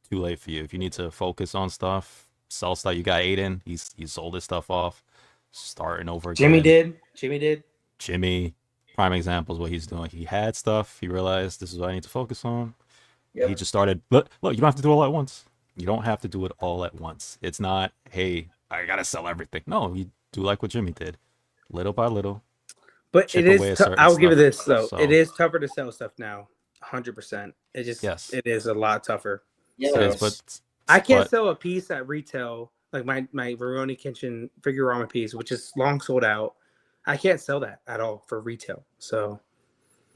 S1: too late for you. If you need to focus on stuff, sell stuff. You got Aiden, he sold his stuff off, starting over
S3: Jimmy
S1: again.
S3: did.
S1: Jimmy, prime example is what he's doing. He had stuff. He realized this is what I need to focus on.
S2: Yep.
S1: He just started. Look, you don't have to do it all at once. You don't have to do it all at once. It's not, hey, I gotta sell everything. No, you do like what Jimmy did, little by little.
S3: But
S1: chip
S3: it is.
S1: away at certain
S3: I'll give you
S1: stuff.
S3: this though.
S1: So
S3: It is tougher to sell stuff now. 100%. It just.
S1: yes,
S3: It is a lot tougher.
S2: Yeah,
S1: it is.
S3: So
S1: But
S3: I can't
S1: but
S3: sell a piece at retail like my Veroni Kitchen Figurama piece, which is long sold out. I can't sell that at all for retail. So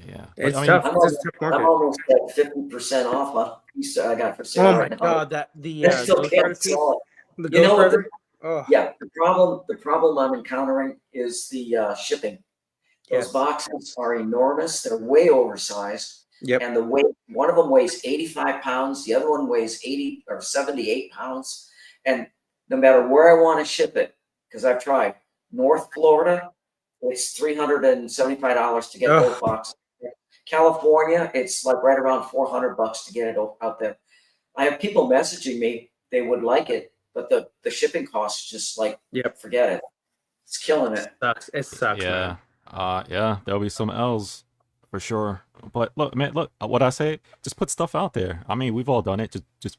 S1: yeah,
S3: it's
S1: but I mean,
S3: tough.
S2: I'm
S3: It's just a tough
S2: I'm
S3: market.
S2: almost at 50% off on a piece that I got for sale
S3: Oh my
S2: right now.
S3: god, that the
S2: I still
S3: Ghost Rider
S2: can't
S3: piece,
S2: sell it.
S3: the
S2: You know
S3: Ghost
S2: what?
S3: Rider. Oh
S2: Yeah, the problem I'm encountering is the shipping. Those
S3: yes.
S2: boxes are enormous. They're way oversized.
S3: Yep.
S2: And the weight, one of them weighs 85 pounds, the other one weighs 80 or 78 pounds. And no matter where I want to ship it, because I've tried North Florida, it's $375 to get
S3: Ugh.
S2: both boxes. California, it's like right around $400 to get it out there. I have people messaging me, they would like it, but the shipping costs just like,
S3: Yep.
S2: forget it. It's killing it.
S3: It sucks,
S1: yeah,
S3: man.
S1: yeah, there'll be some L's for sure. But look, man, look, what I say, just put stuff out there. I mean, we've all done it. Just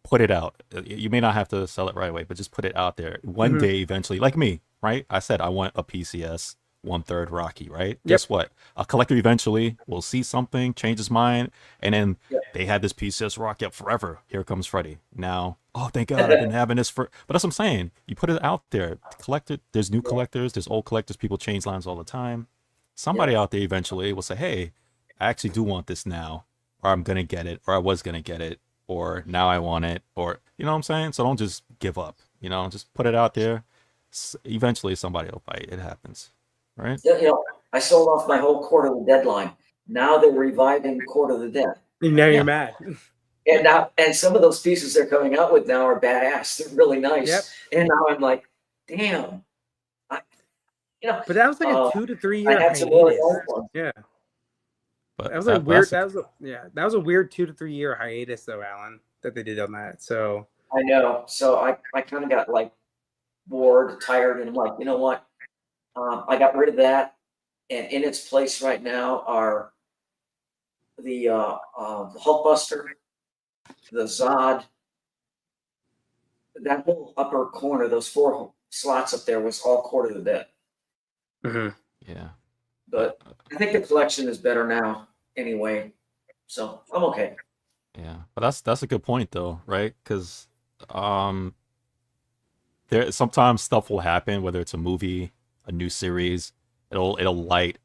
S1: put it out. You may not have to sell it right away, but just put it out there. One
S3: Mhm.
S1: day, eventually, like me, right? I said I want a PCS 1/3 Rocky, right?
S3: Yep.
S1: Guess what? A collector eventually will see something, change his mind, and then
S2: Yep.
S1: they had this PCS Rocky up forever. Here comes Freddie. Now, oh, thank God, I've been having this for. But that's what I'm saying. You put it out there, collect it. There's new collectors, there's old collectors. People change lines all the time. Somebody out there eventually will say, hey, I actually do want this now, or I'm gonna get it, or I was gonna get it, or now I want it, or you know what I'm saying? So don't just give up. Just put it out there. Eventually somebody will bite. It happens, right?
S2: I sold off my whole Court of the Deadline. Now they're reviving Court of the Dead.
S3: Now
S1: Yeah.
S3: you're mad.
S2: And some of those pieces they're coming out with now are badass. They're really nice.
S3: Yep.
S2: And now I'm like, damn.
S3: But that was like a 2 to 3
S2: I
S3: year
S2: had some really
S3: hiatus.
S2: nice ones.
S3: Yeah.
S1: But
S3: That was like weird.
S1: that's
S3: That was a weird 2 to 3 year hiatus though, Alan, that they did on that. So
S2: I know. So I kind of got like bored, tired, and I'm like, you know what? I got rid of that. And in its place right now are the Hulkbuster, the Zod, that whole upper corner, those 4 slots up there was all Court of the Dead.
S1: yeah.
S2: But I think the collection is better now anyway. So I'm okay.
S1: Yeah, but that's a good point though, right? Because there sometimes stuff will happen, whether it's a movie, a new series, it'll light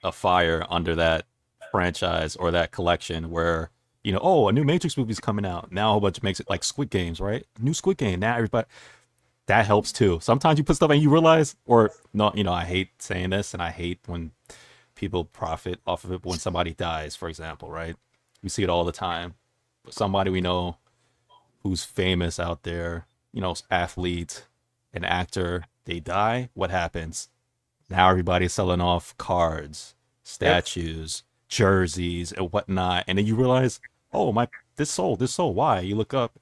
S1: a fire under that franchise or that collection where oh, a new Matrix movie's coming out now, a whole bunch makes it like Squid Games, right? New Squid Game now, everybody that helps too. Sometimes you put stuff and you realize, or no, I hate saying this, and I hate when people profit off of it when somebody dies, for example, right? We see it all the time. Somebody we know who's famous out there, athlete, an actor, they die. What happens? Now everybody's selling off cards, statues, jerseys, and whatnot, and then you realize, oh my, this sold. Why? You look up,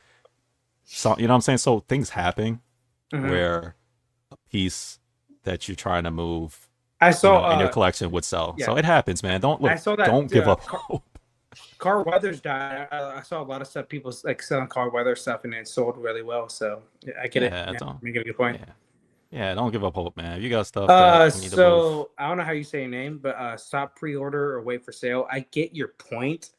S1: so you know what I'm saying. So things happen where a piece that you're trying to move,
S3: I saw
S1: in your collection would sell.
S3: yeah.
S1: So it happens, man. Don't look.
S3: I saw that,
S1: Don't give up hope.
S3: Carl Weathers died. I saw a lot of stuff, people like selling Carl Weathers stuff, and it sold really well. So I get it.
S1: Yeah,
S3: Yeah, you get a good point.
S1: Yeah, don't give up hope, man. If you got stuff that you need to move.
S3: So I don't know how you say your name, but stop pre-order or wait for sale. I get your point,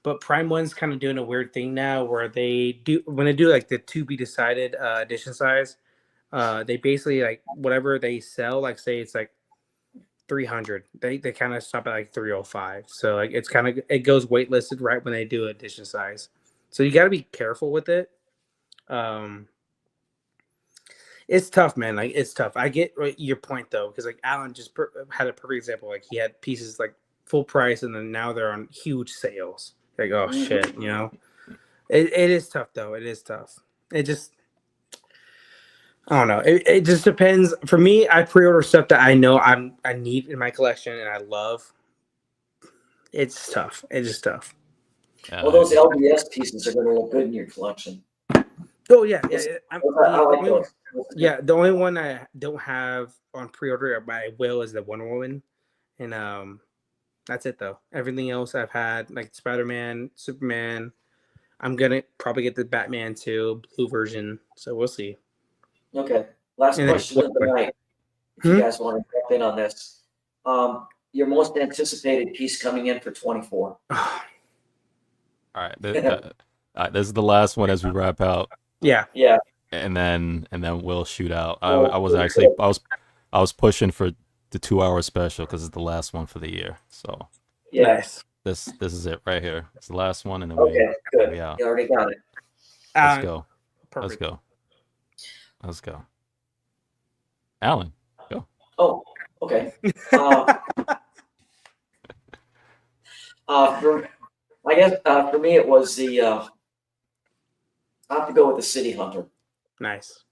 S3: but Prime One's kind of doing a weird thing now where they do like the to be decided edition size. They basically like whatever they sell, like say it's like 300, they kind of stop at like 305. So like it's kind of, it goes waitlisted right when they do edition size. So you got to be careful with it. It's tough, man. Like it's tough. I get your point though, because like Alan just had a perfect example. Like he had pieces like full price, and then now they're on huge sales. Like, oh shit, it is tough though. It is tough. It just, I don't know. It just depends. For me, I pre-order stuff that I know I need in my collection and I love. It's tough. It's just tough.
S2: Well, those LBS pieces are going to look good in your collection.
S3: Oh yeah, yeah.
S2: I like those.
S3: Yeah, the only one I don't have on pre-order, but I will, is the Wonder Woman, and that's it though. Everything else I've had, like Spider-Man, Superman. I'm gonna probably get the Batman too, blue version. So we'll see.
S2: Okay. Last question of the night. If you guys want to jump in on this, your most anticipated piece coming in for 24.
S1: All right, this is the last one as we wrap out.
S3: Yeah.
S1: And then we'll shoot out. I was pushing for the 2-hour special because it's the last one for the year. So
S3: yes,
S1: this is it right here. It's the last one, and then
S2: good.
S1: we out.
S2: You already got it.
S1: Let's go.
S3: Perfect.
S2: Let's
S1: go. Alan, go.
S2: Oh, okay. I guess for me it was the. I have to go with the City Hunter.
S3: Nice.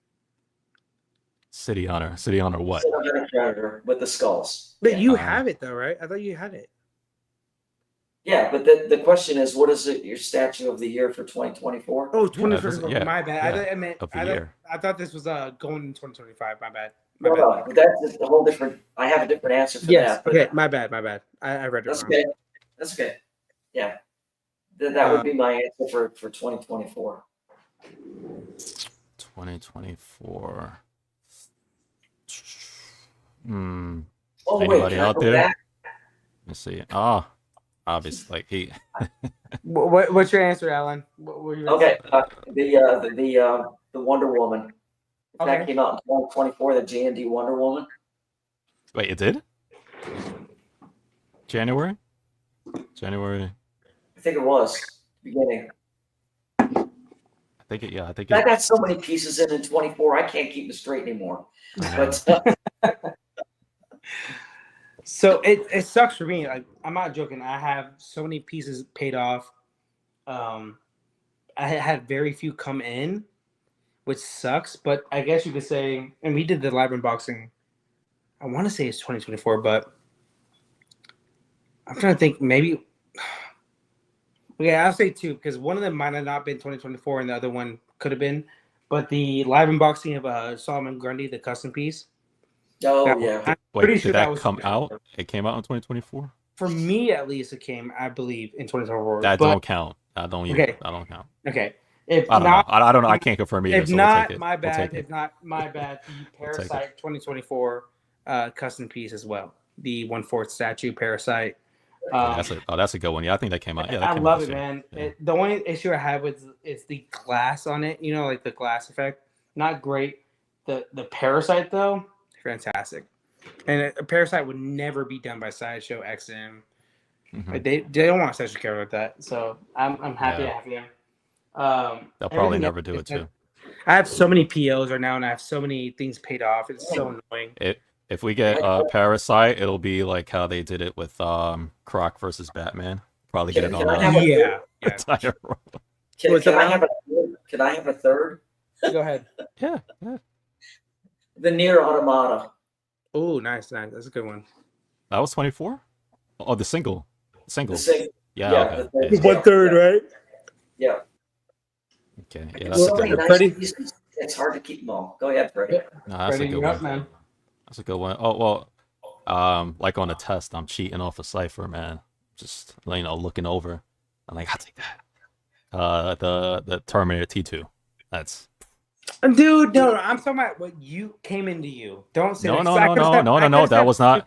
S1: City Hunter what?
S2: City Hunter Predator with the skulls.
S3: But you have it though, right? I thought you had it.
S2: Yeah, but the question is, what is it? Your statue of the year for 2024?
S3: Oh, 2024. My bad.
S1: Yeah,
S3: I thought this was going in 2025. My bad.
S2: No, that's a whole different. I have a different answer for that.
S3: Okay, my bad. I read it
S2: That's
S3: wrong.
S2: okay. That's okay. Yeah, that would be my answer for 2024.
S1: 2024.
S2: Oh,
S1: Anybody
S2: wait,
S1: out there? Let's see. Obviously, he.
S3: What's your answer, Alan?
S2: Okay, the Wonder Woman. That came out in 2024. The J&D Wonder Woman.
S1: Wait, it did? January. I
S2: think it was beginning.
S1: I think it.
S2: I got so many pieces in 24. I can't keep it straight anymore. But
S3: so it sucks for me. Like, I'm not joking. I have so many pieces paid off. I had very few come in, which sucks. But I guess you could say, and we did the live unboxing. I want to say it's 2024, but I'm trying to think. Maybe. Okay, I'll say 2 because one of them might have not been 2024, and the other one could have been. But the live unboxing of Solomon Grundy, the custom piece.
S2: Oh yeah.
S3: I'm pretty sure
S1: that come out? It came out in 2024.
S3: For me, at least, it came, I believe, in 2024.
S1: That don't count. I don't count.
S3: Okay. If
S1: I don't
S3: not,
S1: know. I don't know. I can't confirm either.
S3: If
S1: so
S3: not,
S1: we'll take it.
S3: my bad.
S1: We'll take
S3: If not, my bad. The Parasite 2024 custom piece as well. The 1/4 statue Parasite.
S1: That's a good one. Yeah, I think that came out. Yeah, that
S3: I
S1: came
S3: love
S1: out
S3: it, man.
S1: Yeah.
S3: The only issue I have with is the glass on it. You know, like the glass effect. Not great. The Parasite though, fantastic. And a Parasite would never be done by Sideshow XM.
S1: Mhm.
S3: They don't want a statue character like that. So I'm happy
S1: Yeah.
S3: I have them.
S1: They'll probably
S3: Everything else
S1: never do it
S3: is
S1: too.
S3: I have so many POs right now, and I have so many things paid off. It's so annoying.
S1: If we get Parasite, it'll be like how they did it with Croc versus Batman. Probably get it
S2: Can
S1: on
S2: I
S1: a
S2: have a third?
S3: Yeah.
S1: entire row.
S3: What's
S2: Can
S3: up,
S2: I have
S3: Alan?
S2: a third? Can I have a third?
S3: Go ahead.
S1: Yeah.
S2: The Near Automata.
S3: Oh, nice. That's a good one.
S1: That was 24? Oh, the single.
S2: The
S1: Singles.
S2: same.
S1: Yeah,
S2: Yeah,
S1: okay.
S2: the third
S1: Yeah.
S2: scale.
S3: 1/3, right?
S2: Yeah.
S1: Okay. Yeah,
S2: There's
S1: that's a
S2: so
S1: good
S2: many
S1: one.
S2: nice
S3: Freddie.
S2: pieces. It's hard to keep them all. Go ahead, Freddie.
S1: No, that's a
S3: Freddie,
S1: good
S3: you're up,
S1: one.
S3: man.
S1: That's a good one. Oh like on a test, I'm cheating off a cipher, man. Just looking over. I'm like, I'll take that. The Terminator T2. That's
S3: Dude, no, I'm talking about what you came into you. Don't say
S1: no.
S3: that. I could've said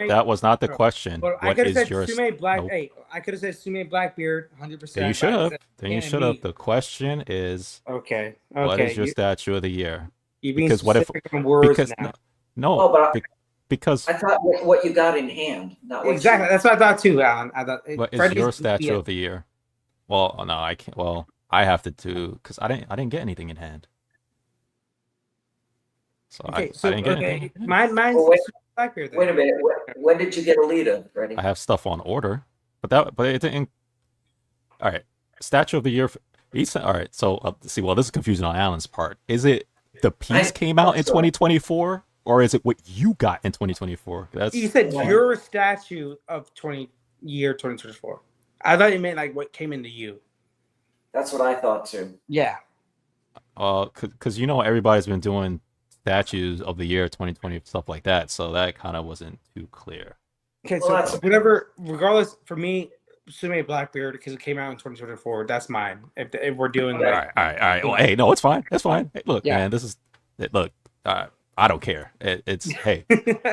S1: That was not the
S3: Sume-
S1: question.
S3: Well, I
S1: What
S3: could have
S1: is
S3: said
S1: your
S3: Sume Black.
S1: nope.
S3: Hey, I could have said Sume Blackbeard, 100%.
S1: Then you should have. Then you
S3: and
S1: should have.
S3: me.
S1: The question is,
S3: Okay.
S1: what is your statue of the year?
S3: You're being
S1: Because what if?
S3: specific on words
S1: Because
S3: now.
S1: no,
S2: Oh, but
S1: because
S2: I thought what you got in hand, not what
S3: Exactly.
S2: you.
S3: That's what I thought too, Alan. I thought
S1: what is
S3: Freddie's
S1: your statue
S3: yeah.
S1: of the year? Well, no, I can't. Well, I have to do because I didn't get anything in hand. So
S3: Okay,
S1: I didn't get anything.
S3: Mine's
S2: Oh, wait.
S3: Blackbeard. Then.
S2: Wait a minute. When did you get Alita, Freddie?
S1: I have stuff on order, but it didn't. All right, statue of the year. All right, so see, well, this is confusing on Alan's part. Is it the piece came out in 2024, or is it what you got in 2024?
S3: You said your statue of 2024. I thought you meant like what came into you.
S2: That's what I thought too.
S3: Yeah.
S1: Because everybody's been doing statues of the year 2020 stuff like that, so that kind of wasn't too clear.
S3: Okay, so whatever, regardless, for me, Sume Blackbeard because it came out in 2024. That's mine. If we're doing
S1: all right. Well, hey, no, it's fine. It's fine. Hey, look, man, this is look. I don't care. It's hey.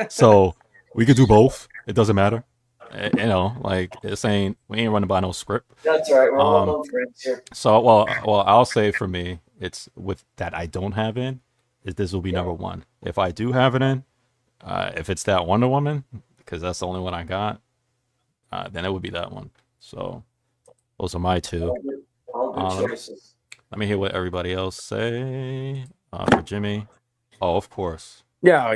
S1: So we could do both. It doesn't matter. Like we ain't running by no script.
S2: That's right. We're all friends here.
S1: So well, I'll say for me, it's with that I don't have in. This will be number one. If I do have it in, if it's that Wonder Woman, because that's the only one I got, then it would be that one. So those are my two.
S2: All good choices.
S1: Let me hear what everybody else say. For Jimmy, oh, of course.
S3: Yeah,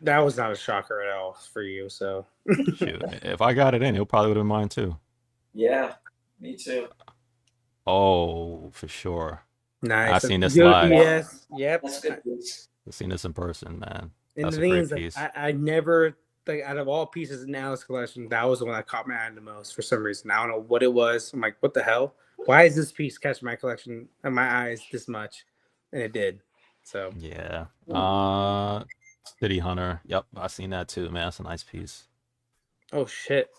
S3: that was not a shocker at all for you. So
S1: shoot, if I got it in, it probably would have been mine too.
S2: Yeah, me too.
S1: Oh, for sure.
S3: Nice.
S1: I've seen this live.
S3: Yes. Yep.
S2: That's good.
S1: I've seen this in person, man.
S3: And
S1: That's
S3: the
S1: a
S3: thing
S1: great
S3: is,
S1: piece.
S3: I never like out of all pieces in Alice collection, that was the one that caught my eye the most for some reason. I don't know what it was. I'm like, what the hell? Why is this piece catching my collection and my eyes this much? And it did. So
S1: yeah. City Hunter. Yep, I've seen that too, man. That's a nice piece.
S3: Oh shit.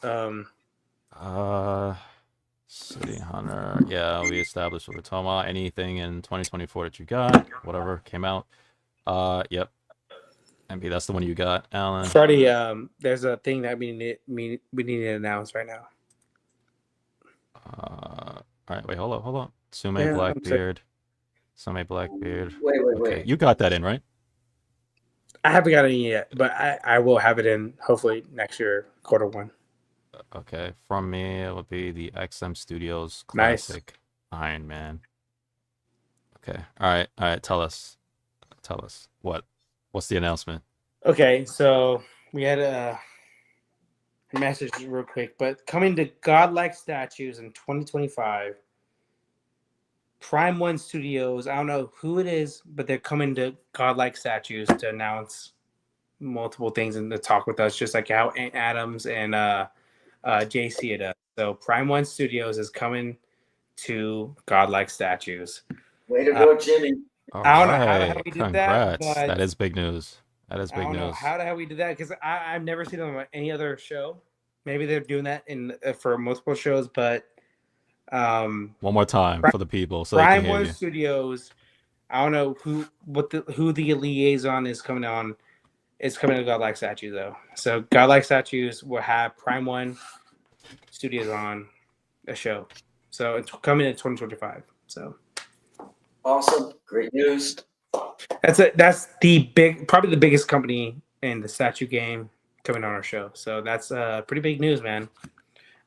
S1: City Hunter. Yeah, we established what we're talking about. Anything in 2024 that you got, whatever came out. Yep. MB, that's the one you got, Alan.
S3: Freddie, there's a thing that we need to announce right now.
S1: All right, wait, hold up. Sume Blackbeard. Sume Blackbeard.
S2: Wait.
S1: You got that in, right?
S3: I haven't got any yet, but I will have it in hopefully next year, quarter 1.
S1: Okay, from me it would be the XM Studios classic Iron Man. Okay, all right. Tell us what's the announcement?
S3: Okay, so we had a message real quick, but coming to Godlike statues in 2025. Prime One Studios, I don't know who it is, but they're coming to Godlike statues to announce multiple things and to talk with us, just like how Aunt Adams and JC does. So Prime One Studios is coming to Godlike statues.
S2: Way to go, Jimmy.
S3: I don't know how the hell we did
S1: Congrats.
S3: that.
S1: That is big news.
S3: I don't know how the hell we did that because I've never seen them on any other show. Maybe they're doing that for multiple shows, but
S1: one more time for the people so
S3: Prime
S1: they can
S3: One
S1: hear you.
S3: Studios. I don't know who the liaison is coming on. It's coming to Godlike Statues though. So Godlike Statues will have Prime One Studios on a show. So it's coming in 2025. So
S2: awesome, great news.
S3: That's probably the biggest company in the statue game coming on our show. So that's pretty big news, man.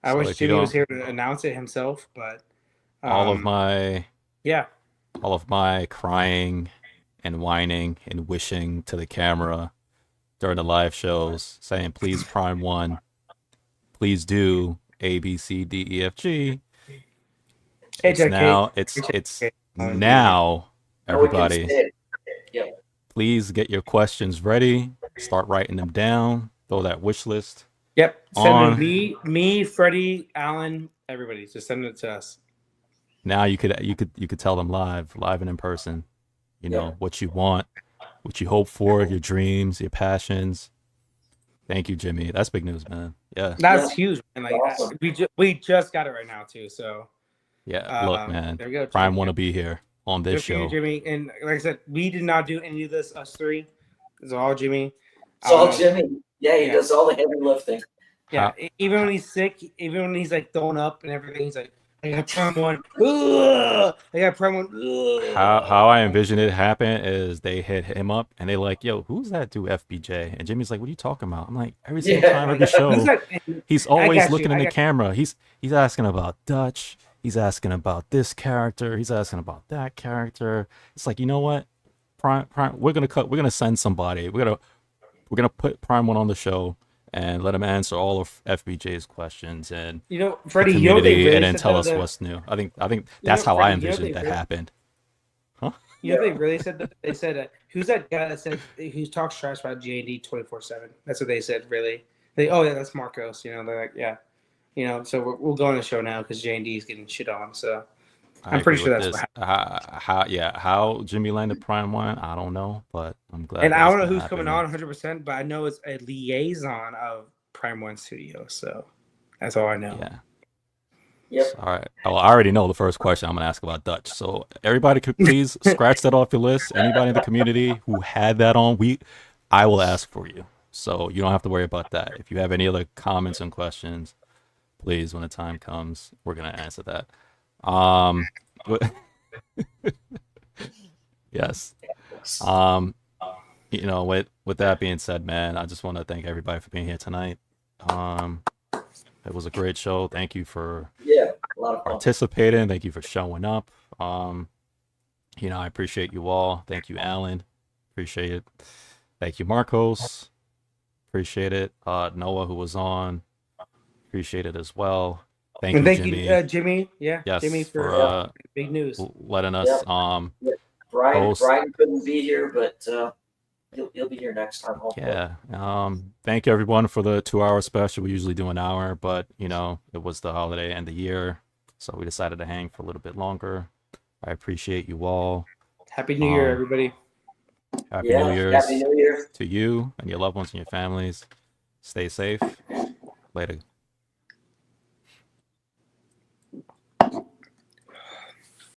S3: I
S1: So
S3: wish
S1: if you
S3: Jimmy was
S1: don't,
S3: here to announce it himself, but
S1: all of my
S3: yeah.
S1: crying and whining and wishing to the camera during the live shows, saying please prime one, please do A B C D E F G. It's
S3: HIK.
S1: now it's
S3: HIK.
S1: now
S2: Now we can say
S1: everybody.
S2: it. Yep.
S1: Please get your questions ready. Start writing them down. Throw that wish list
S3: Yep. Send
S1: on.
S3: it me, Freddie, Alan, everybody. Just send it to us.
S1: Now you could tell them live and in person. You know
S2: Yeah.
S1: what you want, what you hope for, your dreams, your passions. Thank you, Jimmy. That's big news, man. Yeah.
S3: That's
S2: Yeah.
S3: huge, man. Like
S2: Awesome.
S3: we just got it right now too. So
S1: Yeah. Look, man.
S3: there we go.
S1: Prime
S3: Jimmy.
S1: want to be here on this
S3: Good for you,
S1: show.
S3: Jimmy. And like I said, we did not do any of this, us three. It's all Jimmy.
S2: It's all Jimmy. Yeah, he
S3: Yeah.
S2: does all the heavy lifting.
S3: Yeah. Even when he's sick, even when he's like throwing up and everything, he's like, I got prime one. Ugh! I got prime one. Ugh!
S1: How I envision it happen is they hit him up and they like, yo, who's that dude FBJ? And Jimmy's like, what are you talking about? I'm like, every single time, every show, he's always looking in the camera. He's asking about Dutch. He's asking about this character. He's asking about that character. It's like, you know what? Prime, we're gonna send somebody. We're gonna put Prime One on the show and let him answer all of FBJ's questions and
S3: Freddie,
S1: the community, and then tell us what's new. I think that's how I envisioned that happened. Huh?
S3: You know what they really said? That they said, who's that guy that said who talks trash about JD 24/7? That's what they said. Really? Oh yeah, that's Marcos. They're like, yeah. So we'll go on the show now because J&D is getting shit on. So I'm pretty sure that's what
S1: happened. How Jimmy landed Prime One, I don't know, but I'm glad.
S3: And I don't know who's coming on 100%, but I know it's a liaison of Prime One Studio. So that's all I know.
S1: Yeah.
S2: Yep.
S1: All right. Well, I already know the first question I'm gonna ask about Dutch. So everybody could please scratch that off your list. Anybody in the community who had that on, I will ask for you. So you don't have to worry about that. If you have any other comments and questions, please, when the time comes, we're gonna answer that. Yes. With that being said, man, I just want to thank everybody for being here tonight. It was a great show. Thank you for
S2: a lot of fun.
S1: participating. Thank you for showing up. I appreciate you all. Thank you, Alan. Appreciate it. Thank you, Marcos. Appreciate it. Noah, who was on, appreciate it as well. Thank you, Jimmy.
S3: Jimmy. Yeah,
S1: yes,
S3: Jimmy for big news.
S1: Letting us
S2: Brian couldn't be here, but he'll be here next time. Hopefully.
S1: Yeah. Thank you everyone for the 2-hour special. We usually do an hour, but it was the holiday and the year, so we decided to hang for a little bit longer. I appreciate you all.
S3: Happy New Year, everybody.
S1: Happy New Year's
S2: Happy New Year
S1: to you and your loved ones and your families. Stay safe. Later.